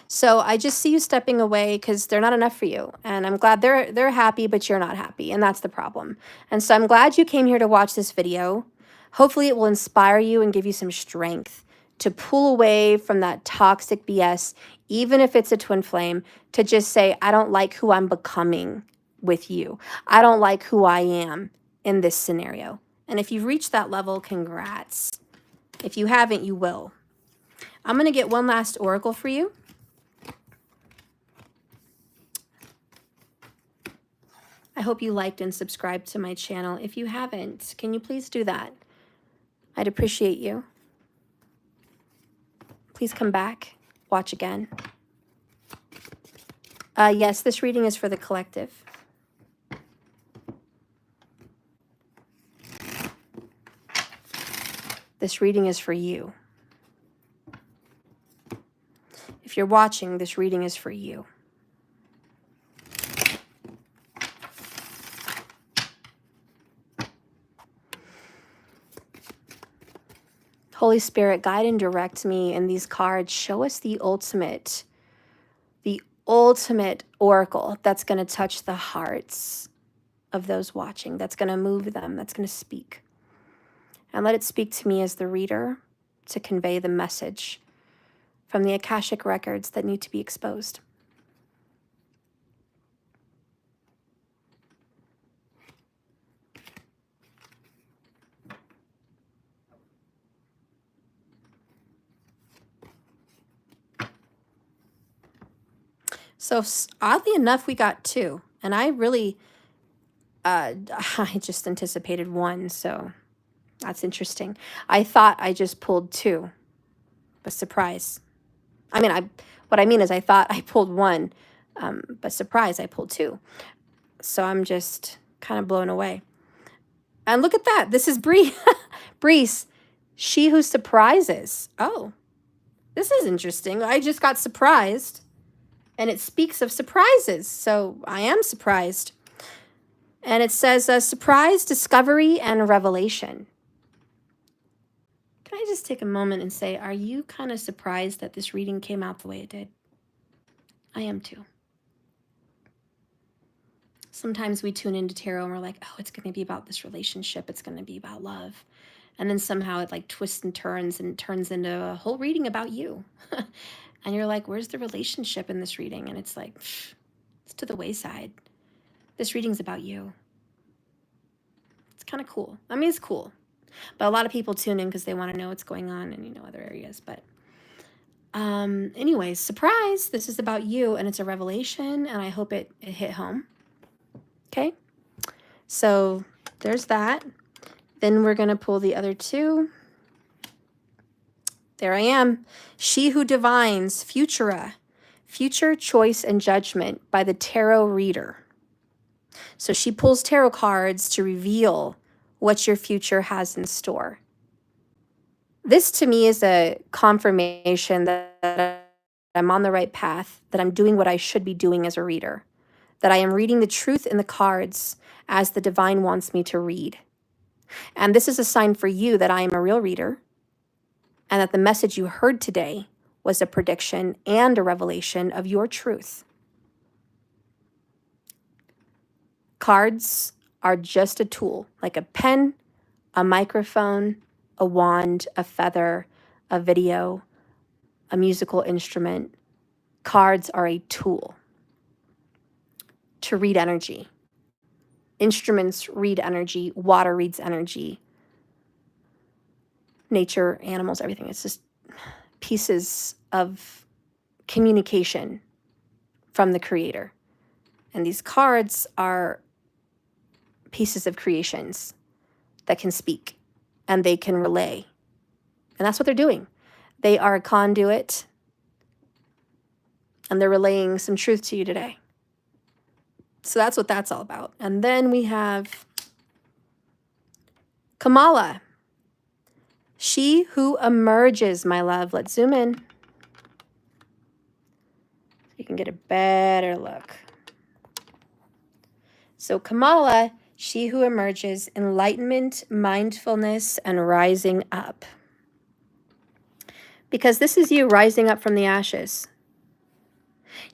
So I just see you stepping away because they're not enough for you. And I'm glad they're happy, but you're not happy, and that's the problem. And so I'm glad you came here to watch this video. Hopefully it will inspire you and give you some strength to pull away from that toxic BS, even if it's a twin flame, to just say, I don't like who I'm becoming with you. I don't like who I am in this scenario. And if you've reached that level, congrats. If you haven't, you will. I'm going to get one last oracle for you. I hope you liked and subscribed to my channel. If you haven't, can you please do that? I'd appreciate you. Please come back, watch again. Yes, this reading is for the collective. This reading is for you. If you're watching, this reading is for you. Holy Spirit, guide and direct me in these cards. Show us the ultimate oracle that's going to touch the hearts of those watching, that's going to move them, that's going to speak. And let it speak to me as the reader to convey the message from the Akashic records that need to be exposed. So oddly enough, we got 2, and I really, I just anticipated 1, so that's interesting. I thought I just pulled 2, but surprise. I mean, what I mean is I thought I pulled 1, but surprise, I pulled 2. So I'm just kind of blown away. And look at that. This is Breeze, she who surprises. Oh, this is interesting. I just got surprised. And it speaks of surprises, so I am surprised. And it says, surprise, discovery, and revelation. Can I just take a moment and say, are you kind of surprised that this reading came out the way it did? I am too. Sometimes we tune into tarot and we're like, oh, it's going to be about this relationship. It's going to be about love. And then somehow it like twists and turns into a whole reading about you. And you're like, where's the relationship in this reading? And it's like, it's to the wayside. This reading's about you. It's kind of cool. I mean, it's cool. But a lot of people tune in because they want to know what's going on in, other areas. But anyways, surprise. This is about you, and it's a revelation, and I hope it hit home. Okay? So there's that. Then we're going to pull the other 2. There I am. She who divines, Futura, future choice and judgment by the tarot reader. So she pulls tarot cards to reveal what your future has in store. This to me is a confirmation that I'm on the right path, that I'm doing what I should be doing as a reader, that I am reading the truth in the cards as the divine wants me to read. And this is a sign for you that I am a real reader, and that the message you heard today was a prediction and a revelation of your truth. Cards are just a tool, like a pen, a microphone, a wand, a feather, a video, a musical instrument. Cards are a tool to read energy. Instruments read energy. Water reads energy. Nature, animals, everything. It's just pieces of communication from the creator. And these cards are pieces of creations that can speak and they can relay. And that's what they're doing. They are a conduit and they're relaying some truth to you today. So that's what that's all about. And then we have Kamala. She who emerges, my love. Let's zoom in so you can get a better look. So Kamala, she who emerges, enlightenment, mindfulness, and rising up. Because this is you rising up from the ashes.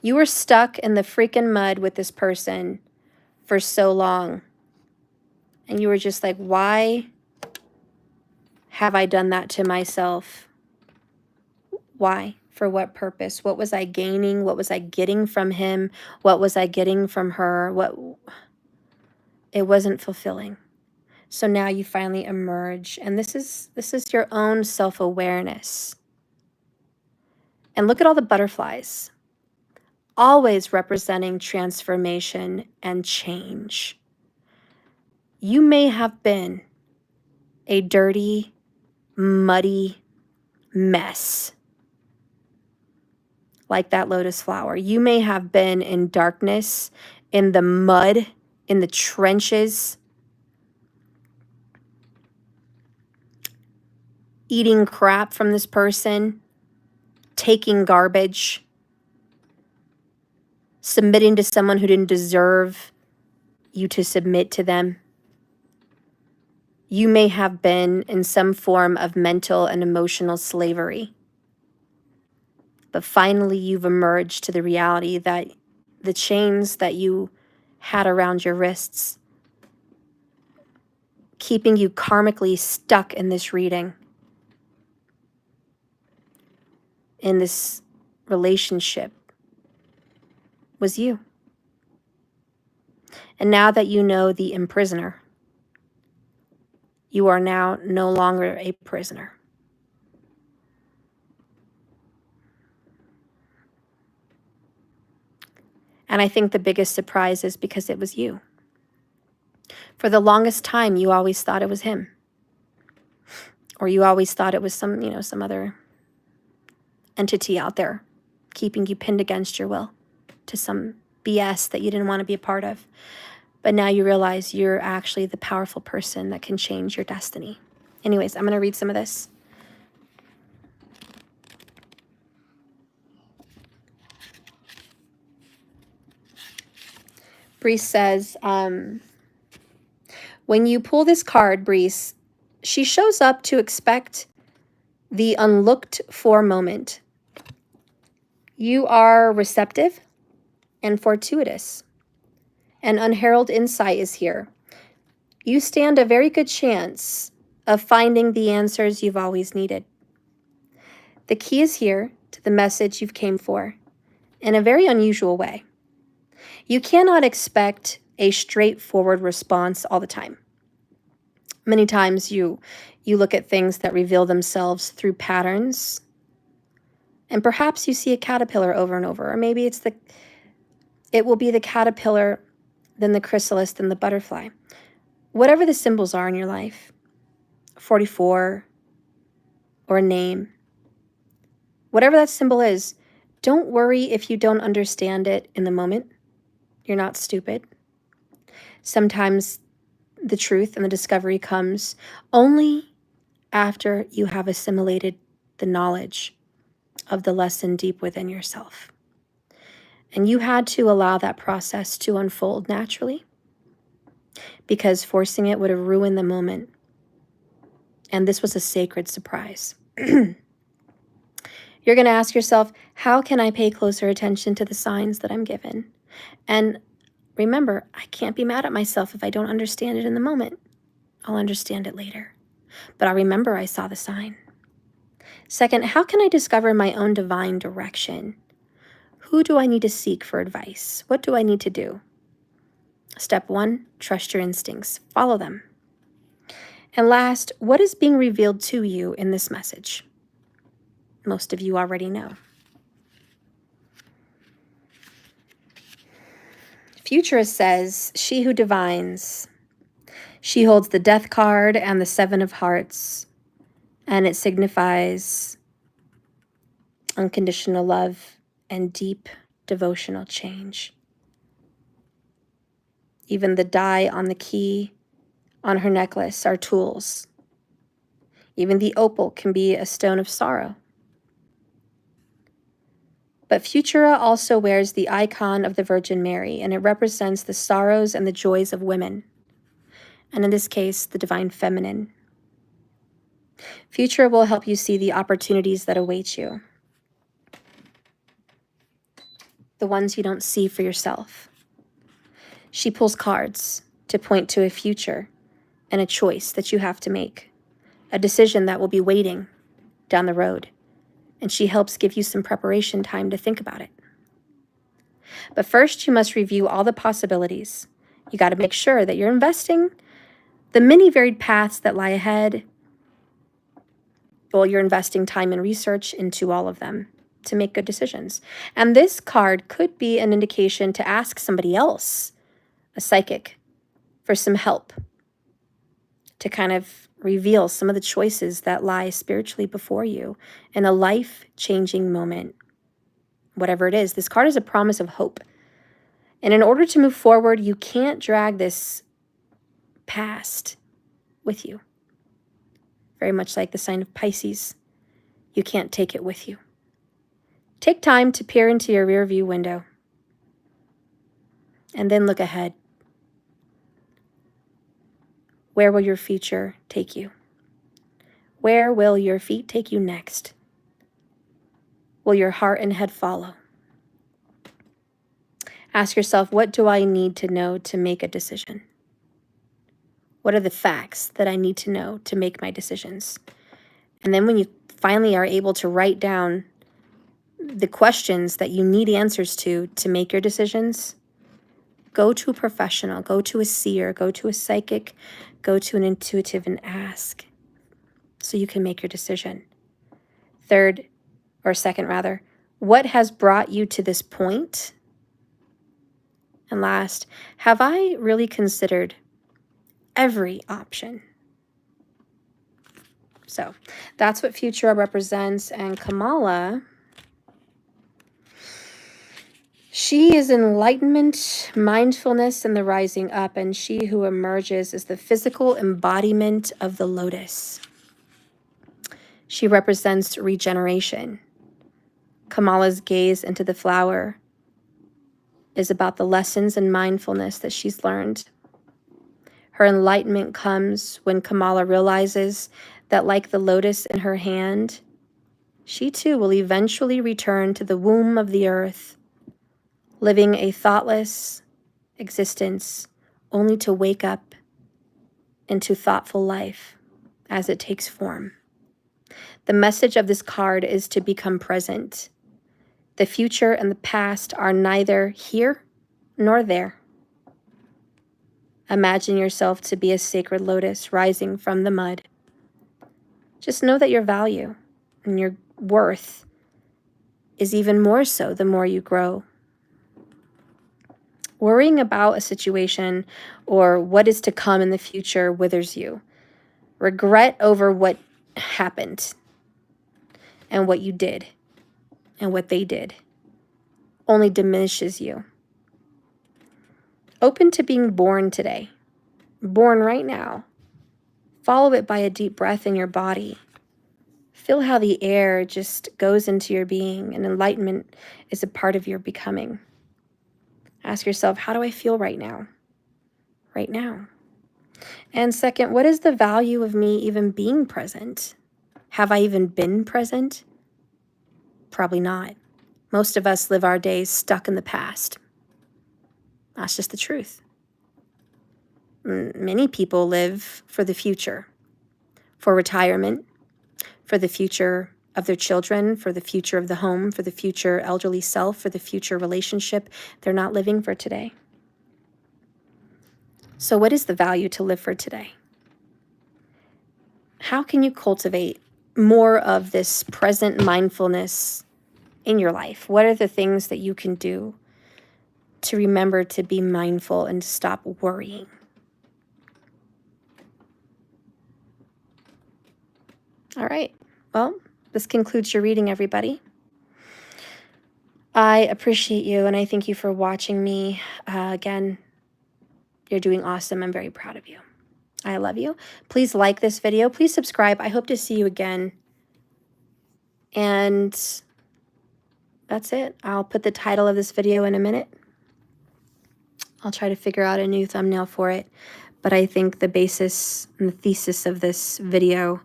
You were stuck in the freaking mud with this person for so long. And you were just like, why have I done that to myself? Why? For what purpose? What was I gaining? What was I getting from him? What was I getting from her? It wasn't fulfilling. So now you finally emerge, and this is your own self-awareness. And look at all the butterflies, always representing transformation and change. You may have been a dirty, muddy mess, like that lotus flower. You may have been in darkness, in the mud, in the trenches, eating crap from this person, taking garbage, submitting to someone who didn't deserve you to submit to them. You may have been in some form of mental and emotional slavery. But finally, you've emerged to the reality that the chains that you had around your wrists, keeping you karmically stuck in this reading, in this relationship, was you. And now that you know the imprisoner, you are now no longer a prisoner. And I think the biggest surprise is because it was you. For the longest time, you always thought it was him. Or you always thought it was some other entity out there keeping you pinned against your will to some BS that you didn't want to be a part of. But now you realize you're actually the powerful person that can change your destiny. Anyways, I'm going to read some of this. Brees says, when you pull this card, Brees, she shows up to expect the unlooked for moment. You are receptive and fortuitous. An unheralded insight is here. You stand a very good chance of finding the answers you've always needed. The key is here to the message you've came for in a very unusual way. You cannot expect a straightforward response all the time. Many times you look at things that reveal themselves through patterns, and perhaps you see a caterpillar over and over, or maybe it will be the caterpillar, then the chrysalis, then the butterfly. Whatever the symbols are in your life, 44, or a name, whatever that symbol is, don't worry if you don't understand it in the moment. You're not stupid. Sometimes the truth and the discovery comes only after you have assimilated the knowledge of the lesson deep within yourself. And you had to allow that process to unfold naturally, because forcing it would have ruined the moment. And this was a sacred surprise. You're going to ask yourself, how can I pay closer attention to the signs that I'm given? And remember, I can't be mad at myself if I don't understand it in the moment. I'll understand it later. But I'll remember I saw the sign. Second, how can I discover my own divine direction? Who do I need to seek for advice? What do I need to do? Step 1, trust your instincts. Follow them. And last, what is being revealed to you in this message? Most of you already know. Futurist says, she who divines. She holds the Death card and the 7 of Hearts, and it signifies unconditional love and deep devotional change. Even the die on the key on her necklace are tools. Even the opal can be a stone of sorrow. But Futura also wears the icon of the Virgin Mary, and it represents the sorrows and the joys of women, and in this case, the divine feminine. Futura will help you see the opportunities that await you, the ones you don't see for yourself. She pulls cards to point to a future and a choice that you have to make, a decision that will be waiting down the road. and she helps give you some preparation time to think about it. But first, you must review all the possibilities. You got to make sure that you're investing the many varied paths that lie ahead. Well, you're investing time and research into all of them to make good decisions. And this card could be an indication to ask somebody else, a psychic, for some help to kind of reveal some of the choices that lie spiritually before you in a life-changing moment. Whatever it is, this card is a promise of hope. And in order to move forward, you can't drag this past with you. Very much like the sign of Pisces, you can't take it with you. Take time to peer into your rearview window and then look ahead. Where will your future take you? Where will your feet take you next? Will your heart and head follow? Ask yourself, what do I need to know to make a decision? What are the facts that I need to know to make my decisions? And then when you finally are able to write down the questions that you need answers to make your decisions, go to a professional, go to a seer, go to a psychic, go to an intuitive and ask so you can make your decision. Second, what has brought you to this point? And last, have I really considered every option? So that's what Futura represents. And Kamala, she is enlightenment, mindfulness, and the rising up. And she who emerges is the physical embodiment of the lotus. She represents regeneration. Kamala's gaze into the flower is about the lessons in mindfulness that she's learned. Her enlightenment comes when Kamala realizes that, like the lotus in her hand, she too will eventually return to the womb of the earth, living a thoughtless existence only to wake up into thoughtful life as it takes form. The message of this card is to become present. The future and the past are neither here nor there. Imagine yourself to be a sacred lotus rising from the mud. Just know that your value and your worth is even more so the more you grow. Worrying about a situation or what is to come in the future withers you. Regret over what happened and what you did and what they did only diminishes you. Open to being born today, born right now. Follow it by a deep breath in your body. Feel how the air just goes into your being, and enlightenment is a part of your becoming. Ask yourself, how do I feel right now? Right now. And second, what is the value of me even being present? Have I even been present? Probably not. Most of us live our days stuck in the past. That's just the truth. Many people live for the future, for retirement, for the future of their children, for the future of the home, for the future elderly self, for the future relationship. They're not living for today. So what is the value to live for today? How can you cultivate more of this present mindfulness in your life? What are the things that you can do to remember to be mindful and to stop worrying? All right. Well, this concludes your reading, everybody. I appreciate you, and I thank you for watching me. Again, you're doing awesome. I'm very proud of you. I love you. Please like this video. Please subscribe. I hope to see you again. And that's it. I'll put the title of this video in a minute. I'll try to figure out a new thumbnail for it. But I think the basis and the thesis of this video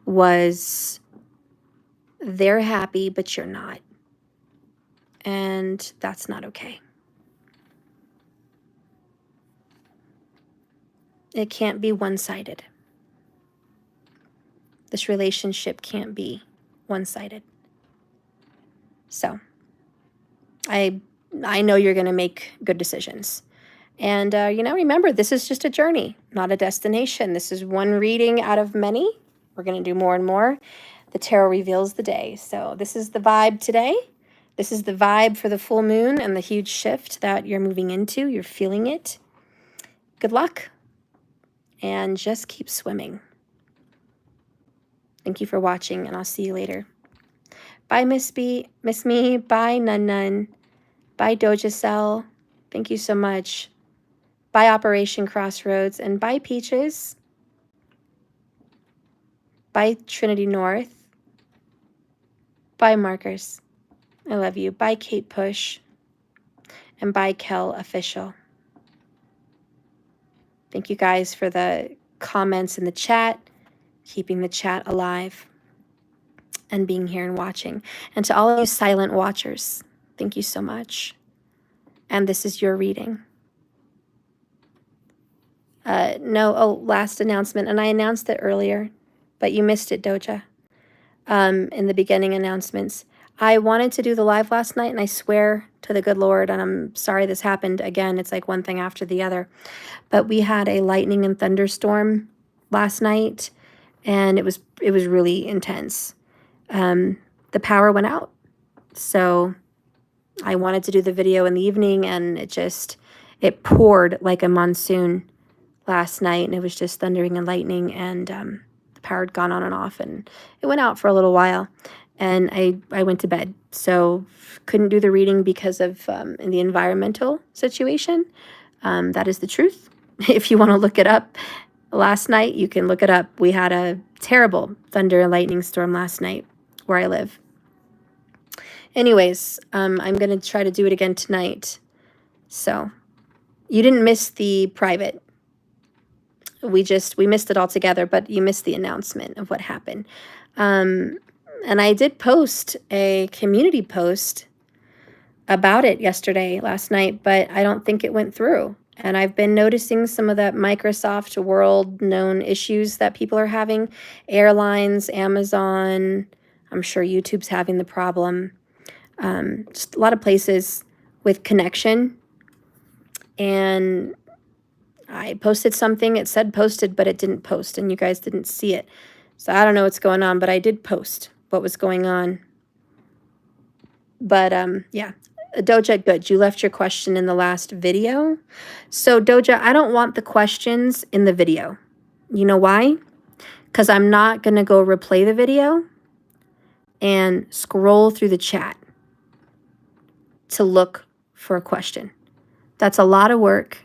was they're happy, but you're not. And that's not okay. It can't be one-sided. This relationship can't be one-sided. So I know you're going to make good decisions. And, remember, this is just a journey, not a destination. This is one reading out of many. We're going to do more and more. The tarot reveals the day. So this is the vibe today. This is the vibe for the full moon and the huge shift that you're moving into. You're feeling it. Good luck. And just keep swimming. Thank you for watching, and I'll see you later. Bye, Miss Me. Bye, Nun. Bye, Doja Cell. Thank you so much. Bye, Operation Crossroads. And bye, Peaches. Bye, Trinity North. Bye, Markers. I love you. Bye, Kate Push. And bye, Kel Official. Thank you guys for the comments in the chat, keeping the chat alive, and being here and watching. And to all of you silent watchers, thank you so much. And this is your reading. Last announcement, and I announced it earlier, but you missed it, Doja, in the beginning announcements. I wanted to do the live last night, and I swear to the good Lord, and I'm sorry this happened again, it's like one thing after the other, but we had a lightning and thunderstorm last night, and it was really intense. The power went out, so I wanted to do the video in the evening, and it poured like a monsoon last night, and it was just thundering and lightning, and the power had gone on and off, and it went out for a little while, and I went to bed. So couldn't do the reading because of in the environmental situation. That is the truth. If you want to look it up last night, you can look it up. We had a terrible thunder and lightning storm last night where I live. Anyways, I'm going to try to do it again tonight. So you didn't miss the private. We missed it all together, but you missed the announcement of what happened. And I did post a community post about it last night, but I don't think it went through. And I've been noticing some of that Microsoft world-known issues that people are having. Airlines, Amazon, I'm sure YouTube's having the problem. Just a lot of places with connection. And I posted something, it said posted, but it didn't post, and you guys didn't see it. So I don't know what's going on, but I did post what was going on. But yeah, Doja, good. You left your question in the last video. So Doja, I don't want the questions in the video. You know why? Because I'm not going to go replay the video and scroll through the chat to look for a question. That's a lot of work.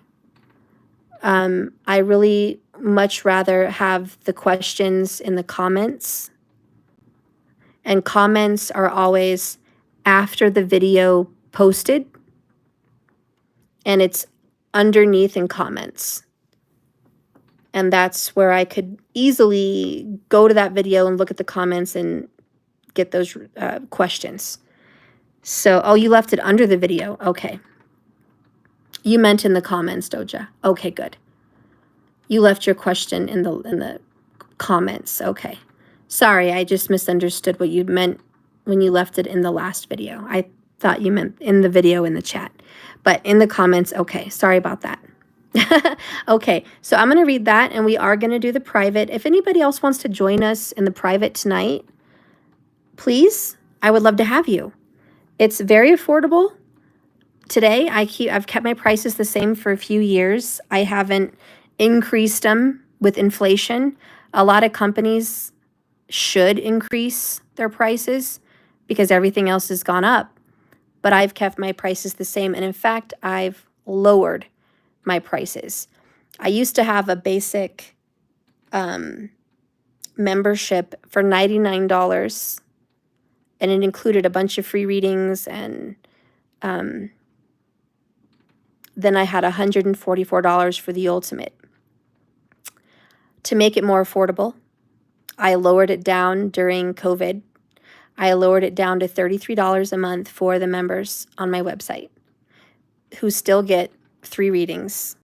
I really much rather have the questions in the comments. And comments are always after the video posted. And it's underneath in comments. And that's where I could easily go to that video and look at the comments and get those questions. So, oh, you left it under the video. Okay. You meant in the comments, Doja. Okay, good. You left your question in the comments. Okay. Sorry, I just misunderstood what you meant when you left it in the last video. I thought you meant in the video in the chat. But in the comments, okay. Sorry about that. Okay, so I'm going to read that, and we are going to do the private. If anybody else wants to join us in the private tonight, please, I would love to have you. It's very affordable. Today, I've kept my prices the same for a few years. I haven't increased them with inflation. A lot of companies should increase their prices because everything else has gone up. But I've kept my prices the same. And in fact, I've lowered my prices. I used to have a basic membership for $99. And it included a bunch of free readings, and then I had $144 for the ultimate. To make it more affordable, I lowered it down during COVID. I lowered it down to $33 a month for the members on my website who still get 3 readings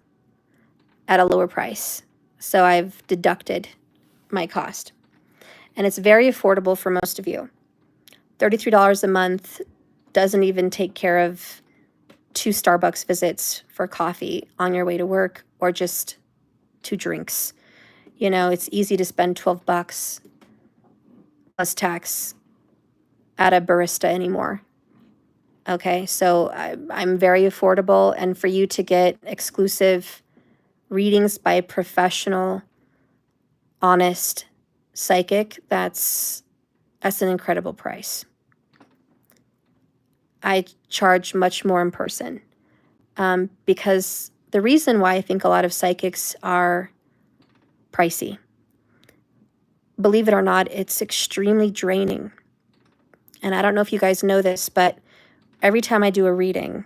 at a lower price. So I've deducted my cost. And it's very affordable for most of you. $33 a month doesn't even take care of 2 Starbucks visits for coffee on your way to work, or just 2 drinks. You know, it's easy to spend $12 plus tax at a barista anymore. Okay, so I'm very affordable, and for you to get exclusive readings by a professional, honest psychic, that's an incredible price. I charge much more in person, because the reason why I think a lot of psychics are pricey, believe it or not, it's extremely draining. And I don't know if you guys know this, but every time I do a reading,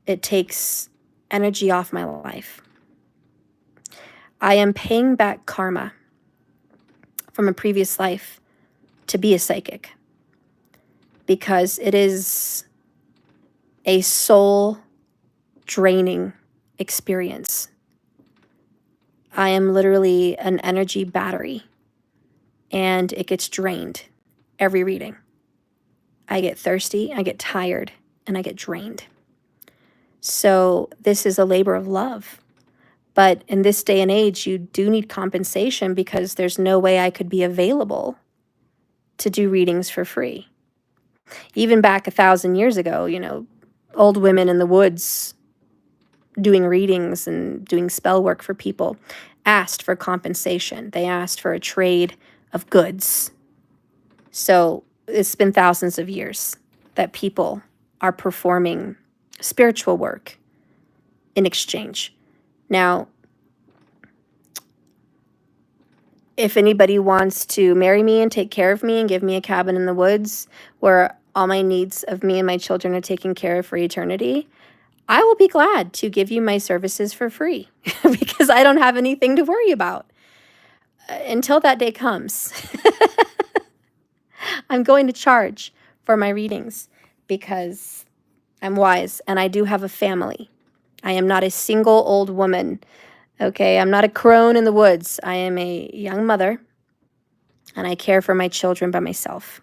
it takes energy off my life. I am paying back karma from a previous life to be a psychic, because it is a soul draining experience. I am literally an energy battery, and it gets drained every reading. I get thirsty, I get tired, and I get drained. So this is a labor of love. But in this day and age, you do need compensation, because there's no way I could be available to do readings for free. Even back 1,000 years ago, you know, old women in the woods doing readings and doing spell work for people asked for compensation. They asked for a trade of goods. So it's been thousands of years that people are performing spiritual work in exchange. Now, if anybody wants to marry me and take care of me and give me a cabin in the woods where all my needs of me and my children are taken care of for eternity, I will be glad to give you my services for free because I don't have anything to worry about until that day comes. I'm going to charge for my readings because I'm wise and I do have a family. I am not a single old woman. Okay, I'm not a crone in the woods. I am a young mother, and I care for my children by myself.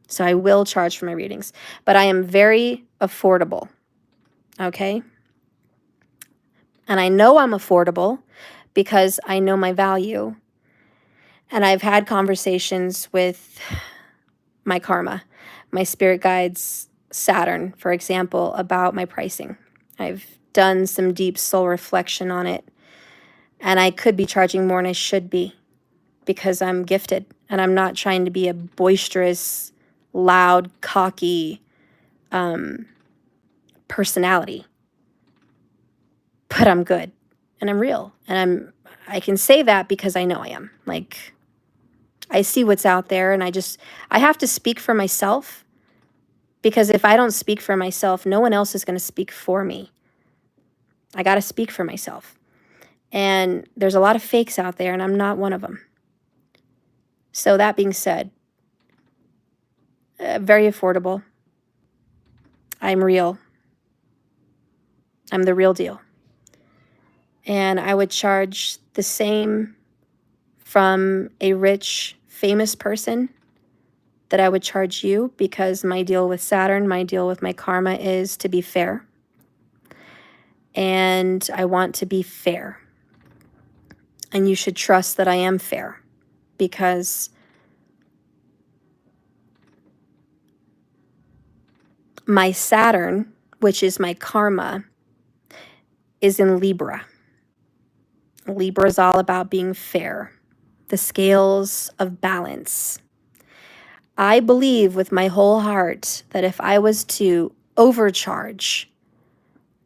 So I will charge for my readings, but I am very affordable, okay? And I know I'm affordable because I know my value, and I've had conversations with my karma, my spirit guides, Saturn, for example, about my pricing. I've done some deep soul reflection on it. And I could be charging more, and I should be, because I'm gifted and I'm not trying to be a boisterous, loud, cocky personality. But I'm good and I'm real, and I can say that because I know I am. Like, I see what's out there, and I have to speak for myself, because if I don't speak for myself, no one else is going to speak for me. I got to speak for myself. And there's a lot of fakes out there, and I'm not one of them. So that being said, very affordable. I'm real. I'm the real deal. And I would charge the same from a rich, famous person that I would charge you, because my deal with Saturn, my deal with my karma is to be fair. And I want to be fair. And you should trust that I am fair, because my Saturn, which is my karma, is in Libra. Libra is all about being fair, the scales of balance. I believe with my whole heart that if I was to overcharge,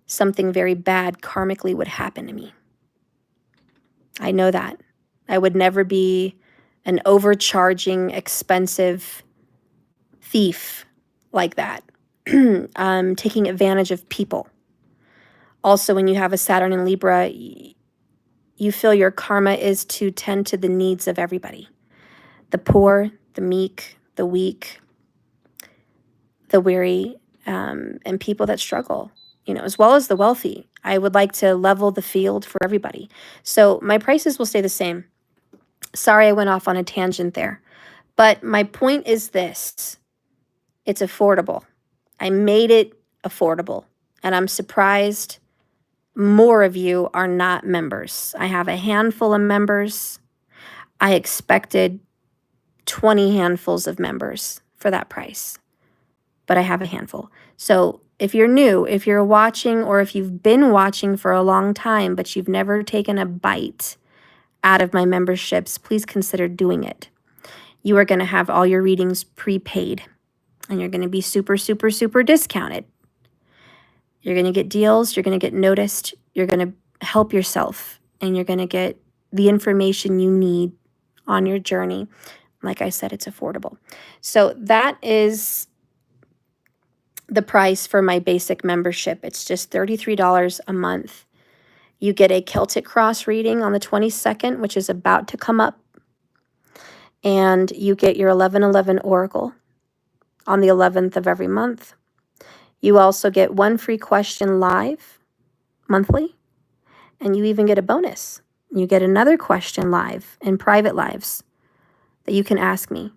something very bad karmically would happen to me. I know that. I would never be an overcharging, expensive thief like that, taking advantage of people. Also, when you have a Saturn in Libra, you feel your karma is to tend to the needs of everybody. The poor, the meek, the weak, the weary, and people that struggle, as well as the wealthy. I would like to level the field for everybody. So my prices will stay the same. Sorry, I went off on a tangent there. But my point is this. It's affordable. I made it affordable, and I'm surprised more of you are not members. I have a handful of members. I expected 20 handfuls of members for that price, but I have a handful. So if you're new, if you're watching, or if you've been watching for a long time, but you've never taken a bite out of my memberships, please consider doing it. You are going to have all your readings prepaid, and you're going to be super, super, super discounted. You're going to get deals. You're going to get noticed. You're going to help yourself, and you're going to get the information you need on your journey. Like I said, it's affordable. So that is the price for my basic membership. It's just $33 a month. You get a Celtic Cross reading on the 22nd, which is about to come up. And you get your 11/11 Oracle on the 11th of every month. You also get one free question live monthly. And you even get a bonus. You get another question live in private lives that you can ask me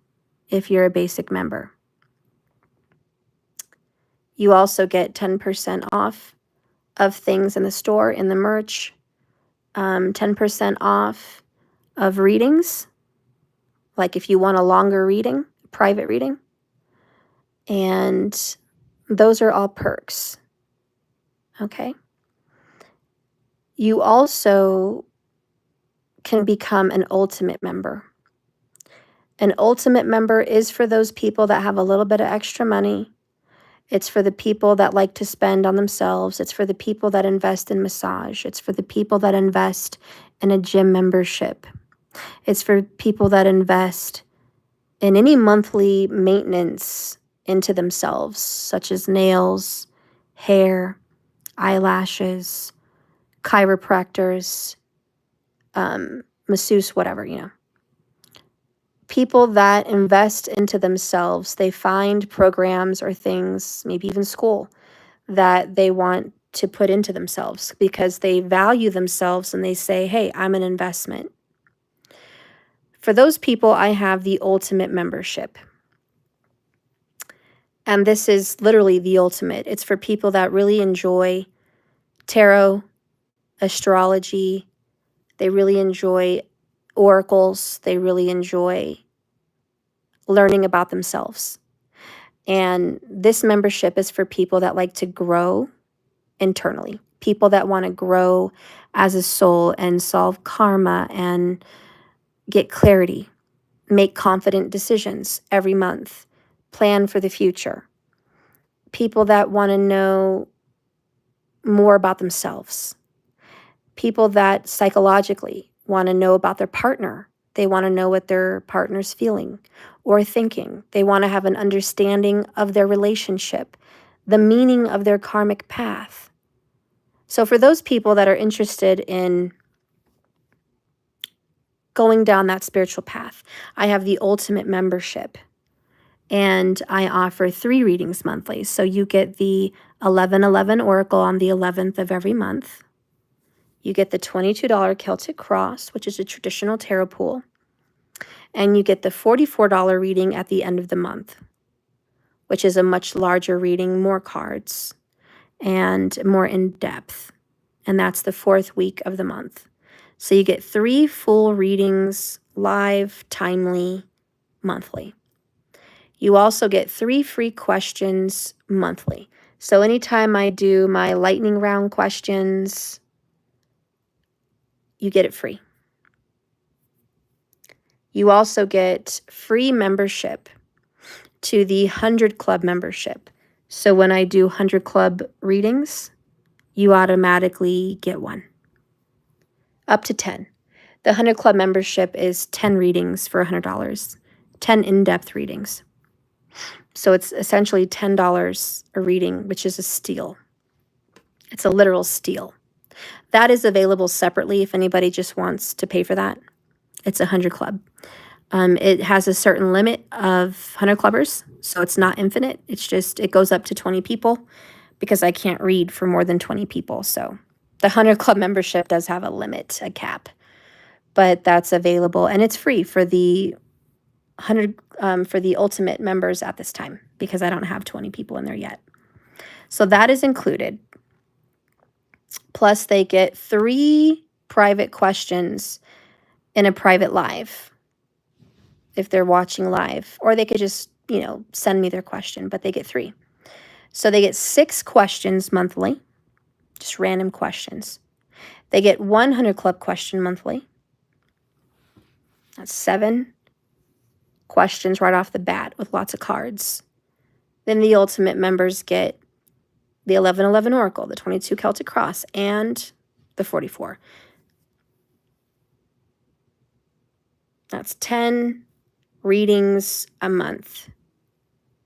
if you're a basic member. You also get 10% off of things in the store, in the merch, 10% off of readings, like if you want a longer reading, private reading. And those are all perks, okay? You also can become an ultimate member. An ultimate member is for those people that have a little bit of extra money. It's for the people that like to spend on themselves. It's for the people that invest in massage. It's for the people that invest in a gym membership. It's for people that invest in any monthly maintenance into themselves, such as nails, hair, eyelashes, chiropractors, masseuse, whatever, you know. People that invest into themselves, they find programs or things, maybe even school, that they want to put into themselves because they value themselves and they say, hey, I'm an investment. For those people, I have the ultimate membership. And this is literally the ultimate. It's for people that really enjoy tarot, astrology. They really enjoy oracles. They really enjoy learning about themselves. And this membership is for people that like to grow internally, people that want to grow as a soul and solve karma and get clarity, make confident decisions every month, plan for the future. People that want to know more about themselves. People that psychologically want to know about their partner. They want to know what their partner's feeling or thinking. They want to have an understanding of their relationship, the meaning of their karmic path. So for those people that are interested in going down that spiritual path, I have the ultimate membership. And I offer 3 readings monthly. So you get the 11/11 Oracle on the 11th of every month. You get the $22 Celtic Cross, which is a traditional tarot pool. And you get the $44 reading at the end of the month, which is a much larger reading, more cards, and more in-depth. And that's the 4th week of the month. So you get 3 full readings, live, timely, monthly. You also get 3 free questions monthly. So anytime I do my lightning round questions, you get it free. You also get free membership to the 100 Club membership. So when I do 100 Club readings, you automatically get one. Up to 10. The 100 Club membership is 10 readings for $100, 10 in-depth readings. So it's essentially $10 a reading, which is a steal. It's a literal steal. That is available separately if anybody just wants to pay for that. It's 100 Club. It has a certain limit of 100 clubbers, so it's not infinite. It's just, it goes up to 20 people because I can't read for more than 20 people. So the 100 Club membership does have a limit, a cap, but that's available and it's free for the 100 for the ultimate members at this time because I don't have 20 people in there yet. So that is included. Plus, they get 3 private questions in a private live if they're watching live, or they could just, send me their question, but they get 3. So they get 6 questions monthly, just random questions. They get 100 Club question monthly. That's 7 questions right off the bat with lots of cards. Then the Ultimate members get the 1111 Oracle, the 22 Celtic Cross, and the 44. That's 10 readings a month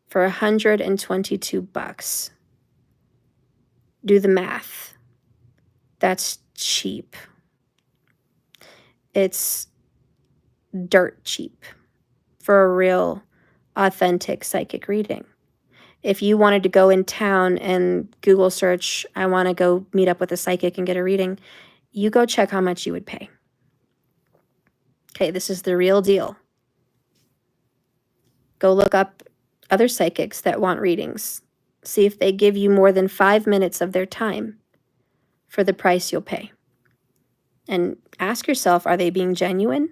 for $122. Do the math. That's cheap. It's dirt cheap for a real, authentic psychic reading. If you wanted to go in town and Google search, I want to go meet up with a psychic and get a reading, you go check how much you would pay. Okay, this is the real deal. Go look up other psychics that want readings. See if they give you more than 5 minutes of their time for the price you'll pay. And ask yourself, are they being genuine?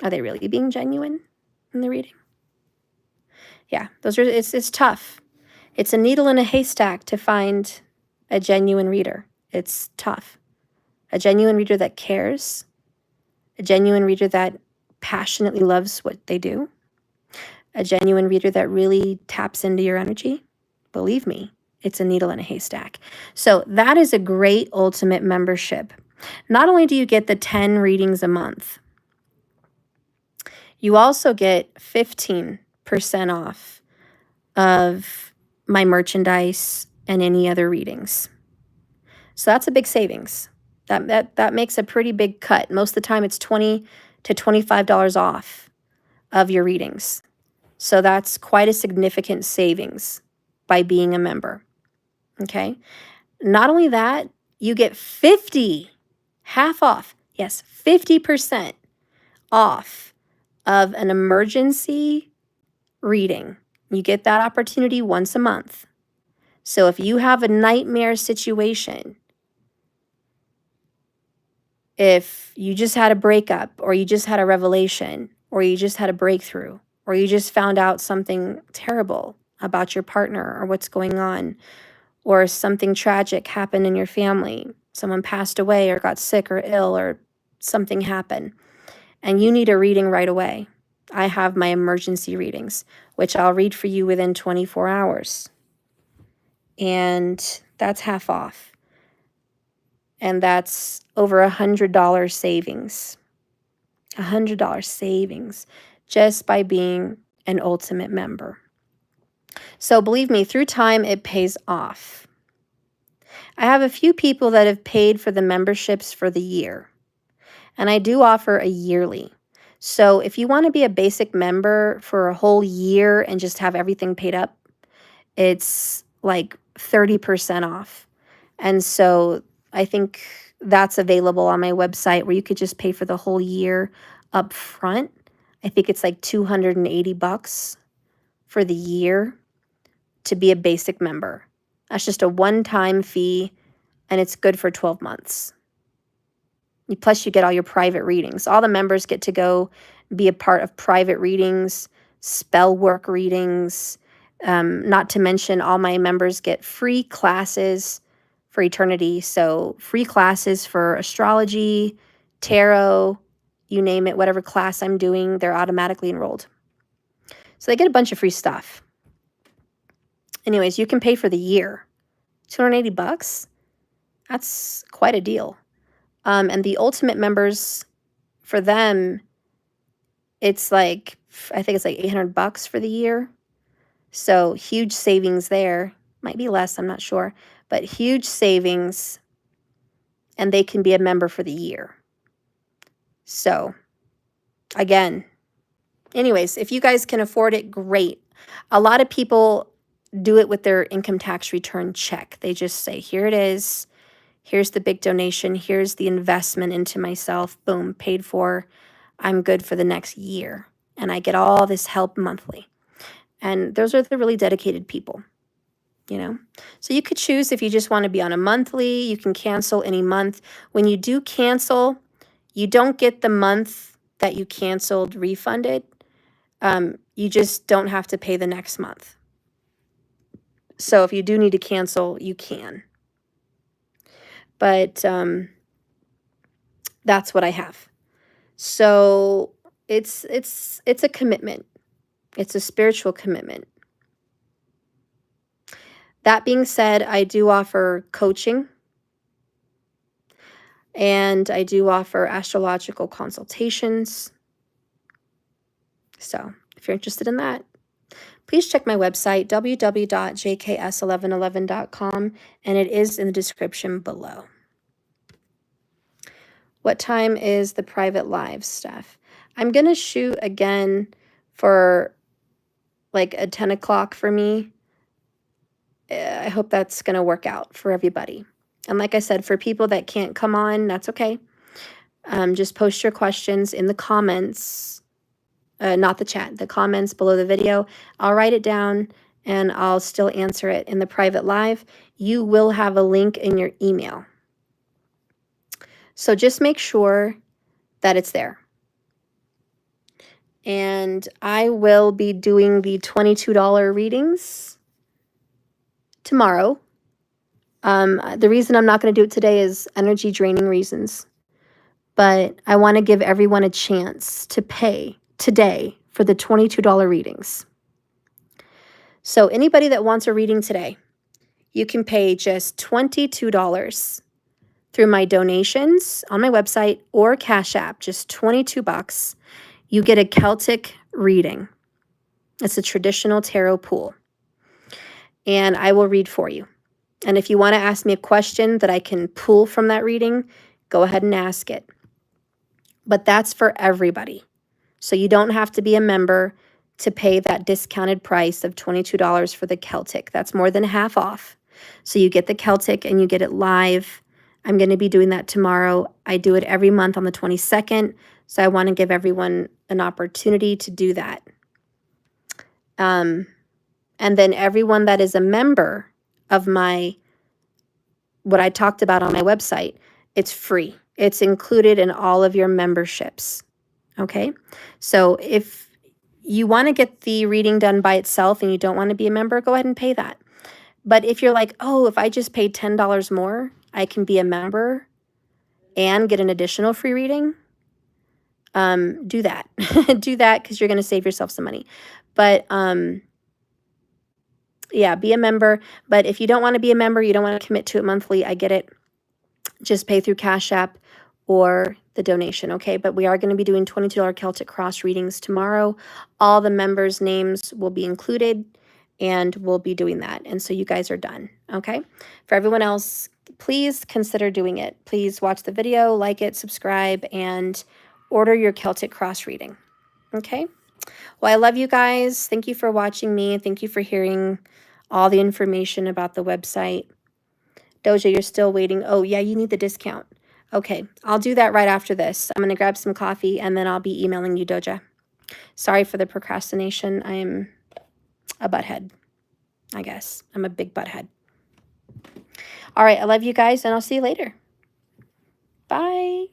Are they really being genuine in the reading? Yeah, it's tough. It's a needle in a haystack to find a genuine reader. It's tough. A genuine reader that cares, a genuine reader that passionately loves what they do, a genuine reader that really taps into your energy. Believe me, it's a needle in a haystack. So that is a great Ultimate membership. Not only do you get the 10 readings a month, you also get 15% off of my merchandise and any other readings. So that's a big savings. That makes a pretty big cut. Most of the time it's $20 to $25 off of your readings. So that's quite a significant savings by being a member. Okay? Not only that, you get 50, half off. Yes, 50% off of an emergency reading. You get that opportunity once a month. So if you have a nightmare situation, if you just had a breakup, or you just had a revelation, or you just had a breakthrough, or you just found out something terrible about your partner or what's going on, or something tragic happened in your family, someone passed away or got sick or ill or something happened, and you need a reading right away, I have my emergency readings, which I'll read for you within 24 hours. And that's half off. And that's over $100 savings. $100 savings just by being an Ultimate member. So believe me, through time, it pays off. I have a few people that have paid for the memberships for the year. And I do offer a yearly. So if you want to be a basic member for a whole year and just have everything paid up, it's like 30% off. And so I think that's available on my website, where you could just pay for the whole year up front. I think it's like $280 for the year to be a basic member. That's just a one-time fee, and it's good for 12 months. Plus, you get all your private readings. All the members get to go be a part of private readings, spell work readings. Not to mention, all my members get free classes for eternity. So free classes for astrology, tarot, you name it, whatever class I'm doing, they're automatically enrolled. So they get a bunch of free stuff. Anyways, you can pay for the year. $280? That's quite a deal. And the Ultimate members, for them, it's like, I think it's like $800 for the year. So huge savings there. Might be less, I'm not sure. But huge savings, and they can be a member for the year. So, again, anyways, if you guys can afford it, great. A lot of people do it with their income tax return check. They just say, here it is. Here's the big donation. Here's the investment into myself. Boom, paid for. I'm good for the next year. And I get all this help monthly. And those are the really dedicated people. you know. So you could choose if you just want to be on a monthly. You can cancel any month. When you do cancel, you don't get the month that you canceled refunded. You just don't have to pay the next month. So if you do need to cancel, you can. But that's what I have. So it's a commitment. It's a spiritual commitment. That being said, I do offer coaching, and I do offer astrological consultations. So if you're interested in that, please check my website, www.jks1111.com, and it is in the description below. What time is the private live stuff? I'm going to shoot again for like a 10 o'clock for me. I hope that's going to work out for everybody. And like I said, for people that can't come on, that's okay. Just post your questions in the comments, not the chat, the comments below the video. I'll write it down and I'll still answer it in the private live. You will have a link in your email. So just make sure that it's there. And I will be doing the $22 readings tomorrow. The reason I'm not going to do it today is energy draining reasons. But I want to give everyone a chance to pay today for the $22 readings. So anybody that wants a reading today, you can pay just $22 through my donations on my website or Cash App, just $22. You get a Celtic reading. It's a traditional tarot pool. And I will read for you. And if you want to ask me a question that I can pull from that reading, go ahead and ask it. But that's for everybody. So you don't have to be a member to pay that discounted price of $22 for the Celtic. That's more than half off. So you get the Celtic and you get it live. I'm going to be doing that tomorrow. I do it every month on the 22nd. So I want to give everyone an opportunity to do that. And then everyone that is a member of what I talked about on my website, it's free. It's included in all of your memberships. Okay? So if you want to get the reading done by itself and you don't want to be a member, go ahead and pay that. But if you're like, oh, if I just paid $10 more, I can be a member and get an additional free reading, do that. Do that because you're going to save yourself some money. But yeah, be a member. But if you don't want to be a member, you don't want to commit to it monthly, I get it. Just pay through Cash App or the donation, okay? But we are going to be doing $22 Celtic Cross readings tomorrow. All the members' names will be included, and we'll be doing that. And so you guys are done, okay? For everyone else, please consider doing it. Please watch the video, like it, subscribe, and order your Celtic Cross reading, okay? Well, I love you guys. Thank you for watching me. Thank you for hearing all the information about the website. Doja, you're still waiting. Oh, yeah, you need the discount. Okay, I'll do that right after this. I'm going to grab some coffee, and then I'll be emailing you, Doja. Sorry for the procrastination. I am a butthead, I guess. I'm a big butthead. All right, I love you guys, and I'll see you later. Bye.